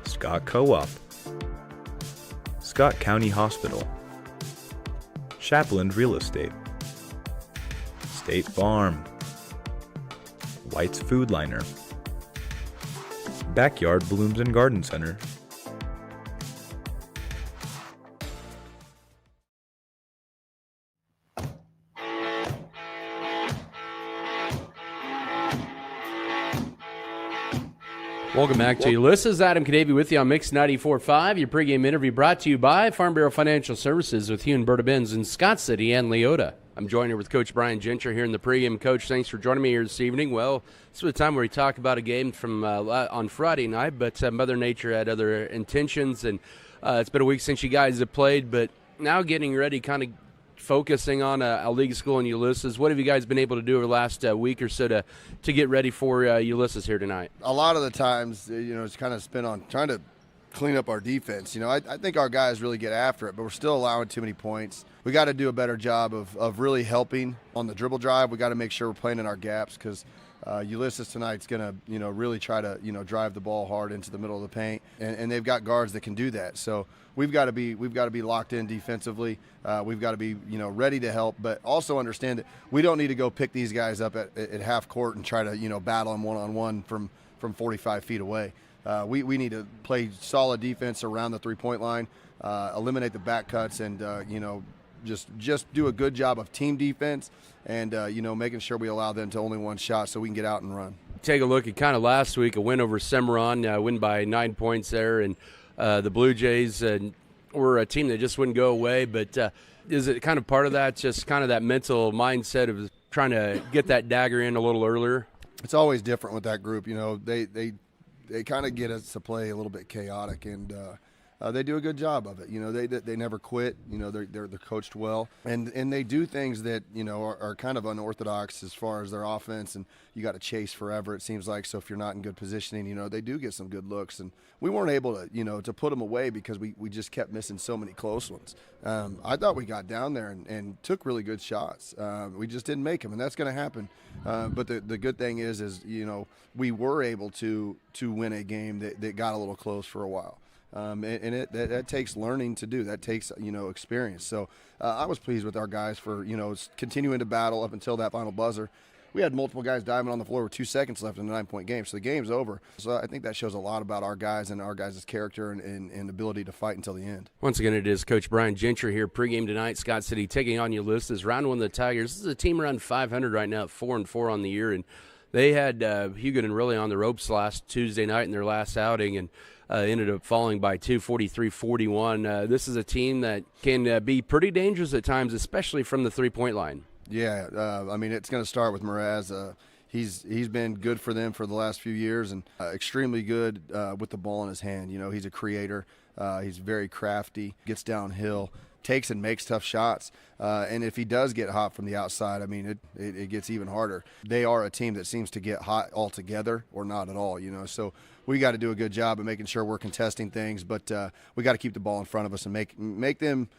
Scott Co-op, Scott County Hospital, Shapland Real Estate, State Farm, White's Food Liner, Backyard Blooms and Garden Center, Welcome back to Ulysses. Adam Cadavy with you on Mix 94.5. Your pregame interview brought to you by Farm Bureau Financial Services with Hugh and Berta Benz in Scott City and Leota. I'm joined here with Coach Brian Gentry here in the pregame. Coach, thanks for joining me here this evening. Well, this is the time where we talk about a game from on Friday night, but Mother Nature had other intentions, and it's been a week since you guys have played, but now getting ready, kind of focusing on a league school in Ulysses. What have you guys been able to do over the last week or so to get ready for Ulysses here tonight? A lot of the times, it's kind of spent on trying to clean up our defense. I think our guys really get after it, but we're still allowing too many points. We got to do a better job of really helping on the dribble drive. We got to make sure we're playing in our gaps because Ulysses tonight's going to, really try to, drive the ball hard into the middle of the paint, and they've got guards that can do that. So we've got to be locked in defensively. We've got to be, ready to help, but also understand that we don't need to go pick these guys up at half court and try to, battle them one-on-one from 45 feet away. We need to play solid defense around the three-point line, eliminate the back cuts, and, just do a good job of team defense and, making sure we allow them to only one shot so we can get out and run. Take a look at kind of last week, a win over Cimarron, win by 9 points there, and the Blue Jays were a team that just wouldn't go away. But is it kind of part of that, just kind of that mental mindset of trying to get that dagger in a little earlier? It's always different with that group. They kind of get us to play a little bit chaotic, and they do a good job of it. They never quit. They're coached well, and they do things that are kind of unorthodox as far as their offense, and you got to chase forever, it seems like. So if you're not in good positioning, they do get some good looks, and we weren't able to to put them away because we just kept missing so many close ones. I thought we got down there and took really good shots. We just didn't make them, and that's going to happen. But the good thing is we were able to win a game that got a little close for a while. That takes learning to do. That takes experience. So I was pleased with our guys for continuing to battle up until that final buzzer. We had multiple guys diving on the floor with 2 seconds left in a 9-point game, so the game's over. So I think that shows a lot about our guys and our guys' character and ability to fight until the end. Once again, it is Coach Brian Gentry here pregame tonight. Scott City taking on Ulysses. Round one of the Tigers. This is a team around 500 right now, 4-4 on the year, and they had Hugoton really on the ropes last Tuesday night in their last outing, and ended up falling by 43-41. This is a team that can be pretty dangerous at times, especially from the three-point line. Yeah, it's going to start with Mraz. He's been good for them for the last few years and extremely good with the ball in his hand. He's a creator. He's very crafty, gets downhill, takes and makes tough shots. And if he does get hot from the outside, it gets even harder. They are a team that seems to get hot altogether or not at all, So we got to do a good job of making sure we're contesting things, but we got to keep the ball in front of us and make them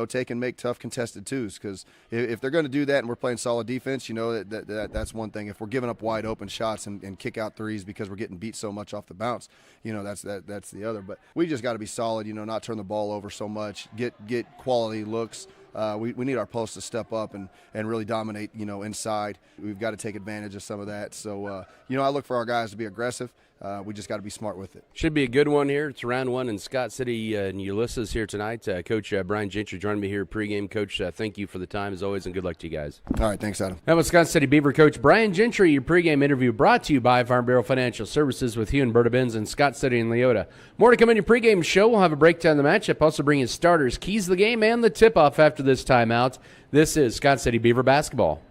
take and make tough contested twos, because if they're going to do that and we're playing solid defense, that's one thing. If we're giving up wide open shots and kick out threes because we're getting beat so much off the bounce, that's the other. But we just got to be solid, not turn the ball over so much, get quality looks. We need our posts to step up and really dominate, inside. We've got to take advantage of some of that. So, I look for our guys to be aggressive. We just got to be smart with it. Should be a good one here. It's round one in Scott City and Ulysses here tonight. Coach Brian Gentry joining me here pregame. Coach, thank you for the time as always, and good luck to you guys. All right, thanks, Adam. That was Scott City Beaver coach Brian Gentry. Your pregame interview brought to you by Farm Bureau Financial Services with Hugh and Berta Benz in Scott City and Leota. More to come in your pregame show. We'll have a breakdown of the matchup. Also bring you starters, keys to the game, and the tip-off after this timeout. This is Scott City Beaver basketball.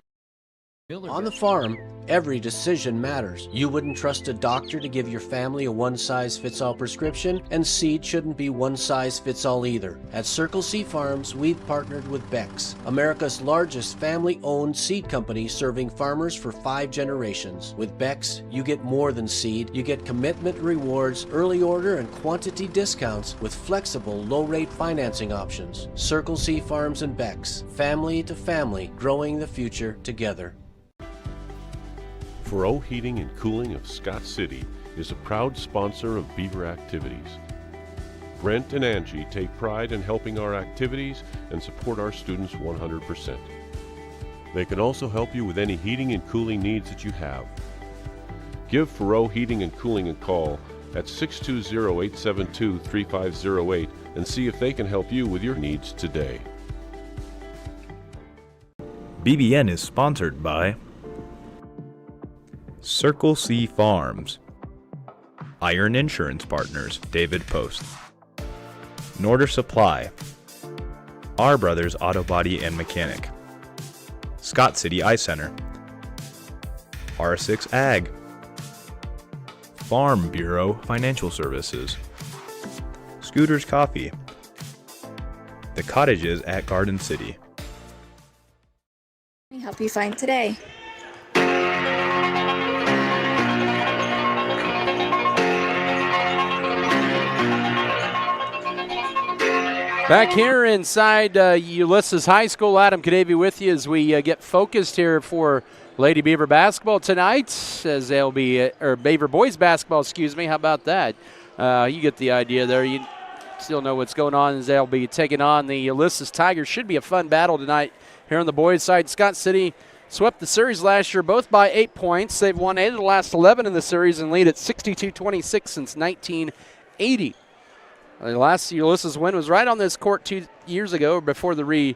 On the farm, every decision matters. You wouldn't trust a doctor to give your family a one-size-fits-all prescription, and seed shouldn't be one-size-fits-all either. At Circle C Farms, we've partnered with Bex, America's largest family-owned seed company serving farmers for 5 generations. With Bex, you get more than seed. You get commitment rewards, early order, and quantity discounts with flexible, low-rate financing options. Circle C Farms and Bex, family to family, growing the future together. Faro Heating and Cooling of Scott City is a proud sponsor of Beaver activities. Brent and Angie take pride in helping our activities and support our students 100%. They can also help you with any heating and cooling needs that you have. Give Faro Heating and Cooling a call at 620-872-3508 and see if they can help you with your needs today. BBN is sponsored by Circle C Farms, Iron Insurance Partners, David Post, Norder Supply, R Brothers Auto Body and Mechanic, Scott City Eye Center, R6 Ag, Farm Bureau Financial Services, Scooters Coffee, The Cottages at Garden City. Let me help you find today. Back here inside Ulysses High School, Adam Cadavy with you as we get focused here for Lady Beaver basketball tonight, as they'll be, or Beaver boys basketball, excuse me. How about that? You get the idea there. You still know what's going on as they'll be taking on the Ulysses Tigers. Should be a fun battle tonight here on the boys' side. Scott City swept the series last year, both by 8 points. They've won 8 of the last 11 in the series and lead at 62-26 since 1980. The last Ulysses win was right on this court 2 years ago before the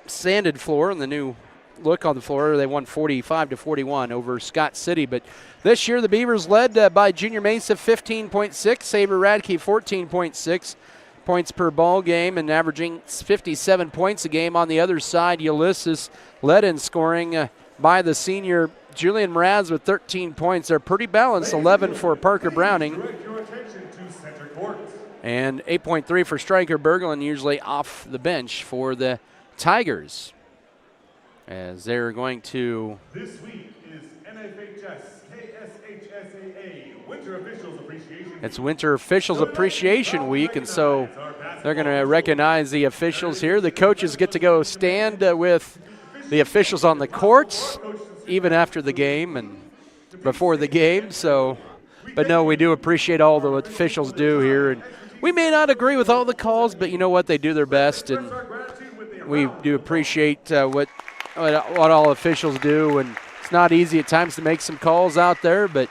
sanded floor and the new look on the floor. They won 45-41 over Scott City. But this year the Beavers led by Junior Mesa 15.6, Avery Radke 14.6 points per ball game and averaging 57 points a game. On the other side, Ulysses led in scoring by the senior Julian Mraz with 13 points. They're pretty balanced, 11 for Parker Browning and 8.3 for Stryker Berglund, usually off the bench for the Tigers. As they're going to... This week is NFHS KSHSAA Winter Officials Appreciation Week. It's Winter Officials Appreciation Week, and so they're going to recognize the officials here. The coaches get to go stand with the officials on the courts, even after the game and before the game. So, but no, we do appreciate all the officials do here. And we may not agree with all the calls, but you know what? They do their best, and we do appreciate what all officials do. And it's not easy at times to make some calls out there, but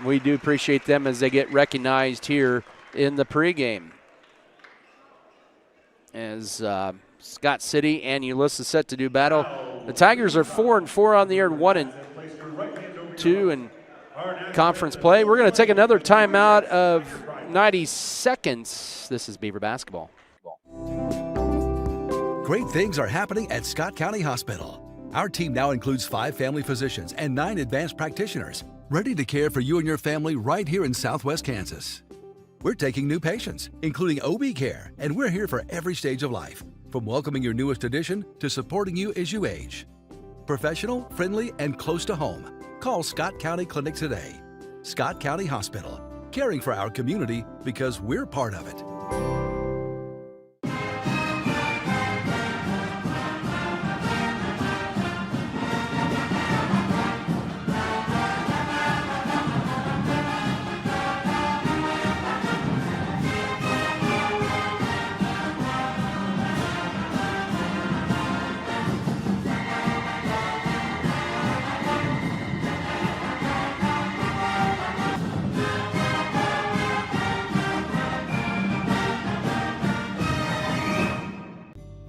we do appreciate them as they get recognized here in the pregame. As Scott City and Ulysses set to do battle. The Tigers are 4-4 on the year, 1-2 in conference play. We're going to take another timeout of 90 seconds. This is Beaver Basketball. Great things are happening at Scott County Hospital. Our team now includes 5 family physicians and 9 advanced practitioners, ready to care for you and your family right here in Southwest Kansas. We're taking new patients, including OB care, and we're here for every stage of life, from welcoming your newest addition to supporting you as you age. Professional, friendly, and close to home. Call Scott County Clinic today. Scott County Hospital, caring for our community because we're part of it.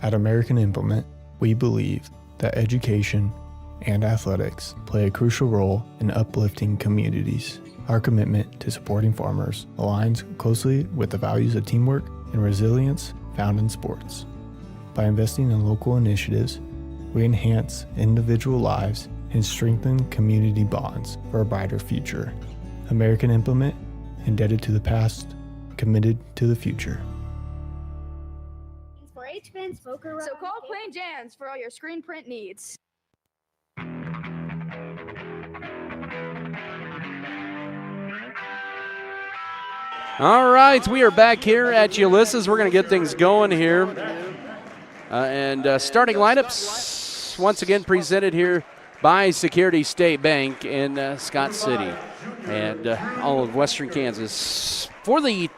At American Implement, we believe that education and athletics play a crucial role in uplifting communities. Our commitment to supporting farmers aligns closely with the values of teamwork and resilience found in sports. By investing in local initiatives, we enhance individual lives and strengthen community bonds for a brighter future. American Implement, indebted to the past, committed to the future. So call Plain Jans for all your screen print needs. All right, we are back here at Ulysses. We're going to get things going here. Starting lineups, once again presented here by Security State Bank in Scott City and all of Western Kansas. For the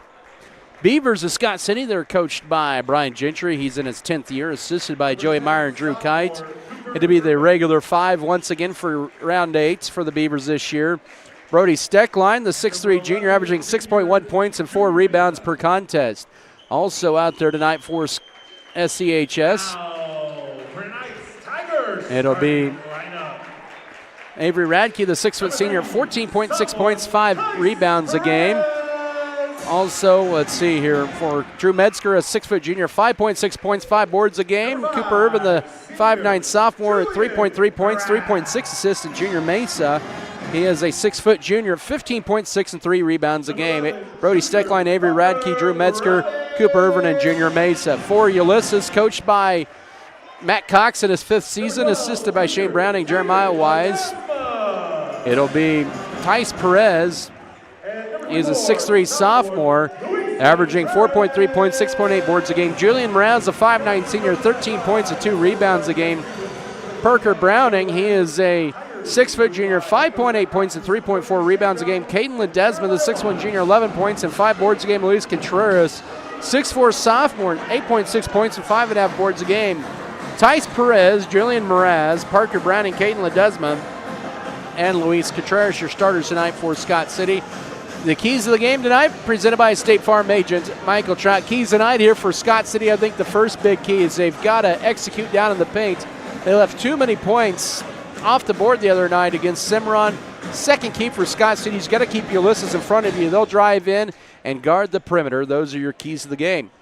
Beavers of Scott City, they're coached by Brian Gentry. He's in his 10th year, assisted by Joey Meyer and Drew Kite. It'll be the regular 5 once again for round 8 for the Beavers this year. Brody Steckline, the 6'3 junior, averaging 6.1 points and 4 rebounds per contest. Also out there tonight for SCHS. It'll be Avery Radke, the 6' senior, 14.6 points, 5 rebounds a game. Also, let's see here, for Drew Metzger, a 6' junior, 5.6 points, 5 boards a game. Cooper Irvin, the 5'9 sophomore, at 3.3 points, 3.6 assists in Junior Mesa. He is a 6' junior, 15.6 and 3 rebounds a game. Brody Steckline, Avery Radke, Drew Metzger, Cooper Irvin, and Junior Mesa. For Ulysses, coached by Matt Cox in his 5th season, assisted by Shane Browning, Jeremiah Wise. It'll be Tice Perez. He is a 6'3 sophomore, averaging 4.3 points, 6.8 boards a game. Julian Mraz, a 5'9 senior, 13 points and 2 rebounds a game. Parker Browning, he is a 6' junior, 5.8 points and 3.4 rebounds a game. Caden Ledesma, the 6'1 junior, 11 points and 5 boards a game. Luis Contreras, 6'4 sophomore, 8.6 points and 5.5 boards a game. Tice Perez, Julian Mraz, Parker Browning, Caden Ledesma, and Luis Contreras, your starters tonight for Scott City. The keys of the game tonight, presented by State Farm agent Michael Trout. Keys tonight here for Scott City. I think the first big key is they've got to execute down in the paint. They left too many points off the board the other night against Cimarron. Second key for Scott City, you've got to keep Ulysses in front of you. They'll drive in and guard the perimeter. Those are your keys to the game.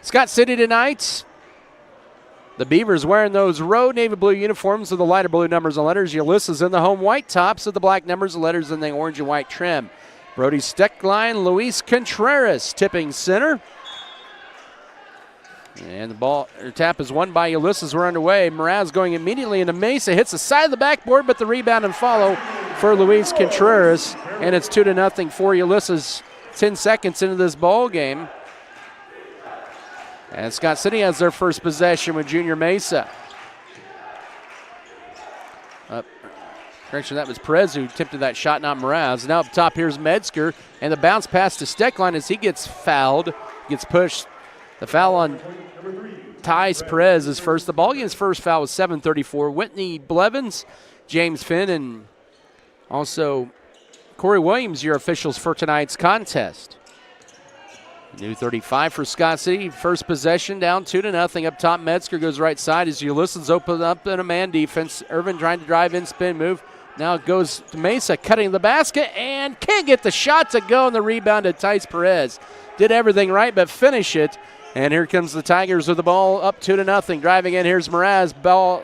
Scott City tonight, the Beavers wearing those road navy blue uniforms with the lighter blue numbers and letters. Ulysses in the home white tops with the black numbers and letters and the orange and white trim. Brody Steckline, Luis Contreras tipping center. And the ball tap is won by Ulysses. We're underway. Mraz going immediately into Mesa. Hits the side of the backboard, but the rebound and follow for Luis Contreras. And it's 2-0 for Ulysses. 10 seconds into this ball game. And Scott City has their first possession with Junior Mesa. Correction, that was Perez who tipped that shot, not Mraz. Now up top, here's Metzger, and the bounce pass to Steckline as he gets fouled, gets pushed. The foul on Tice Perez is first. The ball game's first foul was 7:34. Whitney Blevins, James Finn, and also Corey Williams, your officials for tonight's contest. New 35 for Scott City. First possession, down 2-0. Up top, Metzger goes right side as Ulysses open up in a man defense. Irvin trying to drive in, spin move. Now it goes to Mesa, cutting the basket, and can't get the shot to go, and the rebound to Tice Perez. Did everything right, but finish it. And here comes the Tigers with the ball up 2-0. Driving in, here's Mraz. Ball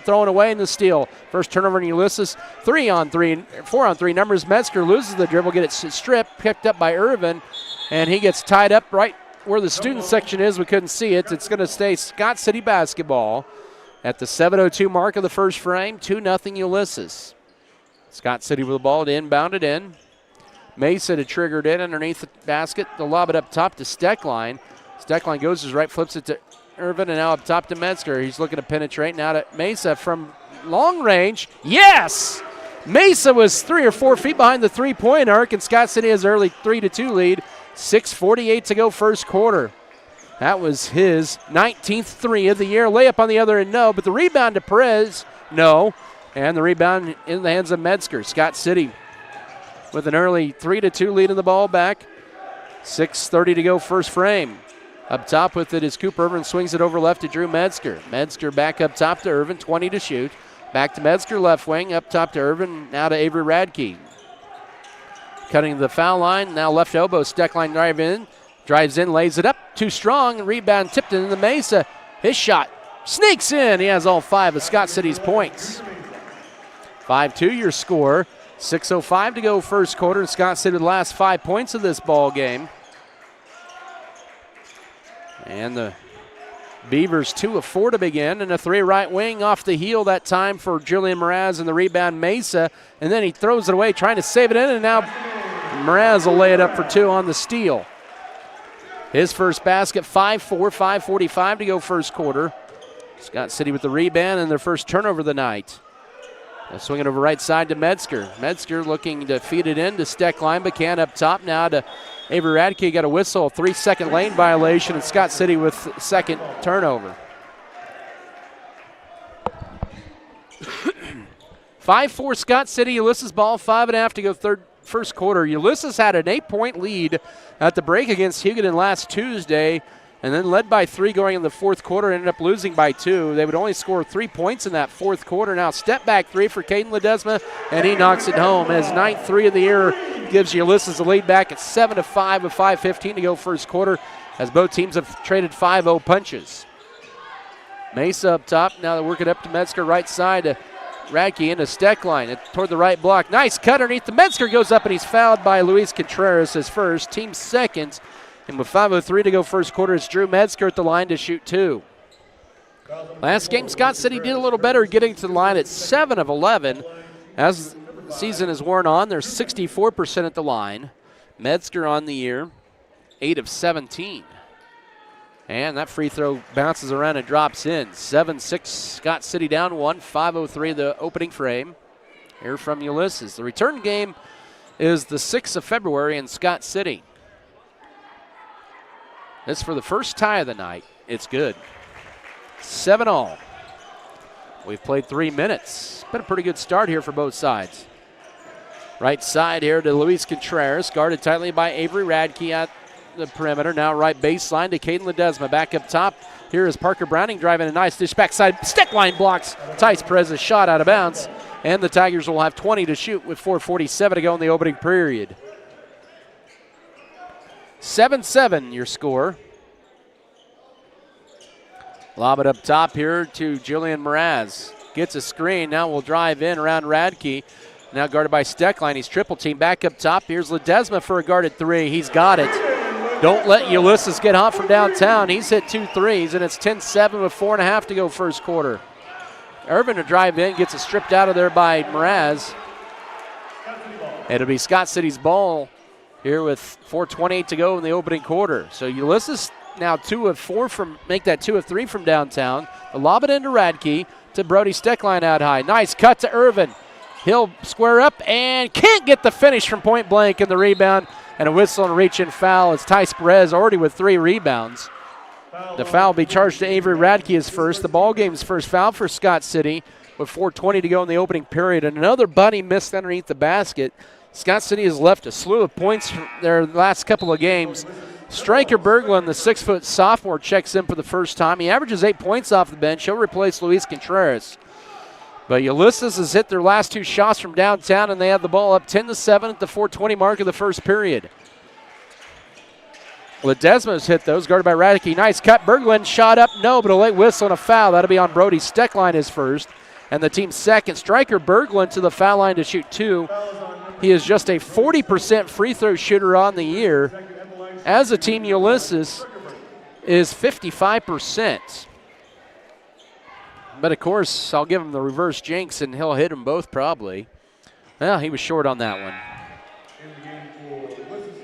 thrown away in the steal. First turnover in Ulysses. 3-on-3, 4-on-3 numbers. Metzger loses the dribble, gets it stripped, picked up by Irvin. And he gets tied up right where the student section is. We couldn't see it. It's going to stay Scott City basketball at the 7:02 mark of the first frame. 2-0 Ulysses. Scott City with the ball to inbound it in. Mesa to trigger it in underneath the basket. They'll lob it up top to Steckline. Steckline goes his right, flips it to Irvin, and now up top to Metzger. He's looking to penetrate now to Mesa from long range. Yes! Mesa was 3 or 4 feet behind the three-point arc, and Scott City has an early 3-2 lead. 6:48 to go first quarter. That was his 19th three of the year. Layup on the other end, no. But the rebound to Perez, no. And the rebound in the hands of Metzger. Scott City with an early 3-2 lead in the ball back. 6:30 to go first frame. Up top with it is Cooper. Irvin swings it over left to Drew Metzger. Metzger back up top to Irvin, 20 to shoot. Back to Metzger, left wing, up top to Irvin, now to Avery Radke. Cutting the foul line, now left elbow, Steckline drives in, lays it up, too strong, rebound tipped in the Mesa. His shot sneaks in. He has all 5 of Scott City's points. 5-2 your score. 6:05 to go first quarter. Scott City the last 5 points of this ball game. And the Beavers 2 of 4 to begin, and a 3 right wing off the heel that time for Julian Mraz, and the rebound Mesa, and then he throws it away trying to save it in, and now Mraz will lay it up for 2 on the steal. His first basket, 5-4, 5:45 to go first quarter. Scott City with the rebound and their first turnover of the night. They'll swing it over right side to Metzger. Metzger looking to feed it in to Steckline, but can't up top now to Avery Radke. Got a whistle, 3-second lane violation, and Scott City with second turnover. 5-4 Scott City. Ulysses ball, 5.5 to go first quarter. Ulysses had an 8-point lead at the break against Hugoton last Tuesday, and then led by 3 going in the fourth quarter, ended up losing by 2. They would only score 3 points in that fourth quarter. Now step back 3 for Caden Ledesma, and he knocks it home. His 9th 3 of the year gives Ulysses the lead back at 7-5 with 5:15 to go first quarter, as both teams have traded 5-0 punches. Mesa up top, now they work it up to Metzger right side to Radke into Steckline toward the right block. Nice cut underneath. The Metzger goes up, and he's fouled by Luis Contreras, his first, team second. And with 5:03 to go first quarter, it's Drew Metzger at the line to shoot 2. Last game, Scott City did a little better getting to the line at 7 of 11. As the season has worn on, they're 64% at the line. Metzger on the year, 8 of 17. And that free throw bounces around and drops in. 7-6, Scott City down 1, 5:03 the opening frame. Here from Ulysses. The return game is the 6th of February in Scott City. This for the first tie of the night. It's good. 7-all. We've played 3 minutes. Been a pretty good start here for both sides. Right side here to Luis Contreras, guarded tightly by Avery Radke at the perimeter. Now right baseline to Caden Ledesma. Back up top. Here is Parker Browning driving a nice dish backside. Stick line blocks Tice Perez's shot out of bounds. And the Tigers will have 20 to shoot with 4:47 to go in the opening period. 7-7 your score. Lob it up top here to Julian Mraz. Gets a screen. Now will drive in around Radke. Now guarded by Steckline. He's triple team back up top. Here's Ledesma for a guarded three. He's got it. Don't let Ulysses get hot from downtown. He's hit 2 threes, and it's 10-7 with 4.5 to go first quarter. Irvin to drive in, gets it stripped out of there by Mraz. It'll be Scott City's ball here with 4:28 to go in the opening quarter. So Ulysses now 2 of 4 from, make that 2 of 3 from downtown. The lob it into Radke to Brody Steckline out high. Nice cut to Irvin. He'll square up and can't get the finish from point blank in the rebound. And a whistle and reach-in foul as Tice Perez already with 3 rebounds. The foul will be charged to Avery Radke as first. The ball game's first foul for Scott City with 4:20 to go in the opening period. And another bunny missed underneath the basket. Scott City has left a slew of points from their last couple of games. Striker Berglund, the 6-foot sophomore, checks in for the first time. He averages 8 points off the bench. He'll replace Luis Contreras. But Ulysses has hit their last 2 shots from downtown, and they have the ball up 10-7 at the 4:20 mark of the first period. Ledesma's hit those, guarded by Radke. Nice cut. Berglund shot up, no, but a late whistle and a foul. That'll be on Brody Steckline his first, and the team's second. Striker Berglund to the foul line to shoot 2. He is just a 40% free throw shooter on the year. As a team, Ulysses is 55%. But, of course, I'll give him the reverse jinx, and he'll hit them both probably. Well, he was short on that one.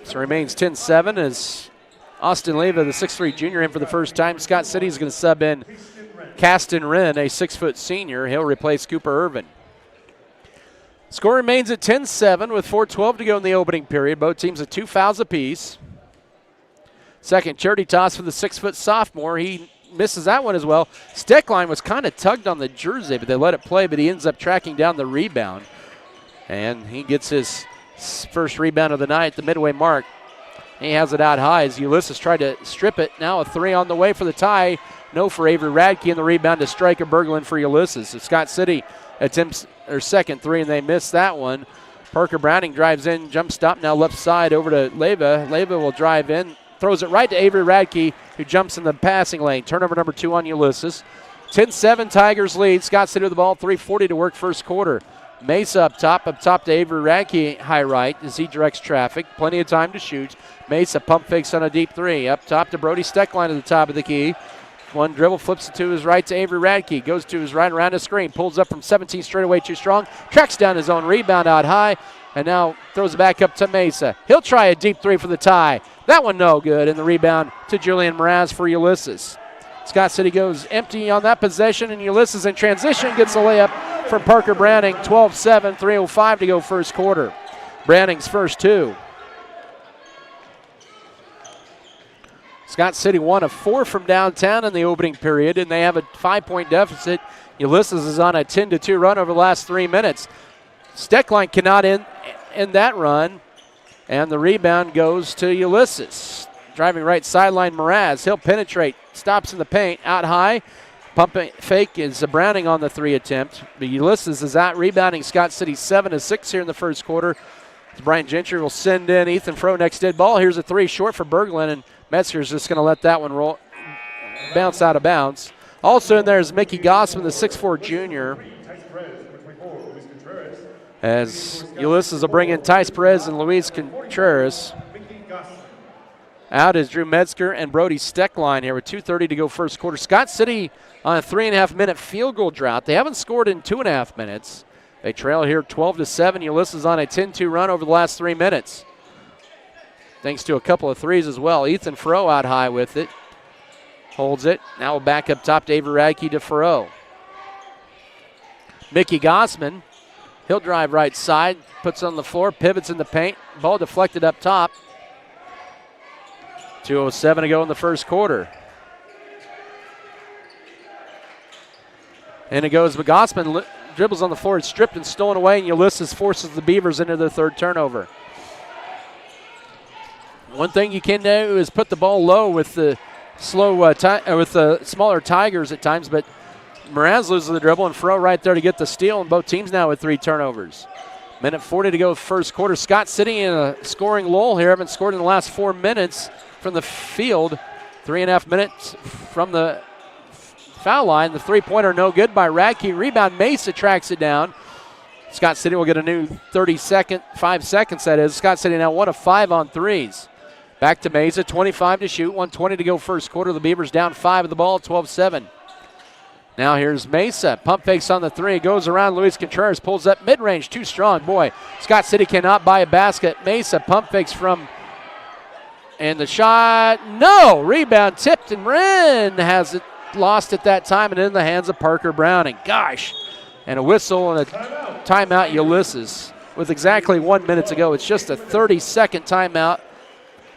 So it remains 10-7 as Austin Leva, the 6'3 junior, in for the first time. Scott City is going to sub in Caston Wren, a 6-foot senior. He'll replace Cooper Irvin. Score remains at 10-7 with 4:12 to go in the opening period. Both teams with 2 fouls apiece. Second charity toss for the 6-foot sophomore. He misses that one as well. Steckline was kind of tugged on the jersey, but they let it play, but he ends up tracking down the rebound. And he gets his first rebound of the night at the midway mark. He has it out high as Ulysses tried to strip it. Now a 3 on the way for the tie. No for Avery Radke, and the rebound to Striker Berglund for Ulysses. So Scott City attempts their second 3, and they miss that one. Parker Browning drives in, jump stop, now left side over to Leva. Leva will drive in, throws it right to Avery Radke, who jumps in the passing lane. Turnover number 2 on Ulysses. 10-7 Tigers lead. Scott City with the ball, 3:40 to work first quarter. Mesa up top to Avery Radke, high right as he directs traffic. Plenty of time to shoot. Mesa pump fakes on a deep 3. Up top to Brody Steckline at the top of the key. One dribble, flips it to his right to Avery Radke. Goes to his right around the screen. Pulls up from 17 straight away too strong. Tracks down his own rebound out high. And now throws it back up to Mesa. He'll try a deep 3 for the tie. That one no good. And the rebound to Julian Mraz for Ulysses. Scott City goes empty on that possession, and Ulysses in transition gets a layup from Parker Browning. 12-7, 3:05 to go first quarter. Browning's first 2. Scott City 1 of 4 from downtown in the opening period, and they have a 5-point deficit. Ulysses is on a 10-2 run over the last 3 minutes. Steckline cannot end that run, and the rebound goes to Ulysses. Driving right sideline, Mraz. He'll penetrate, stops in the paint, out high. Pumping fake is Browning on the 3 attempt. But Ulysses is out rebounding Scott City 7 of 6 here in the first quarter. Brian Gentry will send in Ethan Froh next dead ball. Here's a 3 short for Berglund, and Metzger's just going to let that one roll, bounce out of bounds. Also in there is Mickey Gossman, the 6'4 junior. As Ulysses will bring in Tice Perez and Luis Contreras. Out is Drew Metzger and Brody Steckline here with 2:30 to go first quarter. Scott City on a 3.5-minute field goal drought. They haven't scored in 2.5 minutes. They trail here 12-7. Ulysses on a 10-2 run over the last 3 minutes. Thanks to a couple of 3s as well. Ethan Froh out high with it. Holds it. Now we'll back up top to Avery Radke to Froh. Mickey Gossman. He'll drive right side. Puts on the floor. Pivots in the paint. Ball deflected up top. 2:07 to go in the first quarter. And it goes Gossman dribbles on the floor. It's stripped and stolen away, and Ulysses forces the Beavers into their third turnover. One thing you can do is put the ball low with the with the smaller Tigers at times, but Mraz loses the dribble and Fro right there to get the steal, and both teams now with 3 turnovers. Minute 40 to go first quarter. Scott City in a scoring lull here. Haven't scored in the last 4 minutes from the field. 3.5 minutes from the foul line. The three-pointer no good by Radke. Rebound, Mesa tracks it down. Scott City will get a new 5 seconds that is. Scott City now 1 of 5 on threes. Back to Mesa, 25 to shoot, 1:20 to go first quarter. The Beavers down 5 of the ball, 12-7. Now here's Mesa. Pump fakes on the 3. Goes around. Luis Contreras pulls up mid-range. Too strong. Boy, Scott City cannot buy a basket. Mesa pump fakes from, and the shot, no! Rebound tipped, and Wren has it lost at that time and in the hands of Parker Browning. Gosh. And a whistle and a timeout, Ulysses. With exactly 1 minute to go. It's just a 30-second timeout.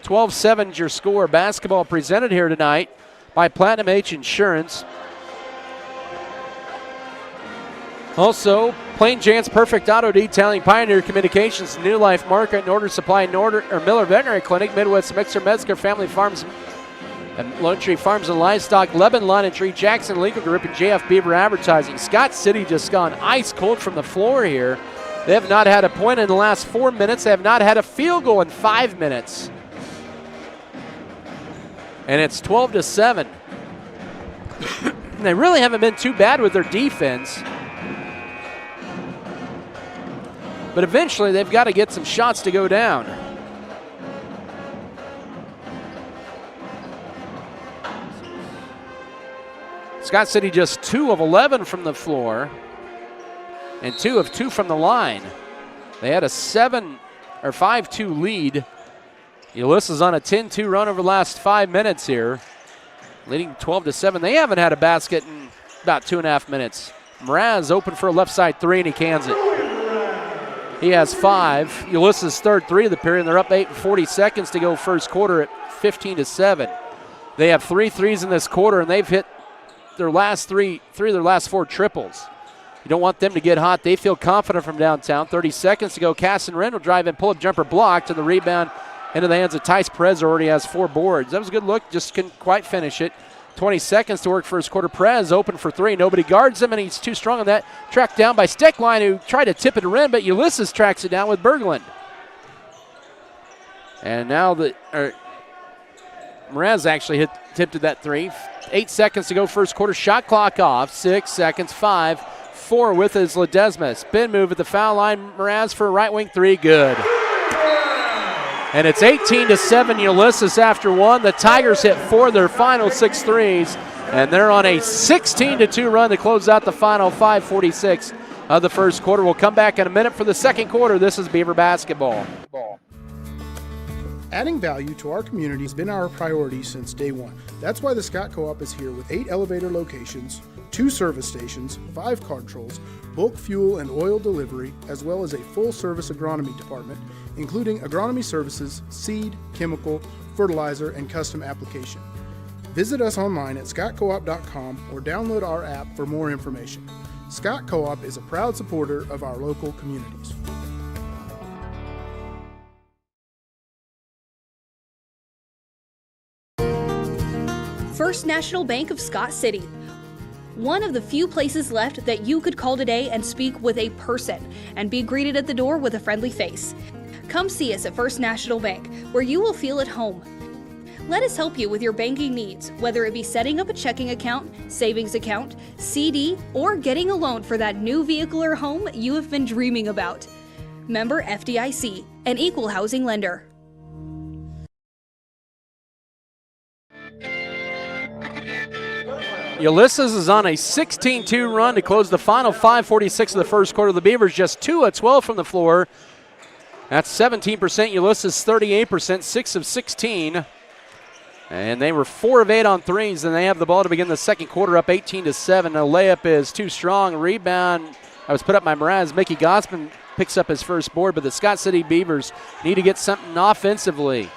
12-7 is your score. Basketball presented here tonight by Platinum H Insurance. Also, Plain Jan's Perfect Auto Detailing, Pioneer Communications, New Life Market, Norder Supply, Miller Veterinary Clinic, Midwest Mixer, Metzger Family Farms, and Lone Tree Farms and Livestock, Lebanon Lawn and Tree, Jackson Legal Group, and JF Beaver Advertising. Scott City just gone ice cold from the floor here. They have not had a point in the last 4 minutes. They have not had a field goal in 5 minutes. And it's 12-7. They really haven't been too bad with their defense. But eventually they've got to get some shots to go down. Scott City just 2 of 11 from the floor and 2 of 2 from the line. They had a 5-2 lead. Ulysses on a 10-2 run over the last 5 minutes here, leading 12-7. They haven't had a basket in about 2.5 minutes. Mraz open for a left side 3, and he cans it. He has 5. Ulysses' third 3 of the period, and they're up 8 and 40 seconds to go first quarter at 15-7. They have 3 threes in this quarter, and they've hit their last 3 of their last 4 triples. You don't want them to get hot. They feel confident from downtown. 30 seconds to go. Casson Wren will drive in, pull-up jumper blocked, and the rebound into the hands of Tice Perez, already has 4 boards. That was a good look, just couldn't quite finish it. 20 seconds to work first quarter. Perez open for 3. Nobody guards him, and he's too strong on that. Tracked down by Steckline, who tried to tip it in, but Ulysses tracks it down with Berglund. And now Mraz actually tipped that 3. 8 seconds to go first quarter. Shot clock off. 6 seconds. 5. 4 with his Ledesma. Spin move at the foul line. Mraz for a right wing 3. Good. And it's 18-7 Ulysses after 1. The Tigers hit 4 of their final 6 threes, and they're on a 16-2 run to close out the final 5:46 of the first quarter. We'll come back in a minute for the second quarter. This is Beaver Basketball. Adding value to our community has been our priority since day one. That's why the Scott Co-op is here with 8 elevator locations, 2 service stations, 5 car trolls, bulk fuel and oil delivery, as well as a full-service agronomy department, including agronomy services, seed, chemical, fertilizer, and custom application. Visit us online at scottcoop.com or download our app for more information. Scott Co-op is a proud supporter of our local communities. First National Bank of Scott City. One of the few places left that you could call today and speak with a person and be greeted at the door with a friendly face. Come see us at First National Bank, where you will feel at home. Let us help you with your banking needs, whether it be setting up a checking account, savings account, CD, or getting a loan for that new vehicle or home you have been dreaming about. Member FDIC, an equal housing lender. Ulysses is on a 16-2 run to close the final 5:46 of the first quarter. The Beavers just 2 of 12 from the floor. That's 17%. Ulysses 38%, 6 of 16. And they were 4 of 8 on threes, and they have the ball to begin the second quarter up 18-7. A layup is too strong. Rebound that was put up by Mraz. Mickey Gossman picks up his first board, but the Scott City Beavers need to get something offensively.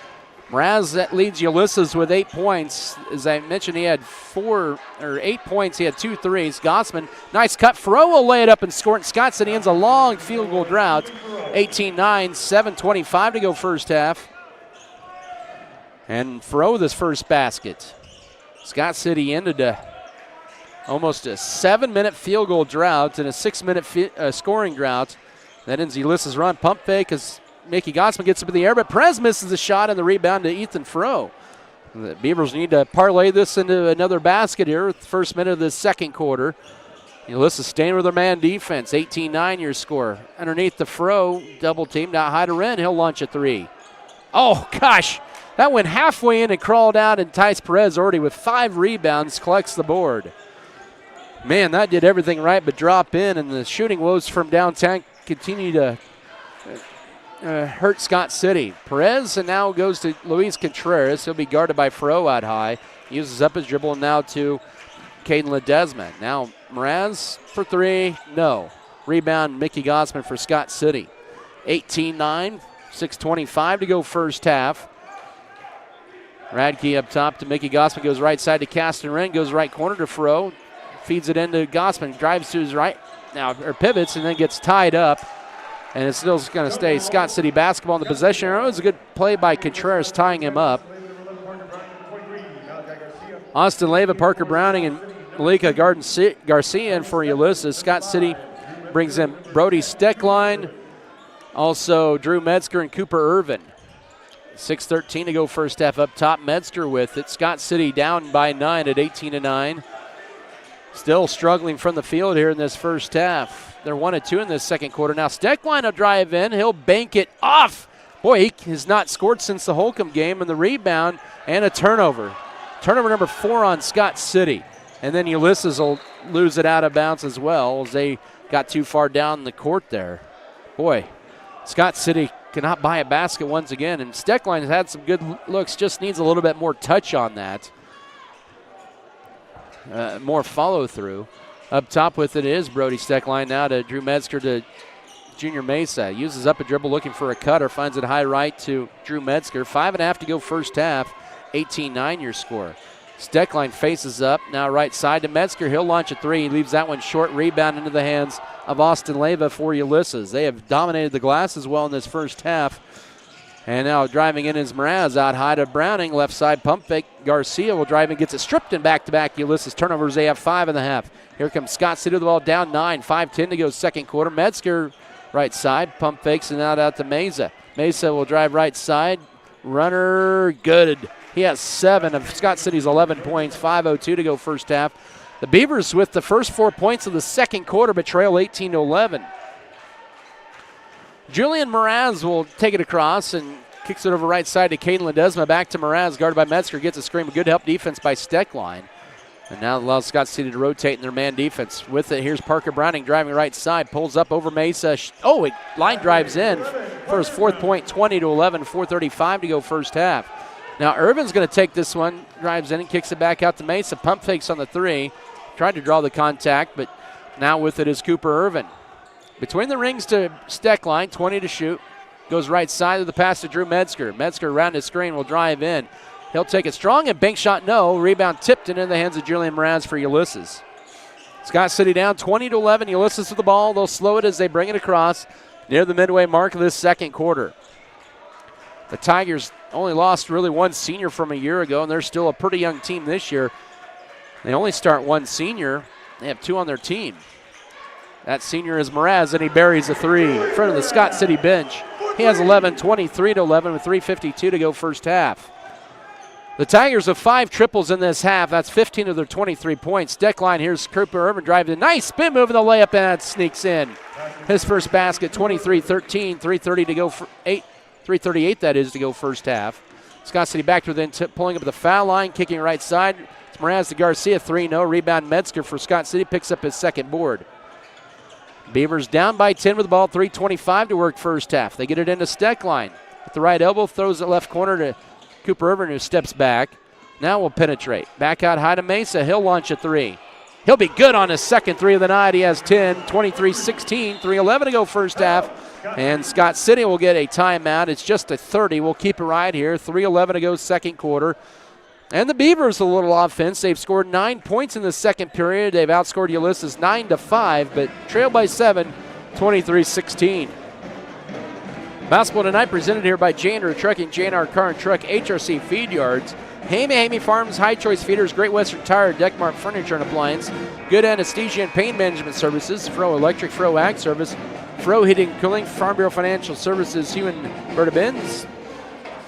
Mraz that leads Ulysses with 8 points. As I mentioned, he had 8 points. He had 2 threes. Gossman, nice cut. Fro will lay it up and score it. Scott City ends a long field goal drought. 18-9, 7:25 to go first half. And Fro this first basket. Scott City ended almost a 7-minute field goal drought and a 6-minute scoring drought. That ends Ulysses' run. Pump fake as Mickey Gossman gets up in the air, but Perez misses the shot and the rebound to Ethan Fro. The Beavers need to parlay this into another basket here with the first minute of the second quarter. Ulysses staying with their man defense. 18-9 your score. Underneath the Fro, double teamed out high to Wren. He'll launch a 3. Oh, gosh. That went halfway in and crawled out, and Tice Perez already with 5 rebounds collects the board. Man, that did everything right but drop in, and the shooting woes from downtown continue to hurt Scott City. Perez and now goes to Luis Contreras. He'll be guarded by Fro out high. Uses up his dribble now to Caden Ledesma. Now Mraz for 3, no. Rebound Mickey Gossman for Scott City. 18-9, 6:25 to go first half. Radke up top to Mickey Gossman, goes right side to Caston Wren, goes right corner to Fro, feeds it into Gossman, drives to his right, now or pivots and then gets tied up. And it's still going to stay Scott City basketball in the possession. It was a good play by Contreras tying him up. Austin Leyva, Parker Browning, and Malika Garcia in for Ulysses. Scott City brings in Brody Steckline, also Drew Metzger and Cooper Irvin. 6:13 to go first half. Up top, Metzger with it. Scott City down by 9 at 18-9. Still struggling from the field here in this first half. They're 1-2 in this second quarter. Now Steckline will drive in. He'll bank it off. Boy, he has not scored since the Holcomb game, and the rebound and a turnover. Turnover number 4 on Scott City. And then Ulysses will lose it out of bounds as well as they got too far down the court there. Boy, Scott City cannot buy a basket once again. And Steckline has had some good looks, just needs a little bit more touch on that. More follow through. Up top with it is Brody Steckline now to Drew Metzger to Junior Mesa. Uses up a dribble looking for a cutter. Finds it high right to Drew Metzger. 5.5 to go first half. 18-9 your score. Steckline faces up. Now right side to Metzger. He'll launch a 3. He leaves that one short. Rebound into the hands of Austin Leyva for Ulysses. They have dominated the glass as well in this first half. And now driving in is Mraz out high to Browning. Left side pump fake. Garcia will drive and gets it stripped in back-to-back Ulysses turnovers. They have 5.5. Here comes Scott City with the ball down 9. 5:10 to go second quarter. Metzger right side. Pump fakes and out to Mesa. Mesa will drive right side. Runner good. He has 7 of Scott City's 11 points. 5:02 to go first half. The Beavers with the first 4 points of the second quarter but trail 18-11. Julian Mraz will take it across and kicks it over right side to Caden Ledesma. Back to Mraz, guarded by Metzger. Gets a screen. Good help defense by Steckline. And now allows Scott City to rotate in their man defense. With it, here's Parker Browning driving right side. Pulls up over Mesa. It line drives in for his 4th point, 20-11. 4:35 to go first half. Now Irvin's going to take this one. Drives in and kicks it back out to Mesa. Pump fakes on the 3. Tried to draw the contact, but now with it is Cooper Irvin. Between the rings to Steckline, 20 to shoot. Goes right side of the pass to Drew Metzger. Metzger around his screen will drive in. He'll take it strong and bank shot no. Rebound tipped in the hands of Julian Mraz for Ulysses. Scott City down 20-11. Ulysses with the ball. They'll slow it as they bring it across near the midway mark of this second quarter. The Tigers only lost really one senior from a year ago, and they're still a pretty young team this year. They only start one senior. They have 2 on their team. That senior is Mraz, and he buries a 3 in front of the Scott City bench. He has 11, 23-11 with 3:52 to go first half. The Tigers have 5 triples in this half. That's 15 of their 23 points. Steckline, here's Cooper Irvin driving. Nice spin move in the layup, and that sneaks in. His first basket, 23-13, 3:30 to go for 3:38 that is to go first half. Scott City back to within, pulling up the foul line, kicking right side. It's Mraz to Garcia, 3 no. Rebound Metzger for Scott City, picks up his second board. Beavers down by 10 with the ball, 3:25 to work first half. They get it into Steckline. At the right elbow, throws it left corner to Cooper Irvin, who steps back. Now will penetrate. Back out high to Mesa. He'll launch a 3. He'll be good on his second 3 of the night. He has 10, 23-16, 3:11 to go first half. And Scott City will get a timeout. It's just a 30. We'll keep it right here. 3:11 to go second quarter. And the Beavers a little offense. They've scored 9 points in the second period. They've outscored Ulysses 9-5, but trailed by 7, 23-16. Basketball tonight presented here by J&R Trucking, J&R Car and Truck, HRC Feed Yards, Hamey Farms, High Choice Feeders, Great Western Tire, Deckmark Furniture and Appliance, Good Anesthesia and Pain Management Services, Fro Electric, Fro Ag Service, Fro Heating and Cooling, Farm Bureau Financial Services, Hugh and Berta Benz.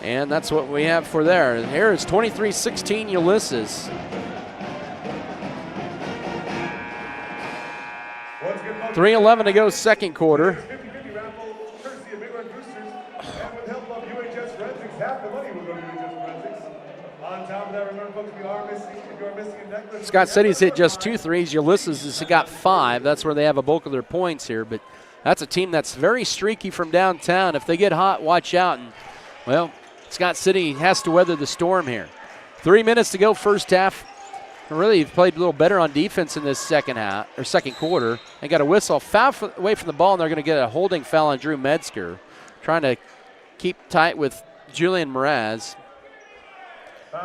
And that's what we have for there. Here is 23-16 Ulysses. $3:11 to go second quarter. Scott City's hit just 2 threes. Ulysses has got 5. That's where they have a bulk of their points here. But that's a team that's very streaky from downtown. If they get hot, watch out. And, well, Scott City has to weather the storm here. 3 minutes to go first half. Really played a little better on defense in this second quarter. They got a whistle, foul away from the ball, and they're going to get a holding foul on Drew Metzger, trying to keep tight with Julian Mraz.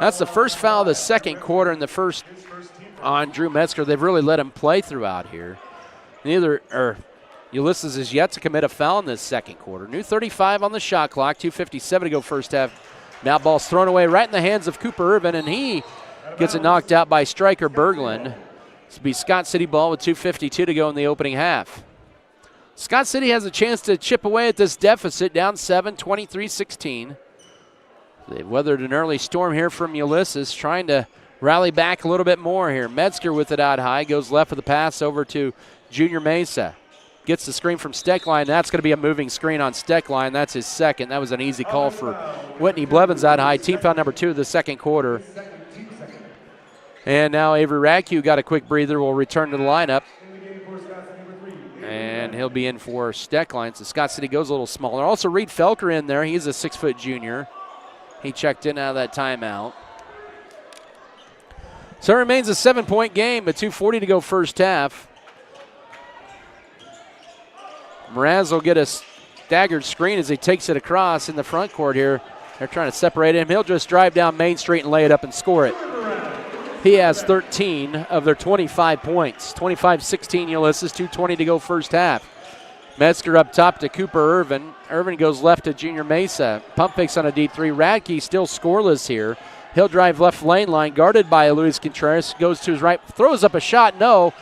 That's the first foul of the second quarter and the first on Drew Metzger. They've really let him play throughout here. Ulysses is yet to commit a foul in this second quarter. New 35 on the shot clock, 2:57 to go first half. Now ball's thrown away right in the hands of Cooper Irvin, and he gets it knocked out by striker Berglund. This will be Scott City ball with 2:52 to go in the opening half. Scott City has a chance to chip away at this deficit, down 7, 23-16. They've weathered an early storm here from Ulysses, trying to rally back a little bit more here. Metzger with it out high, goes left with the pass over to Junior Mesa. Gets the screen from Steckline. That's going to be a moving screen on Steckline. That's his second. That was an easy call for Whitney Blevins out high. Team foul number 2 of the second quarter. And now Avery Radke got a quick breather, will return to the lineup. And he'll be in for Steckline. So Scott City goes a little smaller. Also Reed Felker in there. He's a 6-foot junior. He checked in out of that timeout. So it remains a 7-point game, but 2:40 to go first half. Mraz will get a staggered screen as he takes it across in the front court here. They're trying to separate him. He'll just drive down Main Street and lay it up and score it. He has 13 of their 25 points. 25-16 Ulysses, 2:20 to go first half. Metzger up top to Cooper Irvin. Irvin goes left to Junior Mesa. Pump fakes on a deep 3. Radke still scoreless here. He'll drive left lane line, guarded by Luis Contreras. Goes to his right, throws up a shot, no.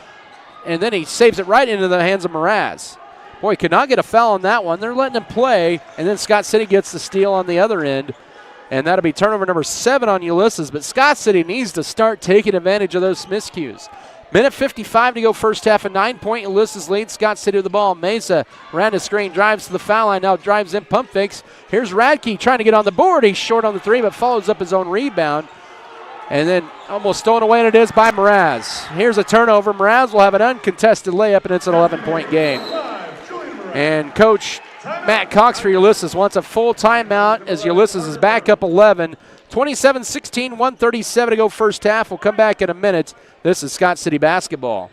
And then he saves it right into the hands of Mraz. Boy, could not get a foul on that one. They're letting him play, and then Scott City gets the steal on the other end. And that'll be turnover number 7 on Ulysses. But Scott City needs to start taking advantage of those miscues. Minute 55 to go first half. A 9-point Ulysses lead. Scott City with the ball. Mesa around the screen, drives to the foul line. Now drives in, pump fakes. Here's Radke trying to get on the board. He's short on the 3, but follows up his own rebound. And then almost stolen away, and it is by Mraz. Here's a turnover. Mraz will have an uncontested layup, and it's an 11-point game. And Coach Matt Cox for Ulysses wants a full timeout as Ulysses is back up 11. 27-16, 1:37 to go first half. We'll come back in a minute. This is Scott City basketball.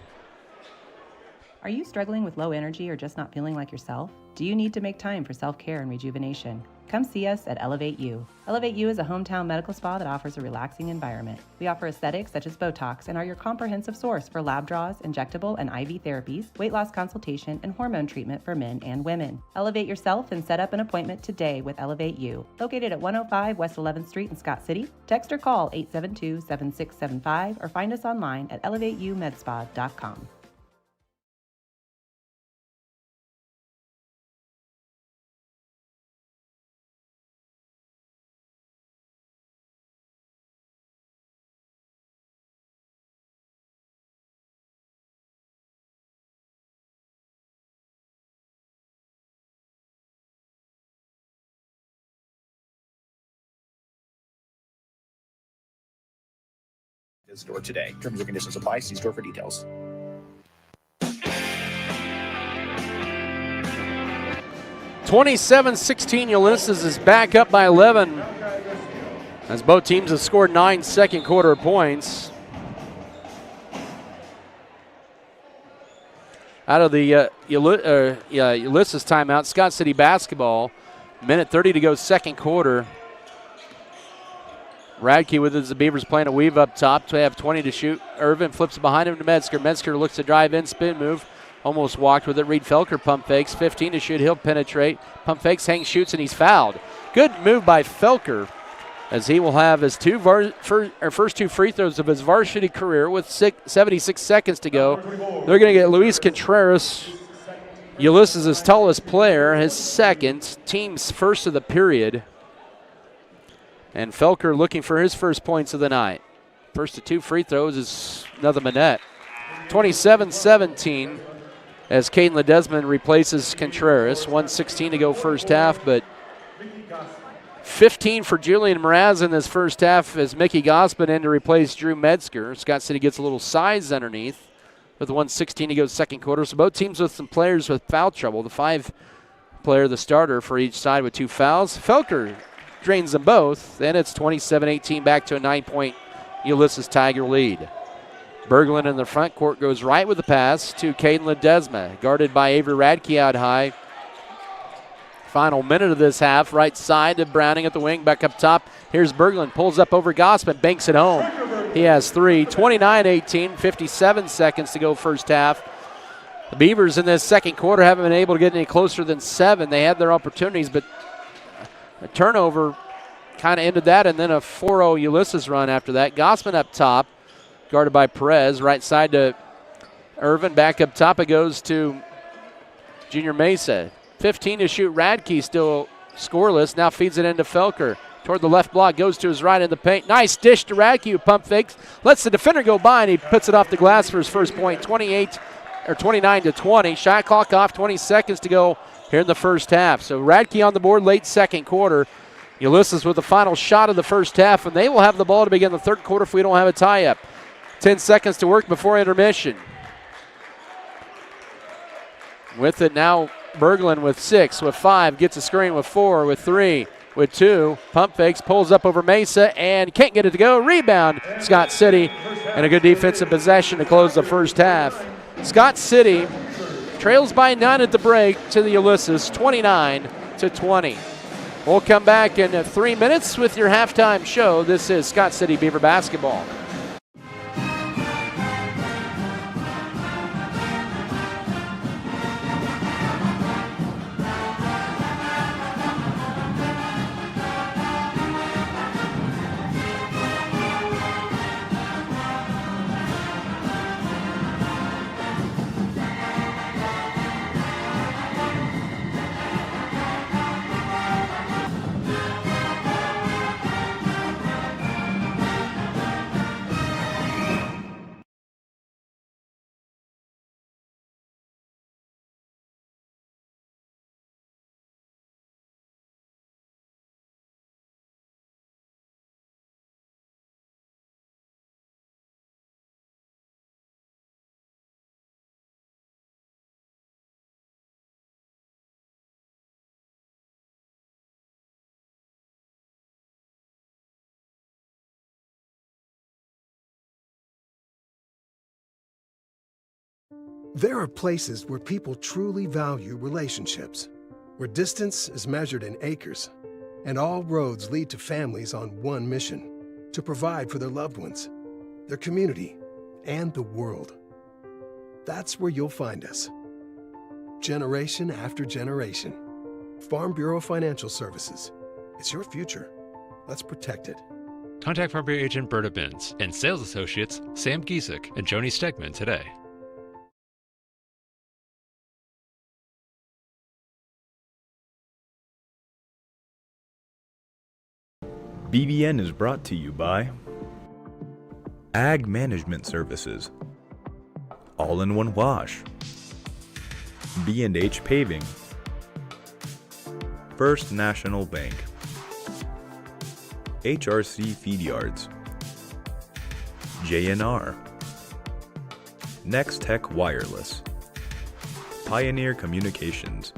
Are you struggling with low energy or just not feeling like yourself? Do you need to make time for self-care and rejuvenation? Come see us at Elevate You. Elevate You is a hometown medical spa that offers a relaxing environment. We offer aesthetics such as Botox and are your comprehensive source for lab draws, injectable and IV therapies, weight loss consultation, and hormone treatment for men and women. Elevate yourself and set up an appointment today with Elevate You. Located at 105 West 11th Street in Scott City. Text or call 872-7675 or find us online at elevateyoumedspa.com. Store today. Terms and conditions apply. See store for details. (27-16) Ulysses is back up by 11 as both teams have scored 9 second quarter points. out of the Ulysses timeout. Scott City basketball. Minute 30 to go, second quarter. Radke with the Beavers playing a weave up top. They have 20 to shoot. Irvin flips behind him to Metzger. Metzger looks to drive in, spin move. Almost walked with it. Reed Felker pump fakes. 15 to shoot. He'll penetrate. Pump fakes, hangs, shoots, and he's fouled. Good move by Felker, as he will have his first two free throws of his varsity career with 76 seconds to go. They're going to get Luis Contreras, Ulysses' tallest player, his second, team's first of the period. And Felker looking for his first points of the night. First of two free throws is another Manette. 27-17 as Caden Ledesma replaces Contreras. 1:16 to go first half, but 15 for Julian Mraz in this first half as Mickey Gospin in to replace Drew Metzger. Scott City gets a little size underneath with 1:16 to go second quarter. So both teams with some players with foul trouble. The 5-player, the starter for each side with 2 fouls. Felker drains them both. Then it's 27-18 back to a 9-point Ulysses Tiger lead. Berglund in the front court goes right with the pass to Caden Ledesma, guarded by Avery Radke out high. Final minute of this half, right side to Browning at the wing, back up top. Here's Berglund, pulls up over Gospin, banks it home. He has 3, 29-18, 57 seconds to go first half. The Beavers in this second quarter haven't been able to get any closer than 7. They had their opportunities, but a turnover kind of ended that, and then a 4-0 Ulysses run after that. Gospin up top, guarded by Perez. Right side to Irvin. Back up top it goes to Junior Mesa. 15 to shoot. Radke still scoreless. Now feeds it into Felker. Toward the left block. Goes to his right in the paint. Nice dish to Radke who pump fakes. Lets the defender go by and he puts it off the glass for his first point. 29-20. Shot clock off. 20 seconds to go here in the first half. So Radke on the board late second quarter. Ulysses with the final shot of the first half, and they will have the ball to begin the third quarter if we don't have a tie-up. 10 seconds to work before intermission. With it now, Berglund with 6, with 5, gets a screen with 4, with 3, with 2. Pump fakes, pulls up over Mesa, and can't get it to go. Rebound, Scott City, and a good defensive possession to close the first half. Scott City trails by 9 at the break to the Ulysses, 29-20. We'll come back in 3 minutes with your halftime show. This is Scott City Beaver basketball. There are places where people truly value relationships, where distance is measured in acres, and all roads lead to families on one mission: to provide for their loved ones, their community, and the world. That's where you'll find us. Generation after generation. Farm Bureau Financial Services. It's your future. Let's protect it. Contact Farm Bureau agent Berta Binns and sales associates Sam Giesick and Joni Stegman today. BBN is brought to you by Ag Management Services, All-in-One Wash, B&H Paving, First National Bank, HRC Feed Yards, JNR, Next Tech Wireless, Pioneer Communications,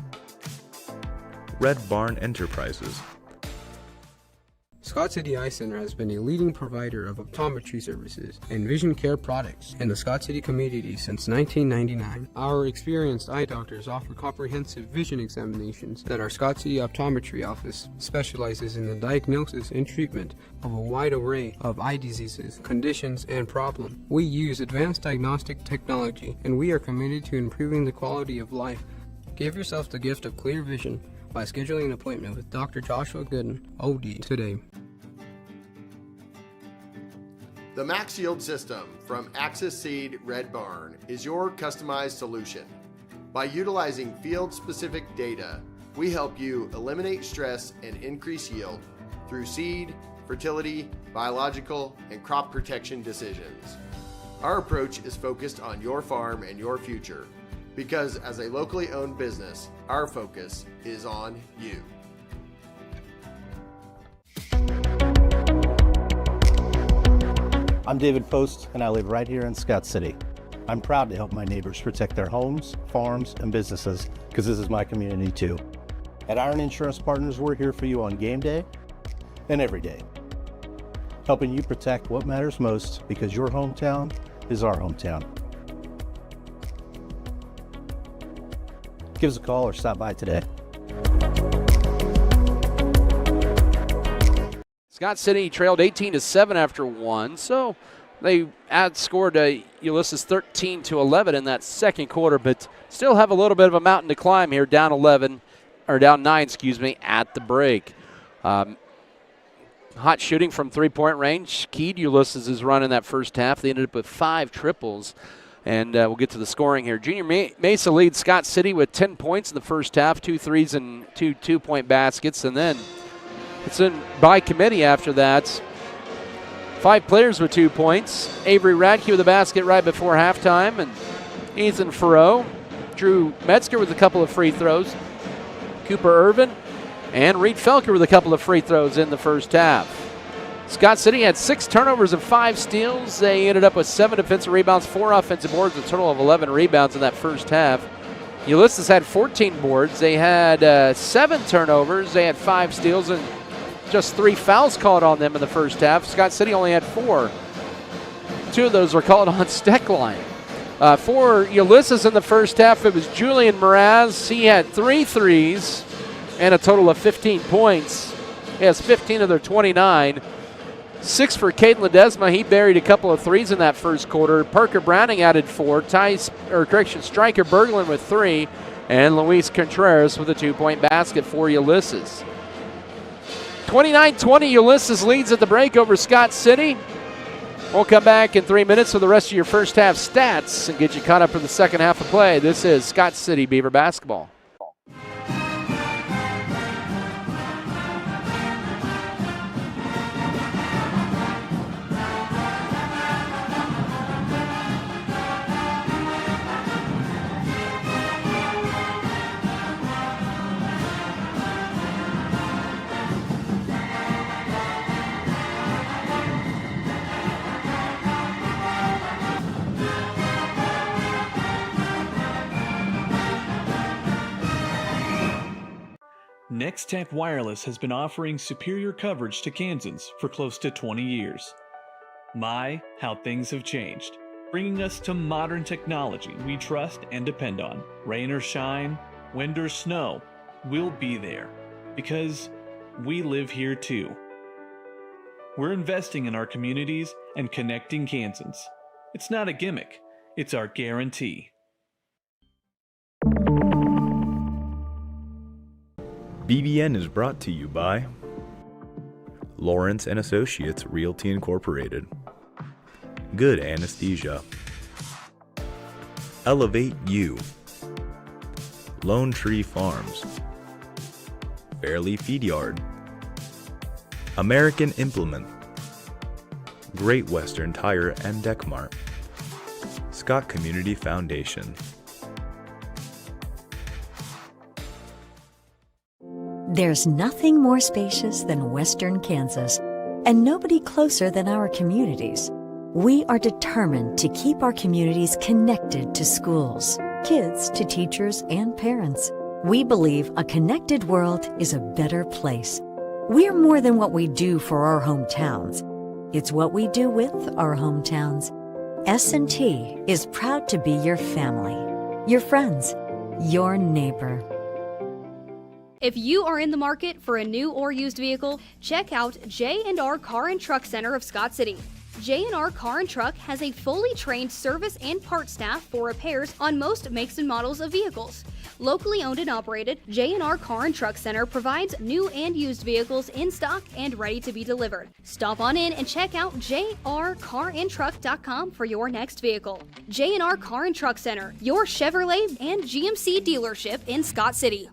Red Barn Enterprises. Scott City Eye Center has been a leading provider of optometry services and vision care products in the Scott City community since 1999. Our experienced eye doctors offer comprehensive vision examinations that our Scott City Optometry office specializes in the diagnosis and treatment of a wide array of eye diseases, conditions, and problems. We use advanced diagnostic technology, and we are committed to improving the quality of life. Give yourself the gift of clear vision by scheduling an appointment with Dr. Joshua Gooden, OD, today. The Max Yield System from Axis Seed Red Barn is your customized solution. By utilizing field-specific data, we help you eliminate stress and increase yield through seed, fertility, biological, and crop protection decisions. Our approach is focused on your farm and your future, because as a locally owned business, our focus is on you. I'm David Post, and I live right here in Scott City. I'm proud to help my neighbors protect their homes, farms, and businesses, because this is my community too. At Iron Insurance Partners, we're here for you on game day and every day, helping you protect what matters most, because your hometown is our hometown. Give us a call or stop by today. Scott City trailed 18-7 after one, so they outscored Ulysses 13-11 in that second quarter, but still have a little bit of a mountain to climb here, down 9, at the break. Hot shooting from three-point range keyed Ulysses' run in that first half. They ended up with 5 triples. And we'll get to the scoring here. Junior Mesa leads Scott City with 10 points in the first half, 2 threes and 2 two-point baskets. And then it's in by committee after that. 5 players with 2 points. Avery Radke with a basket right before halftime. And Ethan Farrow, Drew Metzger with a couple of free throws. Cooper Irvin and Reed Felker with a couple of free throws in the first half. Scott City had 6 turnovers and 5 steals. They ended up with 7 defensive rebounds, 4 offensive boards, a total of 11 rebounds in that first half. Ulysses had 14 boards. They had 7 turnovers. They had 5 steals and just 3 fouls called on them in the first half. Scott City only had 4. 2 of those were called on Steckline. For Ulysses in the first half, it was Julian Mraz. He had 3 threes and a total of 15 points. He has 15 of their 29. 6 for Caden Ledesma. He buried a couple of threes in that first quarter. Parker Browning added 4. Stryker Berglund with 3. And Luis Contreras with a 2-point basket for Ulysses. 29-20, Ulysses leads at the break over Scott City. We'll come back in 3 minutes with the rest of your first half stats and get you caught up for the second half of play. This is Scott City Beaver basketball. NextTap Wireless has been offering superior coverage to Kansans for close to 20 years. My, how things have changed, bringing us to modern technology we trust and depend on. Rain or shine, wind or snow, we'll be there because we live here too. We're investing in our communities and connecting Kansans. It's not a gimmick, it's our guarantee. BBN is brought to you by Lawrence & Associates Realty Incorporated, Good Anesthesia, Elevate You, Lone Tree Farms, Fairleigh Feed Yard, American Implement, Great Western Tire and Deck Mart, Scott Community Foundation. There's nothing more spacious than Western Kansas, and nobody closer than our communities. We are determined to keep our communities connected to schools, kids to teachers and parents. We believe a connected world is a better place. We're more than what we do for our hometowns. It's what we do with our hometowns. S&T is proud to be your family, your friends, your neighbor. If you are in the market for a new or used vehicle, check out J&R Car and Truck Center of Scott City. J&R Car and Truck has a fully trained service and part staff for repairs on most makes and models of vehicles. Locally owned and operated, J&R Car and Truck Center provides new and used vehicles in stock and ready to be delivered. Stop on in and check out jrcarandtruck.com for your next vehicle. J&R Car and Truck Center, your Chevrolet and GMC dealership in Scott City.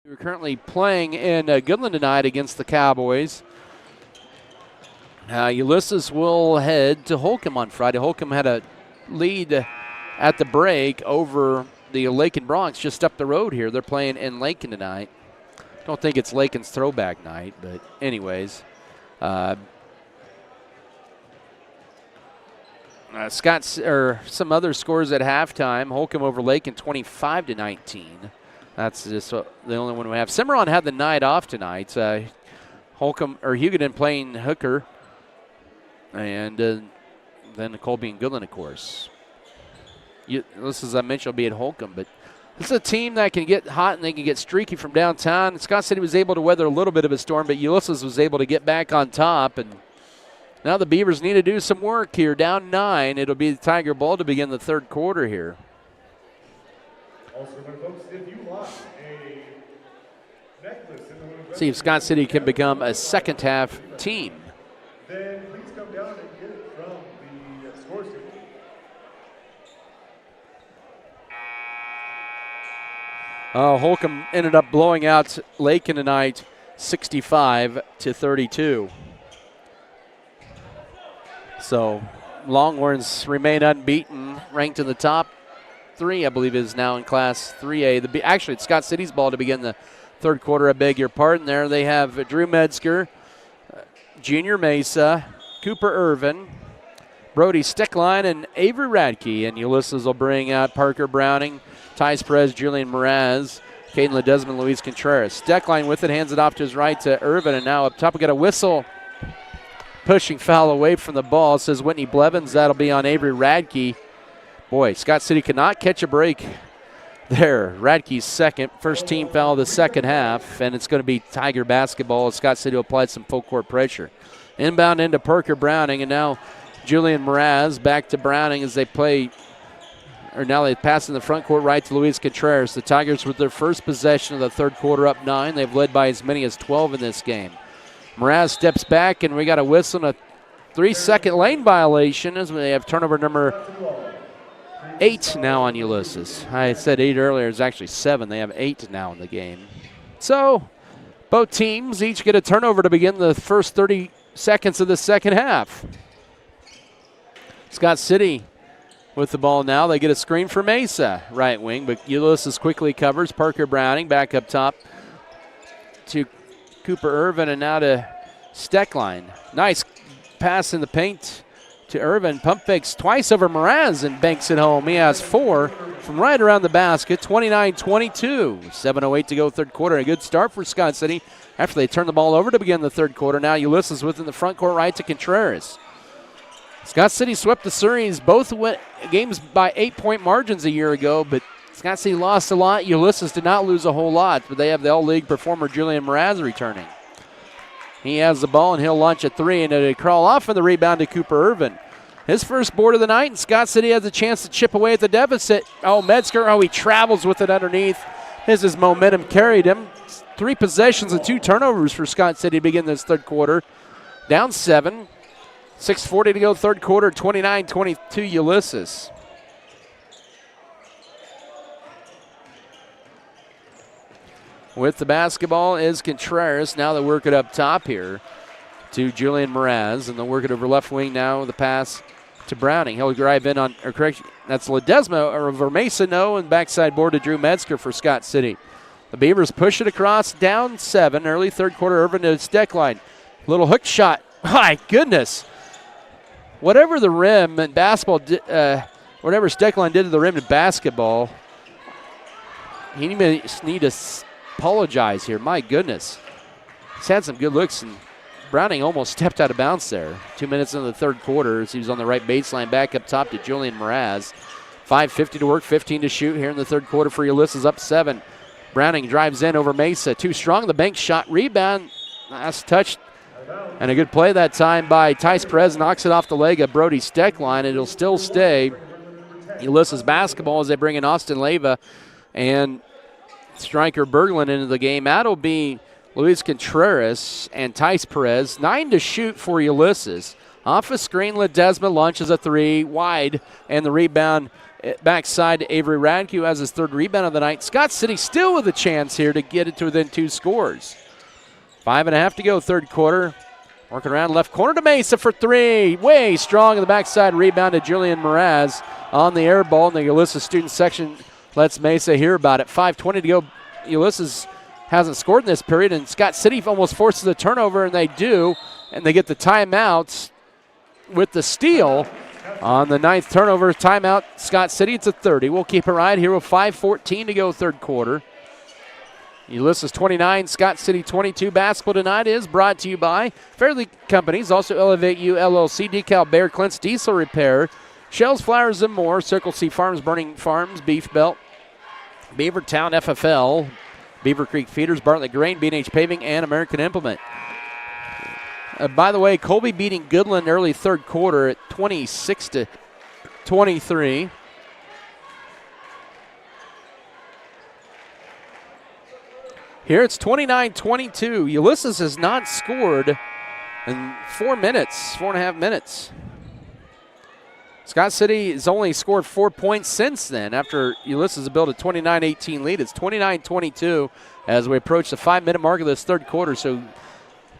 We're currently playing in Goodland tonight against the Cowboys. Ulysses will head to Holcomb on Friday. Holcomb had a lead at the break over the Lakin Bronx just up the road here. They're playing in Lakin tonight. Don't think it's Lakin's throwback night, but anyways. Scott's or some other scores at halftime. Holcomb over Lakin 25-19. That's just the only one we have. Cimarron had the night off tonight. Holcomb or Hugoton playing Hooker, and then Colby and Goodland, of course. This, as I mentioned, will be at Holcomb, but this is a team that can get hot and they can get streaky from downtown. Scott City was able to weather a little bit of a storm, but Ulysses was able to get back on top, and now the Beavers need to do some work here. Down 9, it'll be the Tiger ball to begin the third quarter here. Also, folks, if you lost a necklace in the See if Scott City can become a second half team. then please come down and get it from the score sheet. Holcomb ended up blowing out Lakin tonight 65-32. So Longhorns remain unbeaten, ranked in the top 3, I believe, is now in Class 3A. Actually, it's Scott City's ball to begin the third quarter. I beg your pardon there. They have Drew Metzger, Junior Mesa, Cooper Irvin, Brody Stickline, and Avery Radke. And Ulysses will bring out Parker Browning, Tyce Perez, Julian Mraz, Caden Ledesma, Luis Contreras. Stickline with it, hands it off to his right to Irvin. And now up top, we got a whistle. Pushing foul away from the ball, says Whitney Blevins. That'll be on Avery Radke. Boy, Scott City could not catch a break there. Radke's second, first team foul of the second half, and it's going to be Tiger basketball as Scott City applied some full court pressure. Inbound into Parker Browning, and now Julian Mraz back to Browning as they play, or now they pass in the front court right to Luis Contreras. The Tigers with their first possession of the third quarter up 9. They've led by as many as 12 in this game. Mraz steps back, and we got a whistle and a 3-second lane violation as they have turnover number 8 now on Ulysses. I said 8 earlier. It's actually 7. They have 8 now in the game. So both teams each get a turnover to begin the first 30 seconds of the second half. Scott City with the ball now. They get a screen for Mesa, right wing, but Ulysses quickly covers. Parker Browning back up top to Cooper Irvin and now to Steckline. Nice pass in the paint to Irvin. Pump fakes twice over Mraz and banks it home. He has 4 from right around the basket. 29-22. 7:08 to go third quarter. A good start for Scott City after they turn the ball over to begin the third quarter. Now Ulysses within the front court right to Contreras. Scott City swept the series. Both games by 8-point margins a year ago, but Scott City lost a lot. Ulysses did not lose a whole lot, but they have the all-league performer Julian Mraz returning. He has the ball, and he'll launch a 3, and it'll crawl off of the rebound to Cooper Irvin. His first board of the night, and Scott City has a chance to chip away at the deficit. Oh, Metzger, he travels with it underneath. His momentum carried him. 3 possessions and 2 turnovers for Scott City to begin this third quarter. Down 7. 6:40 to go third quarter, 29-22 Ulysses. With the basketball is Contreras. Now they work it up top here to Julian Mraz, and they'll work it over left wing now with the pass to Browning. He'll drive in on, or correction, that's Ledesma or Vermesa, no, and backside board to Drew Metzger for Scott City. The Beavers push it across, down 7, early third quarter, Irvin to Steckline. Little hook shot. My goodness. Whatever the rim in basketball, whatever Steckline did to the rim in basketball, he may need to apologize here. My goodness. He's had some good looks, and Browning almost stepped out of bounds there. 2 minutes into the third quarter as he was on the right baseline, back up top to Julian Mraz. 5:50 to work, 15 to shoot here in the third quarter for Ulysses, up 7. Browning drives in over Mesa. Too strong. The bank shot, rebound. Last touch. And a good play that time by Tice Perez, knocks it off the leg of Brody Steckline. It'll still stay Ulysses basketball as they bring in Austin Leyva and Stryker Berglund into the game. That'll be Luis Contreras and Tice Perez. 9 to shoot for Ulysses. Off a screen, Ledesma launches a 3 wide, and the rebound backside to Avery Radke, who has his 3rd rebound of the night. Scott City still with a chance here to get it to within 2 scores. 5:30 to go third quarter. Working around left corner to Mesa for 3. Way strong in the backside rebound to Julian Mraz on the air ball. And the Ulysses student section lets Mesa hear about it. 5:20 to go. Ulysses hasn't scored in this period, and Scott City almost forces a turnover, and they do. And they get the timeouts with the steal on the 9th turnover. Timeout, Scott City. It's a 30. We'll keep it right here with 5:14 to go third quarter. Ulysses 29, Scott City 22. Basketball tonight is brought to you by Fairleigh Companies, also Elevate U LLC, Decal Bear, Clint's Diesel Repair, Shells, Flowers, and more, Circle C Farms, Burning Farms, Beef Belt, Beavertown FFL, Beaver Creek Feeders, Bartlett Grain, B&H Paving, and American Implement. By the way, Colby beating Goodland early third quarter at 26-23. Here it's 29-22. Ulysses has not scored in 4.5 minutes. Scott City has only scored 4 points since then after Ulysses built a 29-18 lead. It's 29-22 as we approach the 5-minute mark of this third quarter. So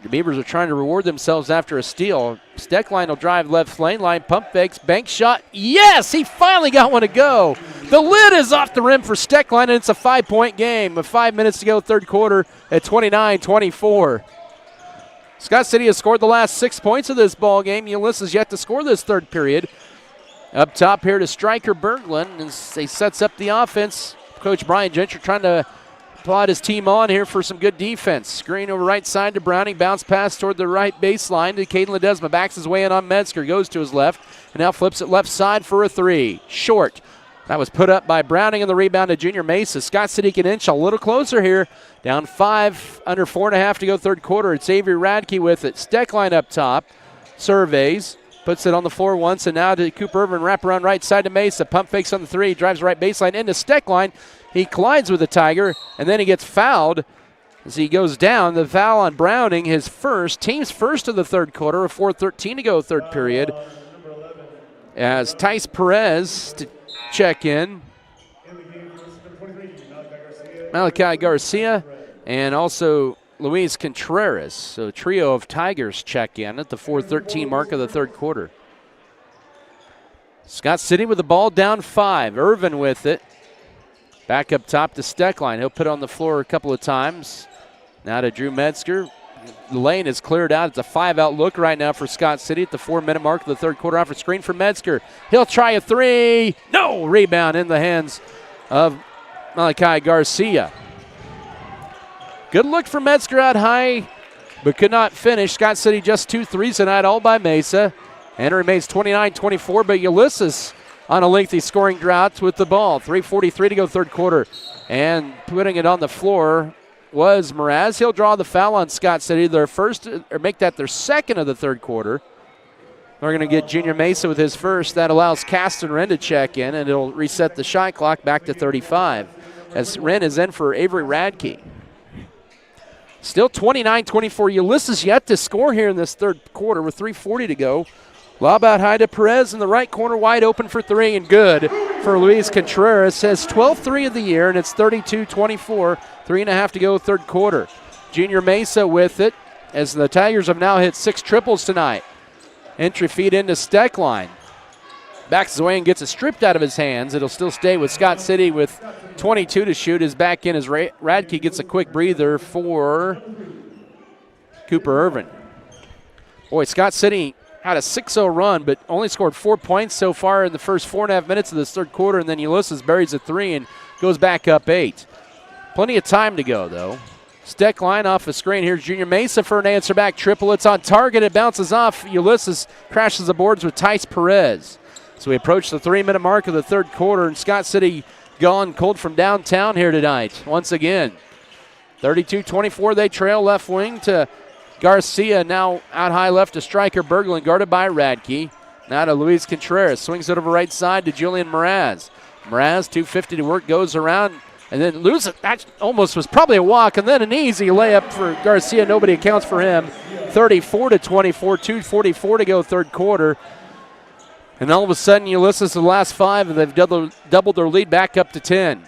the Beavers are trying to reward themselves after a steal. Steckline will drive left lane line, pump fakes, bank shot. Yes, he finally got one to go. The lid is off the rim for Steckline, and it's a 5-point game with 5 minutes to go third quarter at 29-24. Scott City has scored the last 6 points of this ball game. Ulysses yet to score this third period. Up top here to Stryker Berglund as he sets up the offense. Coach Brian Gentry trying to plot his team on here for some good defense. Screen over right side to Browning. Bounce pass toward the right baseline to Caden Ledesma. Backs his way in on Metzger. Goes to his left and now flips it left side for a 3. Short. That was put up by Browning, and the rebound to Junior Mesa. Scott City can inch a little closer here. Down 5, under 4.5 to go third quarter. It's Avery Radke with it. Steckline up top. Surveys. Puts it on the floor once, and now to Cooper Irvin. Wrap around right side to Mesa. Pump fakes on the 3. Drives right baseline into Steckline. He collides with the Tiger, and then he gets fouled as he goes down. The foul on Browning, his first, team's first of the third quarter, with 4:13 to go third period. As Tice Perez to check in. Malachi Garcia and also Luis Contreras. So a trio of Tigers check in at the 4:13 mark of the third quarter. Scott City with the ball down 5. Irvin with it. Back up top to Steckline. He'll put it on the floor a couple of times. Now to Drew Metzger. The lane is cleared out. It's a 5-out look right now for Scott City at the 4-minute mark of the third quarter. Off a screen for Metzger. He'll try a 3. No! Rebound in the hands of Malachi Garcia. Good look for Metzger out high, but could not finish. Scott City just 2 threes tonight, all by Mesa. And it remains 29-24, but Ulysses on a lengthy scoring drought with the ball. 3:43 to go third quarter. And putting it on the floor was Mraz. He'll draw the foul on Scott City, their first, or make that their second of the third quarter. We're going to get Junior Mesa with his first. That allows Caston Wren to check in, and it'll reset the shot clock back to 35 as Wren is in for Avery Radke. Still 29-24. Ulysses yet to score here in this third quarter with 3:40 to go. Lob out high to Perez in the right corner, wide open for 3, and good for Luis Contreras. Has 12th 3 of the year, and it's 32-24. 3.5 to go third quarter. Junior Mesa with it as the Tigers have now hit 6 triples tonight. Entry feed into Steckline. Backs away and gets it stripped out of his hands. It'll still stay with Scott City with 22 to shoot. Is back in as Radke gets a quick breather for Cooper Irvin. Boy, Scott City had a 6-0 run, but only scored 4 points so far in the first 4.5 minutes of this third quarter, and then Ulysses buries a 3 and goes back up 8. Plenty of time to go, though. Steckline off the screen. Here's Junior Mesa for an answer back triple. It's on target. It bounces off. Ulysses crashes the boards with Tice Perez. So we approach the 3-minute mark of the third quarter, and Scott City gone cold from downtown here tonight once again. 32-24, they trail left wing to Garcia, now out high left to striker Berglund, guarded by Radke. Now to Luis Contreras, swings it over right side to Julian Mraz. Mraz, 2:50 to work, goes around, and then loses. That almost was probably a walk, and then an easy layup for Garcia. Nobody accounts for him. 34-24, 2:44 to go third quarter. And all of a sudden, Ulysses, the last 5, and they've doubled their lead back up to 10.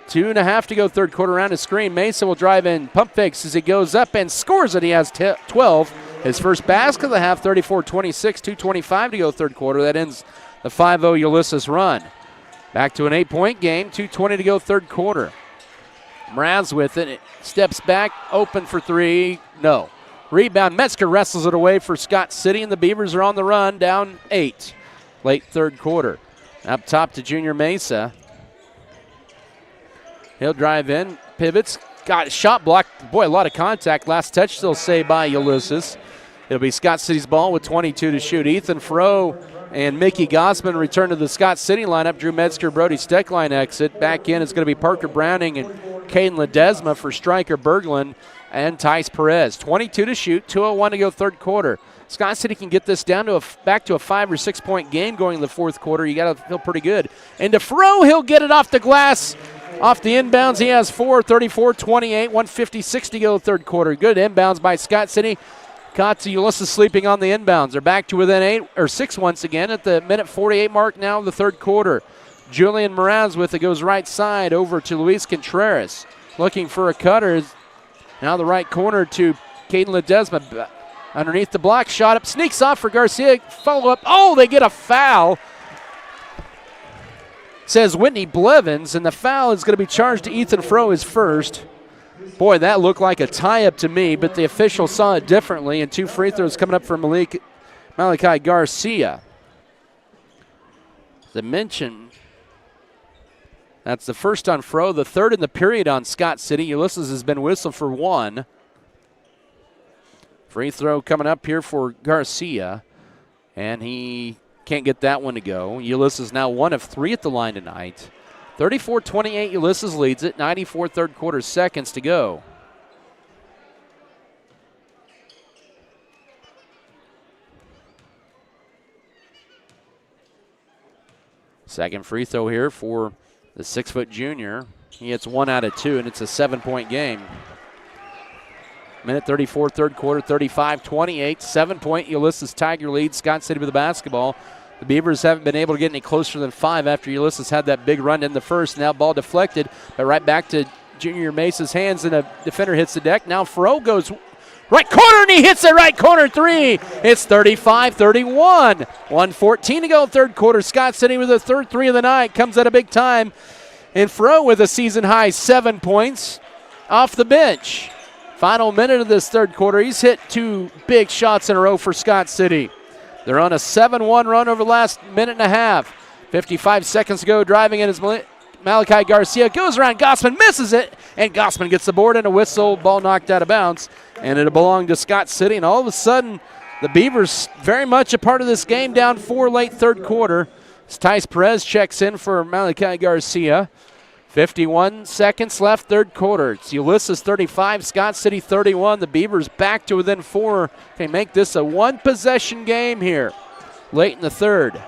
2.5 to go third quarter. Around his screen. Mesa will drive in, pump fakes as he goes up and scores it. He has 12. His first basket of the half, 34-26, 2:25 to go third quarter. That ends the 5-0 Ulysses run. Back to an 8-point game, 2:20 to go third quarter. Mraz with it. Steps back, open for 3. No. Rebound. Metzger wrestles it away for Scott City, and the Beavers are on the run, down 8. Late third quarter. Up top to Junior Mesa. He'll drive in, pivots, got a shot blocked. Boy, a lot of contact. Last touch still saved by Ulysses. It'll be Scott City's ball with 22 to shoot. Ethan Froh and Mickey Gossman return to the Scott City lineup. Drew Metzger, Brody Steckline exit. Back in is going to be Parker Browning and Caden Ledesma for striker Berglund and Tice Perez. 22 to shoot, 2:01 to go third quarter. Scott City can get this down to back to a 5 or 6 point game going in the fourth quarter. You got to feel pretty good. And to Froh, he'll get it off the glass. Off the inbounds, he has 4, 34-28, 1:56 to go third quarter. Good inbounds by Scott City. Caught to Ulysses sleeping on the inbounds. They're back to within 8 or 6 once again at the minute 48 mark now of the third quarter. Julian Mraz with it, goes right side over to Luis Contreras. Looking for a cutter. Now the right corner to Caden Ledesma. Underneath the block, shot up, sneaks off for Garcia. Follow up. Oh, they get a foul. Says Whitney Blevins, and the foul is going to be charged to Ethan Froh, his first. Boy, that looked like a tie-up to me, but the official saw it differently, and 2 free throws coming up for Malachi Garcia. As I mentioned, that's the first on Froh, the third in the period on Scott City. Ulysses has been whistled for 1. Free throw coming up here for Garcia, and he can't get that one to go. Ulysses now 1 of 3 at the line tonight. 34-28, Ulysses leads it. 94 third quarter seconds to go. Second free throw here for the 6-foot junior. He hits 1 out of 2, and it's a 7-point game. Minute 34, third quarter, 35-28. 7-point Ulysses Tiger lead. Scott City with the basketball. The Beavers haven't been able to get any closer than 5 after Ulysses had that big run in the first. Now ball deflected, but right back to Junior Mesa's hands, and a defender hits the deck. Now Froh goes Right corner, and he hits it right corner three. It's 35-31. 1:14 to go, third quarter. Scott City with the third three of the night. Comes at a big time. And Fro with a season-high 7 points off the bench. Final minute of this third quarter. He's hit 2 big shots in a row for Scott City. They're on a 7-1 run over the last minute and a half. 55 seconds to go. Driving in is Malachi Garcia. Goes around Gossman, misses it, and Gossman gets the board and a whistle. Ball knocked out of bounds, and it'll belong to Scott City. And all of a sudden, the Beavers very much a part of this game, down 4 late third quarter. As Tice Perez checks in for Malachi Garcia. 51 seconds left, third quarter. It's Ulysses 35, Scott City 31. The Beavers back to within 4. They make this a one-possession game here late in the third.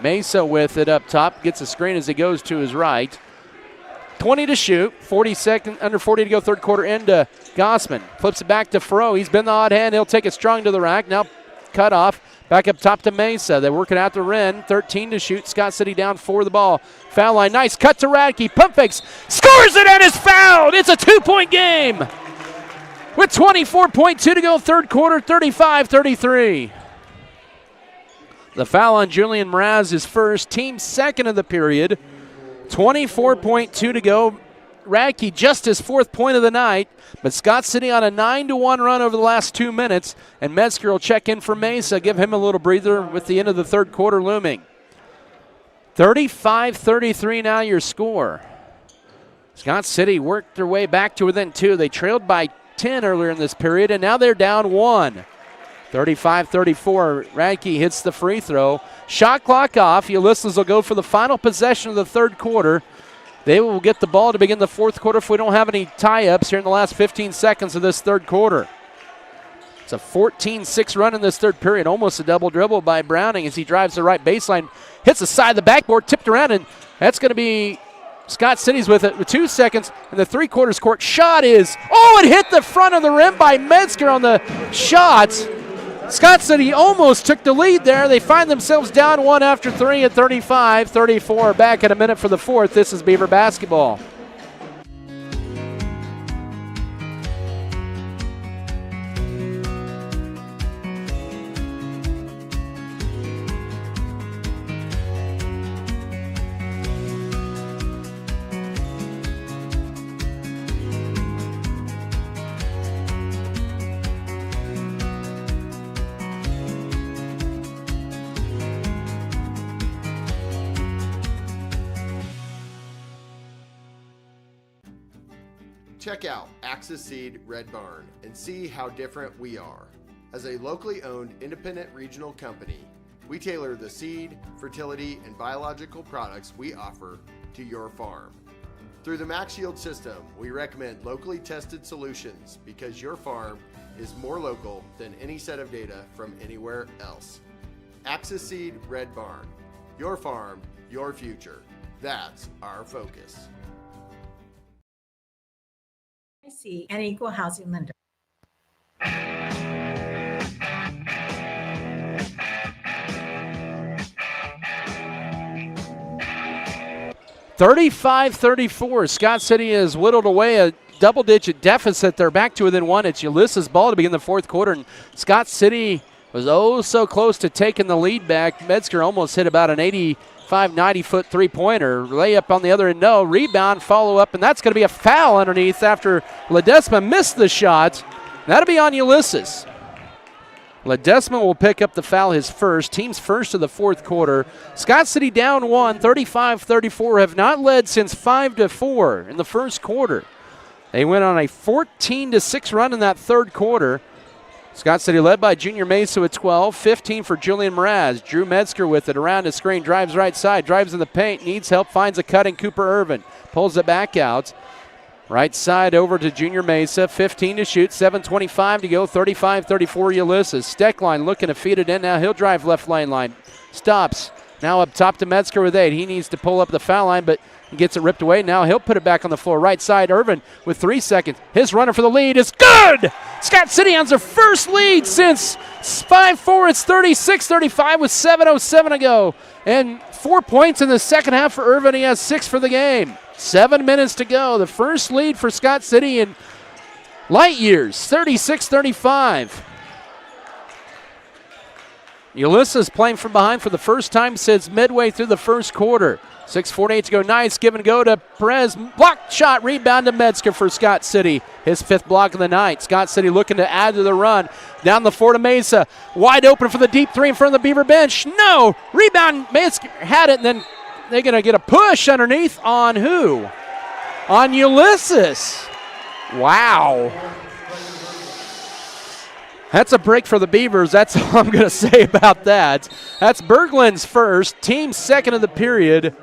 Mesa with it up top, gets a screen as he goes to his right. 20 to shoot, under 40 to go, third quarter into Gossman. Flips it back to Fro. He's been the odd hand. He'll take it strong to the rack. Now cut off. Back up top to Mesa. They're working out to Wren. 13 to shoot. Scott City down 4 the ball. Foul line. Nice cut to Radke. Pump fakes. Scores it and is fouled. It's a 2-point game. With 24.2 to go, third quarter, 35-33. The foul on Julian Mraz is first. Team second of the period. 24.2 to go. Radke just his 4th point of the night, but Scott City on a 9-1 run over the last 2 minutes, and Metzger will check in for Mesa, give him a little breather with the end of the third quarter looming. 35-33 now your score. Scott City worked their way back to within 2. They trailed by 10 earlier in this period, and now they're down 1. 35-34, Radke hits the free throw. Shot clock off. Ulysses will go for the final possession of the third quarter. They will get the ball to begin the fourth quarter if we don't have any tie-ups here in the last 15 seconds of this third quarter. It's a 14-6 run in this third period, almost a double dribble by Browning as he drives the right baseline, hits the side of the backboard, tipped around, and that's going to be Scott City's with it with 2 seconds, and the three-quarters court shot is, it hit the front of the rim by Metzger on the shot. Scott City almost took the lead there. They find themselves down 1 after 3 at 35-34. Back in a minute for the fourth. This is Beaver basketball. Check out Axis Seed Red Barn and see how different we are. As a locally owned independent regional company, we tailor the seed, fertility, and biological products we offer to your farm. Through the Max Yield system, we recommend locally tested solutions because your farm is more local than any set of data from anywhere else. Axis Seed Red Barn. Your farm, your future. That's our focus. See an equal housing lender. 35-34. Scott City has whittled away a double-digit deficit. They're back to within 1. It's Ulysses' ball to begin the fourth quarter, and Scott City was so close to taking the lead back. Metzger almost hit about an 90-foot three-pointer. Layup on the other end, no. Rebound, follow-up, and that's going to be a foul underneath after Ledesma missed the shot. That'll be on Ulysses. Ledesma will pick up the foul, his first. Team's first of the fourth quarter. Scott City down 1, 35-34, have not led since 5-4 in the first quarter. They went on a 14-6 run in that third quarter. Scott City led by Junior Mesa with 12, 15 for Julian Mraz. Drew Metzger with it around the screen, drives right side, drives in the paint, needs help, finds a cutting Cooper Irvin. Pulls it back out. Right side over to Junior Mesa, 15 to shoot, 7:25 to go, 35-34 Ulysses. Steckline looking to feed it in, now he'll drive left lane line. Stops, now up top to Metzger with 8. He needs to pull up the foul line, but he gets it ripped away. Now he'll put it back on the floor. Right side, Irvin with 3 seconds. His runner for the lead is good! Scott City has their first lead since 5-4. It's 36-35 with 7:07 to go. And 4 points in the second half for Irvin. He has 6 for the game. 7 minutes to go. The first lead for Scott City, and light years, 36-35. Ulysses playing from behind for the first time since midway through the first quarter. 6:48 to go. Nice give and go to Perez. Blocked shot, rebound to Metzger for Scott City. His 5th block of the night. Scott City looking to add to the run. Down the floor to Mesa. Wide open for the deep 3 in front of the Beaver bench. No! Rebound. Metzger had it, and then they're going to get a push underneath on who? On Ulysses. Wow. That's a break for the Beavers. That's all I'm going to say about that. That's Berglund's first, team second of the period.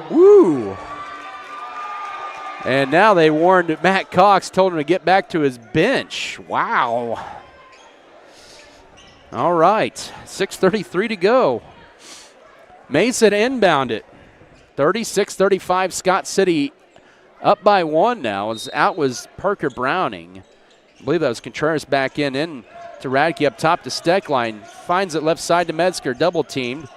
Woo. And now they warned Matt Cox, told him to get back to his bench. Wow. All right, 6:33 to go. Mason inbound it. 36-35, Scott City up by 1 now. Out was Parker Browning. I believe that was Contreras back in to Radke up top to Steckline. Finds it left side to Metzger, double teamed.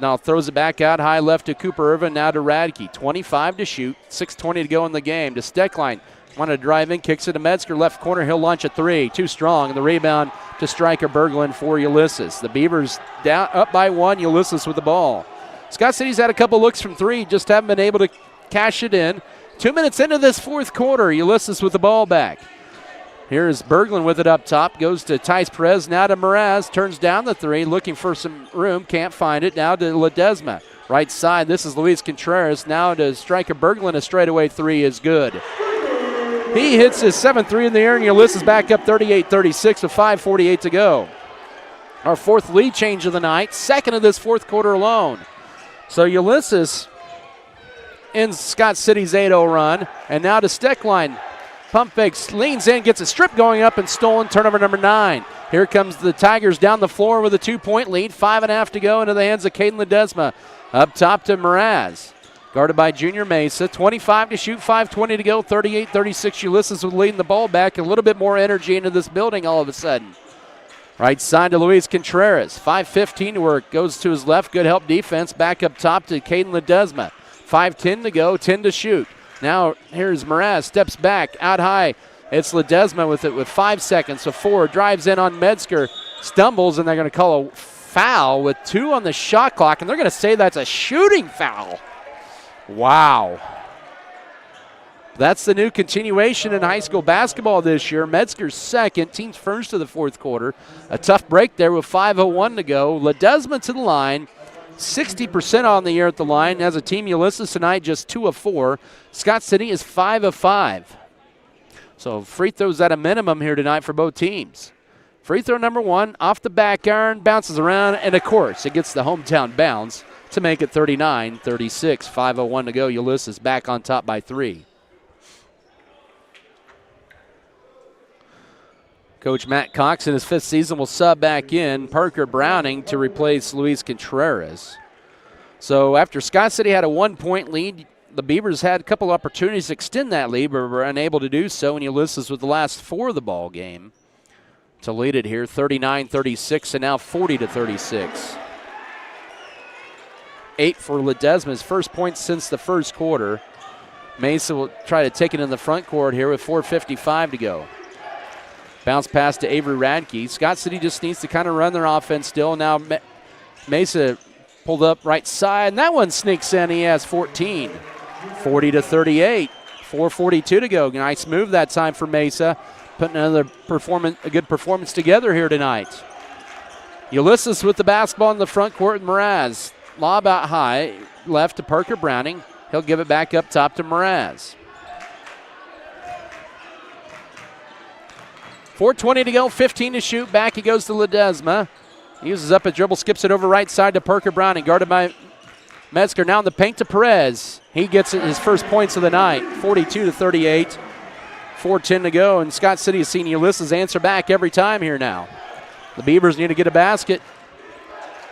Now throws it back out high left to Cooper Irvin, now to Radke. 25 to shoot, 6:20 to go in the game. To Steckline, wanted to drive in, kicks it to Metzger, left corner, he'll launch a 3. Too strong, and the rebound to striker Berglund for Ulysses. The Beavers down up by 1, Ulysses with the ball. Scott City's had a couple looks from 3, just haven't been able to cash it in. 2 minutes into this 4th quarter, Ulysses with the ball back. Here's Berglund with it up top. Goes to Tice Perez, now to Mraz. Turns down the 3, looking for some room. Can't find it. Now to Ledesma. Right side, this is Luis Contreras. Now to striker Berglund. A straightaway 3 is good. He hits his 7th 3 in the air, and Ulysses back up 38-36 with 5:48 to go. Our 4th lead change of the night. 2nd of this 4th quarter alone. So Ulysses ends Scott City's 8-0 run. And now to Steckline. Pump fakes, leans in, gets a strip going up and stolen. Turnover number 9. Here comes the Tigers down the floor with a 2-point lead. 5.5 to go into the hands of Caden Ledesma. Up top to Mraz. Guarded by Junior Mesa. 25 to shoot, 5:20 to go. 38-36. Ulysses with leading the ball back. A little bit more energy into this building all of a sudden. Right side to Luis Contreras. 5:15 to work. Goes to his left. Good help defense. Back up top to Caden Ledesma. 5:10 to go. 10 to shoot. Now here's Mraz, steps back, out high. It's Ledesma with it with 5 seconds. So 4, drives in on Metzger, stumbles, and they're going to call a foul with 2 on the shot clock, and they're going to say that's a shooting foul. Wow. That's the new continuation in high school basketball this year. Metzger's second, team's first of the 4th quarter. A tough break there with 5:01 to go. Ledesma to the line. 60% on the year at the line. As a team, Ulysses tonight just 2 of 4. Scott City is 5 of 5. So free throws at a minimum here tonight for both teams. Free throw number 1, off the back iron, bounces around, and of course it gets the hometown bounce to make it 39-36. 5:01 to go. Ulysses back on top by 3. Coach Matt Cox in his 5th season will sub back in Parker Browning to replace Luis Contreras. So after Scott City had a 1-point lead, the Beavers had a couple opportunities to extend that lead, but were unable to do so, and Ulysses with the last 4 of the ball game to lead it here, 39-36 and now 40-36. 8 for Ledesma's first point since the 1st quarter. Mesa will try to take it in the front court here with 4:55 to go. Bounce pass to Avery Radke. Scott City just needs to kind of run their offense still. Now Mesa pulled up right side, and that one sneaks in. He has 14. 40-38. 4:42 to go. Nice move that time for Mesa. Putting a good performance together here tonight. Ulysses with the basketball in the front court. Mraz. Lob out high. Left to Parker Browning. He'll give it back up top to Mraz. 4:20 to go, 15 to shoot. Back he goes to Ledesma. He uses up a dribble, skips it over right side to Parker Browning, guarded by Metzger. Now in the paint to Perez. He gets his first points of the night, 42-38. 4:10 to go, and Scott City has seen Ulysses answer back every time here now. The Beavers need to get a basket.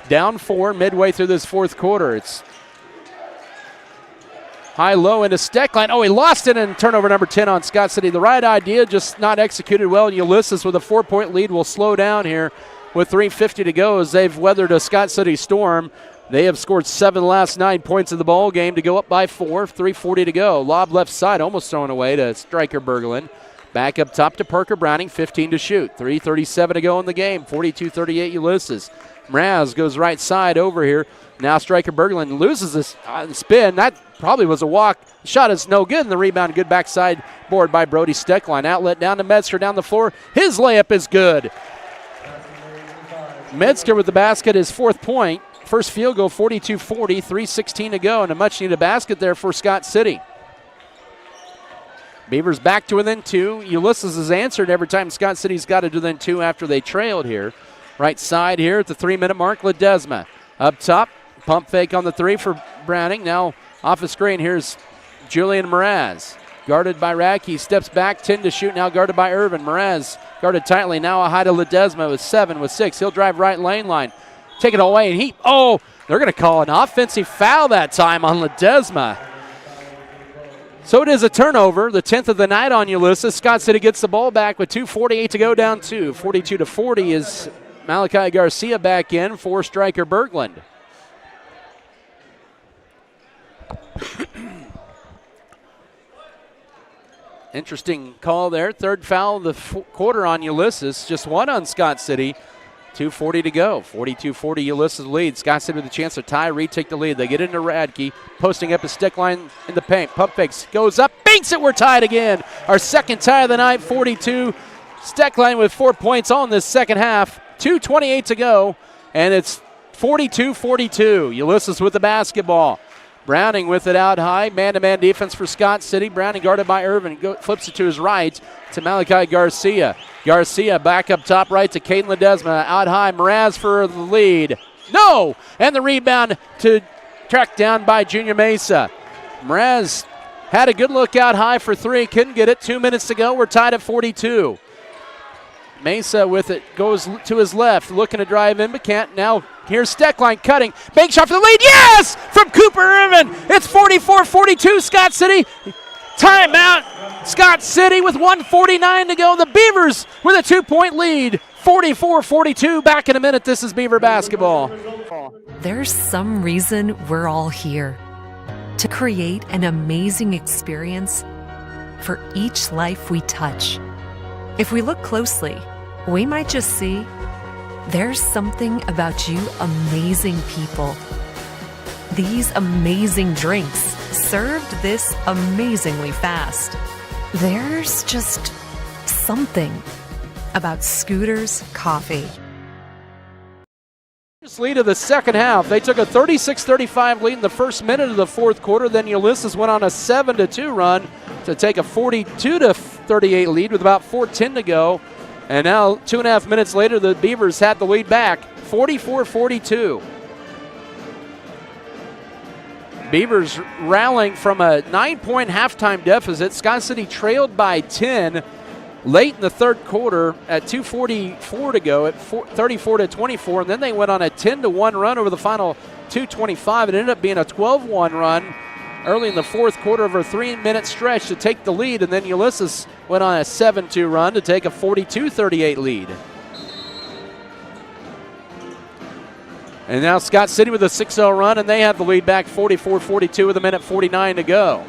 Down 4 midway through this 4th quarter. It's high-low into Steckline. Oh, he lost it, and turnover number 10 on Scott City. The right idea, just not executed well. And Ulysses with a 4-point lead will slow down here with 3:50 to go as they've weathered a Scott City storm. They have scored 7 of the last 9 points of the ball game to go up by 4. 3:40 to go. Lob left side, almost thrown away to Stryker Berglund. Back up top to Parker Browning, 15 to shoot. 3:37 to go in the game. 42-38 Ulysses. Mraz goes right side over here. Now Stryker Berglund loses this spin. That probably was a walk. Shot is no good, and the rebound good backside board by Brody Steckline. Outlet down to Metzger down the floor. His layup is good. Metzger with the basket, his 4th point. First field goal, 42-40, 3:16 to go, and a much-needed basket there for Scott City. Beavers back to within 2. Ulysses has answered every time Scott City's got to do within 2 after they trailed here. Right side here at the 3-minute mark, Ledesma. Up top, pump fake on the 3 for Browning. Now off the screen, here's Julian Mraz. Guarded by Radke, steps back, 10 to shoot, now guarded by Irvin. Mraz guarded tightly, now a high to Ledesma with 7, with 6. He'll drive right lane line. Take it away, and they're going to call an offensive foul that time on Ledesma. So it is a turnover, the 10th of the night on Ulysses. Scott City gets the ball back with 2:48 to go, down 2. 42-40 is Malachi Garcia back in for Stryker Berglund. Interesting call there. 3rd foul of the quarter on Ulysses. Just 1 on Scott City. 2:40 to go. 42-40 Ulysses lead. Scott City with a chance to tie, retake the lead. They get into Radke, posting up his stick line in the paint. Pump fakes, goes up, banks it. We're tied again. Our 2nd tie of the night, 42. Steckline with 4 points on this second half. 2:28 to go, and it's 42-42. Ulysses with the basketball. Browning with it out high. Man-to-man defense for Scott City. Browning guarded by Irvin. Flips it to his right to Malachi Garcia. Garcia back up top right to Caden Ledesma. Out high, Mraz for the lead. No! And the rebound to track down by Junior Mesa. Mraz had a good look out high for 3. Couldn't get it. 2 minutes to go. We're tied at 42. Mesa with it, goes to his left, looking to drive in, but can't. Now here's Steckline cutting. Bank shot for the lead. Yes! From Cooper Irvin. It's 44-42 Scott City. Timeout. Scott City with 1:49 to go. The Beavers with a 2-point lead. 44-42. Back in a minute. This is Beaver basketball. There's some reason we're all here. To create an amazing experience for each life we touch. If we look closely, we might just see there's something about you amazing people. These amazing drinks served this amazingly fast. There's just something about Scooter's Coffee. Lead of the second half. They took a 36-35 lead in the first minute of the 4th quarter. Then Ulysses went on a 7-2 run to take a 42-38 lead with about 4:10 to go. And now 2.5 minutes later, the Beavers had the lead back, 44-42. Beavers rallying from a 9-point halftime deficit. Scott City trailed by 10 late in the 3rd quarter at 2:44 to go at 34-24, and then they went on a 10-1 run over the final 2:25. It ended up being a 12-1 run early in the 4th quarter of a 3-minute stretch to take the lead, and then Ulysses went on a 7-2 run to take a 42-38 lead. And now Scott City with a 6-0 run, and they have the lead back 44-42 with a minute 49 to go.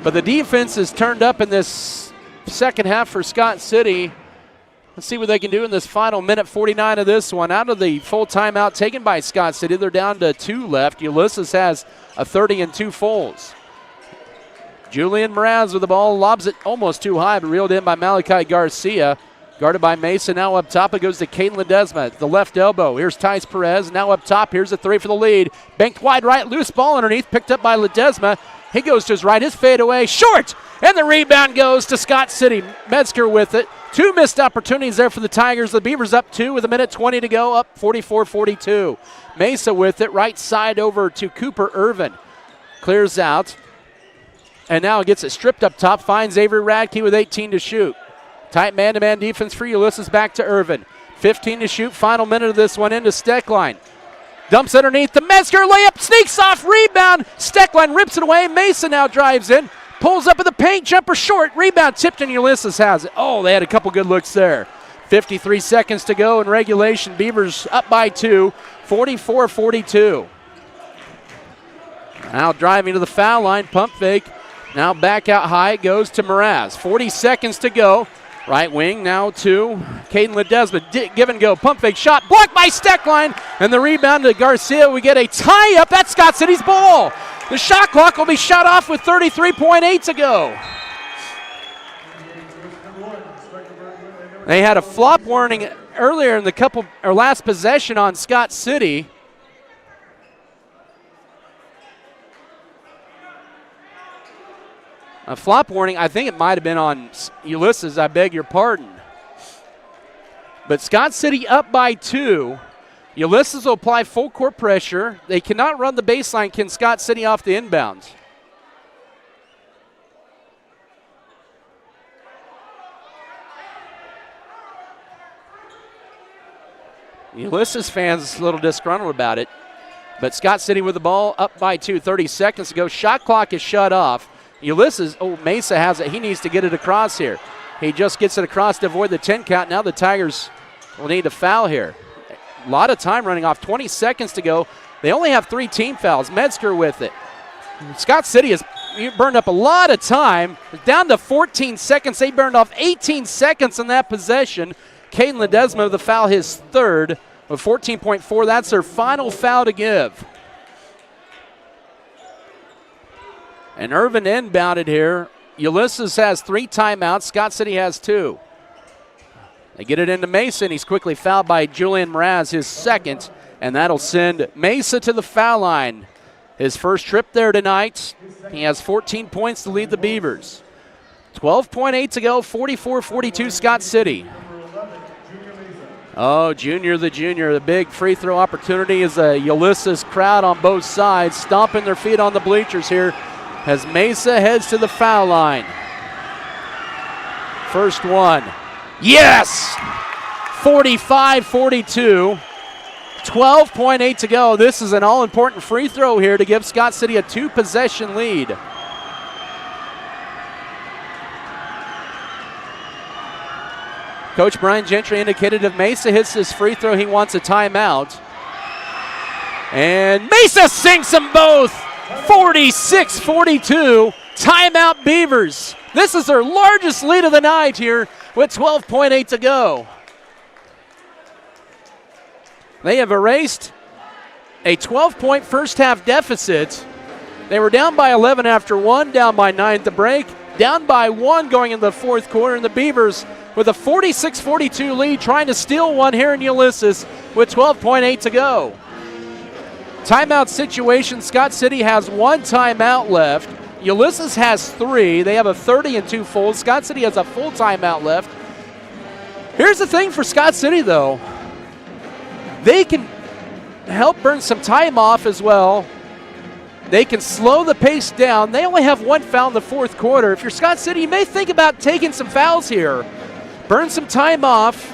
But the defense is turned up in this second half for Scott City. Let's see what they can do in this final minute 49 of this one. Out of the full timeout taken by Scott City, they're down to 2 left. Ulysses has a 30-2 fulls. Julian Mraz with the ball, lobs it almost too high, but reeled in by Malachi Garcia. Guarded by Mason. Now up top it goes to Caden Ledesma. The left elbow. Here's Tice Perez. Now up top. Here's a 3 for the lead. Banked wide right. Loose ball underneath. Picked up by Ledesma. He goes to his right. His fadeaway. Short! And the rebound goes to Scott City. Metzger with it. 2 missed opportunities there for the Tigers. The Beavers up 2 with a minute 20 to go. Up 44-42. Mesa with it. Right side over to Cooper Irvin. Clears out. And now gets it stripped up top. Finds Avery Radke with 18 to shoot. Tight man-to-man defense for Ulysses. Back to Irvin. 15 to shoot. Final minute of this one into Steckline. Dumps underneath. The Metzger layup. Sneaks off. Rebound. Steckline rips it away. Mason now drives in. Pulls up in the paint. Jumper short. Rebound tipped and Ulysses has it. Oh, they had a couple good looks there. 53 seconds to go in regulation. Beavers up by 2, 44-42. Now driving to the foul line, pump fake. Now back out high, it goes to Mraz. 40 seconds to go. Right wing now to Caden Ledesma. Give and go, pump fake shot, blocked by Steckline, and the rebound to Garcia. We get a tie-up. That's Scott City's ball. The shot clock will be shut off with 33.8 to go. They had a flop warning earlier in the last possession on Scott City. A flop warning, I think it might have been on Ulysses, I beg your pardon. But Scott City up by 2. Ulysses will apply full court pressure. They cannot run the baseline. Can Scott City off the inbounds? Ulysses fans a little disgruntled about it. But Scott City with the ball up by 2, 30 seconds to go. Shot clock is shut off. Ulysses, Mesa has it. He needs to get it across here. He just gets it across to avoid the 10 count. Now the Tigers will need to foul here. A lot of time running off. 20 seconds to go. They only have 3 team fouls. Metzger with it. Scott City has burned up a lot of time. Down to 14 seconds. They burned off 18 seconds in that possession. Caden Ledesma with the foul, his third, with 14.4. That's their final foul to give. And Irvin inbounded here. Ulysses has 3 timeouts. Scott City has 2. They get it into Mason. He's quickly fouled by Julian Mraz, his second, and that'll send Mesa to the foul line. His first trip there tonight. He has 14 points to lead the Beavers. 12.8 to go, 44-42 Scott City. Oh, Junior the Junior. The big free throw opportunity is a Ulysses crowd on both sides, stomping their feet on the bleachers here as Mesa heads to the foul line. First one. Yes! 45-42. 12.8 to go. This is an all-important free throw here to give Scott City a 2-possession lead. Coach Brian Gentry indicated if Mesa hits this free throw, he wants a timeout. And Mesa sinks them both. 46-42. Timeout Beavers. This is their largest lead of the night here with 12.8 to go. They have erased a 12-point first-half deficit. They were down by 11 after 1, down by 9 at the break, down by 1 going into the fourth quarter, and the Beavers with a 46-42 lead, trying to steal one here in Ulysses with 12.8 to go. Timeout situation, Scott City has 1 timeout left. Ulysses has 3. They have a 30 and 2 full. Scott City has a full timeout left. Here's the thing for Scott City, though. They can help burn some time off as well. They can slow the pace down. They only have 1 foul in the fourth quarter. If you're Scott City, you may think about taking some fouls here. Burn some time off.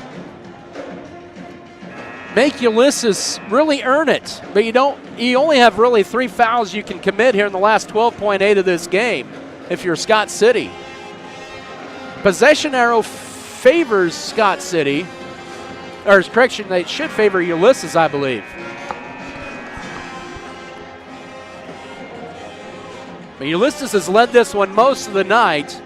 Make Ulysses really earn it. But you only have really 3 fouls you can commit here in the last 12.8 of this game if you're Scott City. Possession arrow favors Scott City. Or correction, they should favor Ulysses, I believe. But Ulysses has led this one most of the night.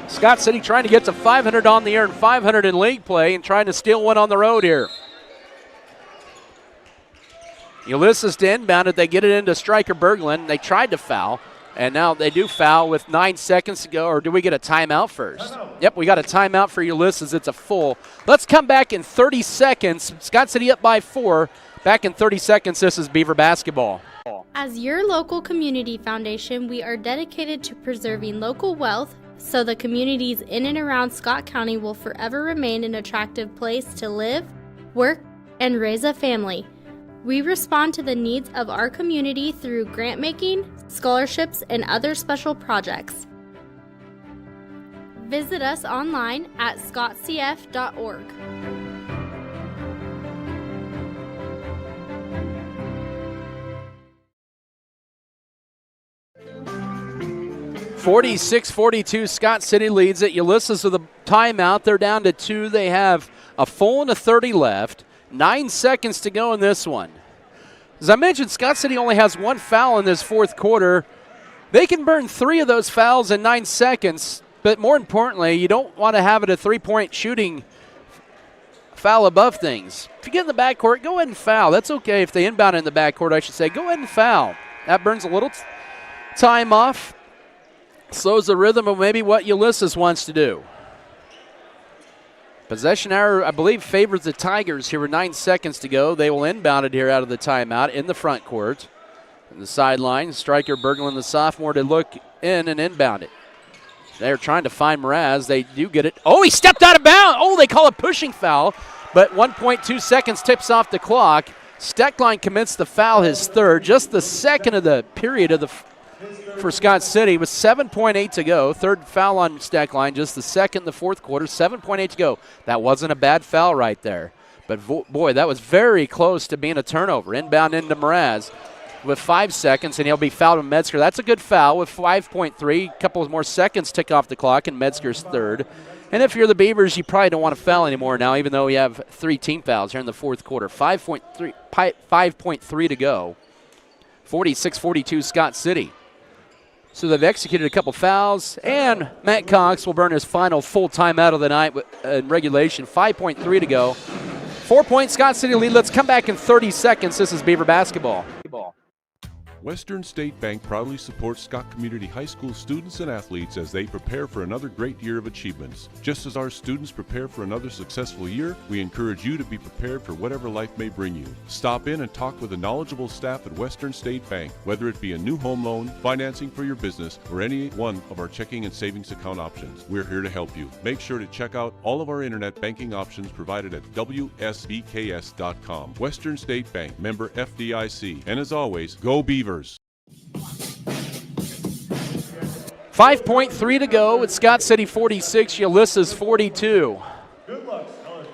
Scott City trying to get to 500 on the year and 500 in league play and trying to steal one on the road here. Ulysses to inbound it. They get it into Striker Berglund. They tried to foul, and now they do foul with 9 seconds to go. Or do we get a timeout first? Yep, we got a timeout for Ulysses. It's a full. Let's come back in 30 seconds. Scott City up by 4. Back in 30 seconds, this is Beaver basketball. As your local community foundation, we are dedicated to preserving local wealth so the communities in and around Scott County will forever remain an attractive place to live, work, and raise a family. We respond to the needs of our community through grant making, scholarships, and other special projects. Visit us online at scottcf.org. 46-42, Scott City leads it. Ulysses with a timeout. They're down to 2. They have a full and a 30 left. 9 seconds to go in this one. As I mentioned, Scott City only has 1 foul in this fourth quarter. They can burn 3 of those fouls in 9 seconds, but more importantly, you don't want to have it a three-point shooting foul above things. If you get in the backcourt, go ahead and foul. That's okay if they inbound in the backcourt, I should say. Go ahead and foul. That burns a little time off. Slows the rhythm of maybe what Ulysses wants to do. Possession arrow, I believe, favors the Tigers here with 9 seconds to go. They will inbound it here out of the timeout in the front court. In the sideline, striker Berglund, the sophomore, to look in and inbound it. They're trying to find Mraz. They do get it. Oh, he stepped out of bounds. Oh, they call a pushing foul, but 1.2 seconds tips off the clock. Steckline commits the foul, his third, just the second of the period of the for Scott City with 7.8 to go. Third foul on Steckline, just the second in the fourth quarter, 7.8 to go. That wasn't a bad foul right there. But, boy, that was very close to being a turnover. Inbound into Mraz with 5 seconds, and he'll be fouled with Metzger. That's a good foul with 5.3. A couple of more seconds tick off the clock, and Metzger's third. And if you're the Beavers, you probably don't want to foul anymore now, even though we have 3 team fouls here in the fourth quarter. 5.3 to go. 46-42 Scott City. So they've executed a couple fouls, and Matt Cox will burn his final full timeout of the night in regulation. 5.3 to go. 4-point Scott City lead. Let's come back in 30 seconds. This is Beaver basketball. Western State Bank proudly supports Scott Community High School students and athletes as they prepare for another great year of achievements. Just as our students prepare for another successful year, we encourage you to be prepared for whatever life may bring you. Stop in and talk with the knowledgeable staff at Western State Bank, whether it be a new home loan, financing for your business, or any one of our checking and savings account options. We're here to help you. Make sure to check out all of our internet banking options provided at WSBKS.com. Western State Bank, member FDIC. And as always, go Beavers! 5.3 to go. It's Scott City 46, Ulysses 42. Good luck, College Bowl.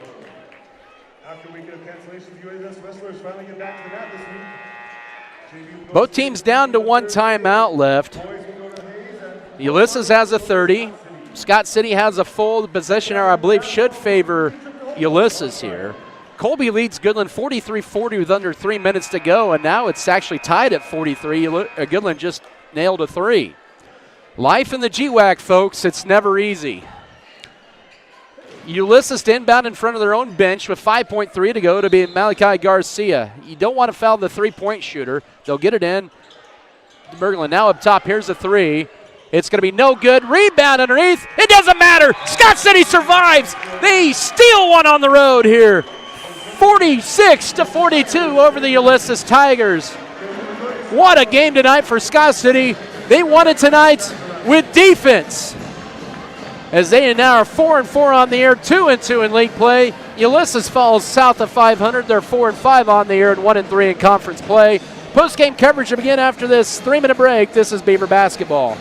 After a weekend of cancellations, UAS wrestlers finally get back to the mat this week. Both teams down to 1 timeout left. Ulysses has a 30. Scott City has a full. The possession arrow, I believe, should favor Ulysses here. Colby leads Goodland 43-40 with under 3 minutes to go, and now it's actually tied at 43. Goodland just nailed a 3. Life in the GWAC, folks, it's never easy. Ulysses to inbound in front of their own bench with 5.3 to go to be Malachi Garcia. You don't want to foul the three-point shooter. They'll get it in. Berglund now up top. Here's a 3. It's going to be no good. Rebound underneath. It doesn't matter. Scott City survives. They steal one on the road here. 46-42 over the Ulysses Tigers. What a game tonight for Scott City. They won it tonight with defense, as they now are 4-4 on the air, 2-2 in league play. Ulysses falls south of 500. They're 4-5 on the air and 1-3 in conference play. Post-game coverage will begin after this 3-minute break. This is Beaver basketball.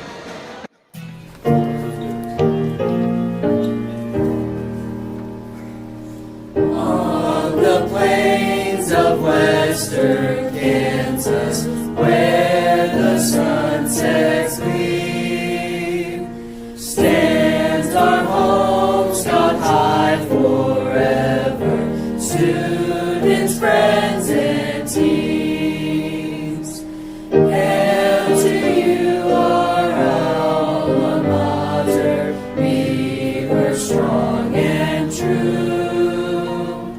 On the plains of western Kansas, where the sunsets gleam, stands our home, Scott High forever, students, friends, and teams. Hail to you, our alma mater, Beaver strong and true.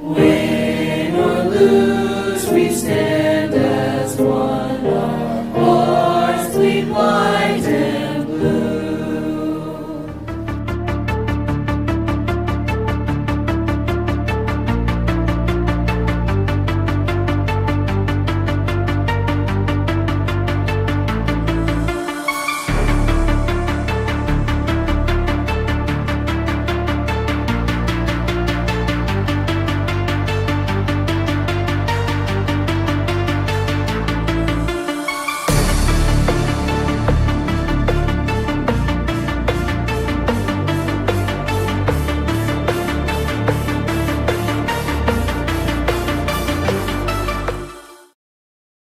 Win or lose, we stand as one. Our hearts bleed wide.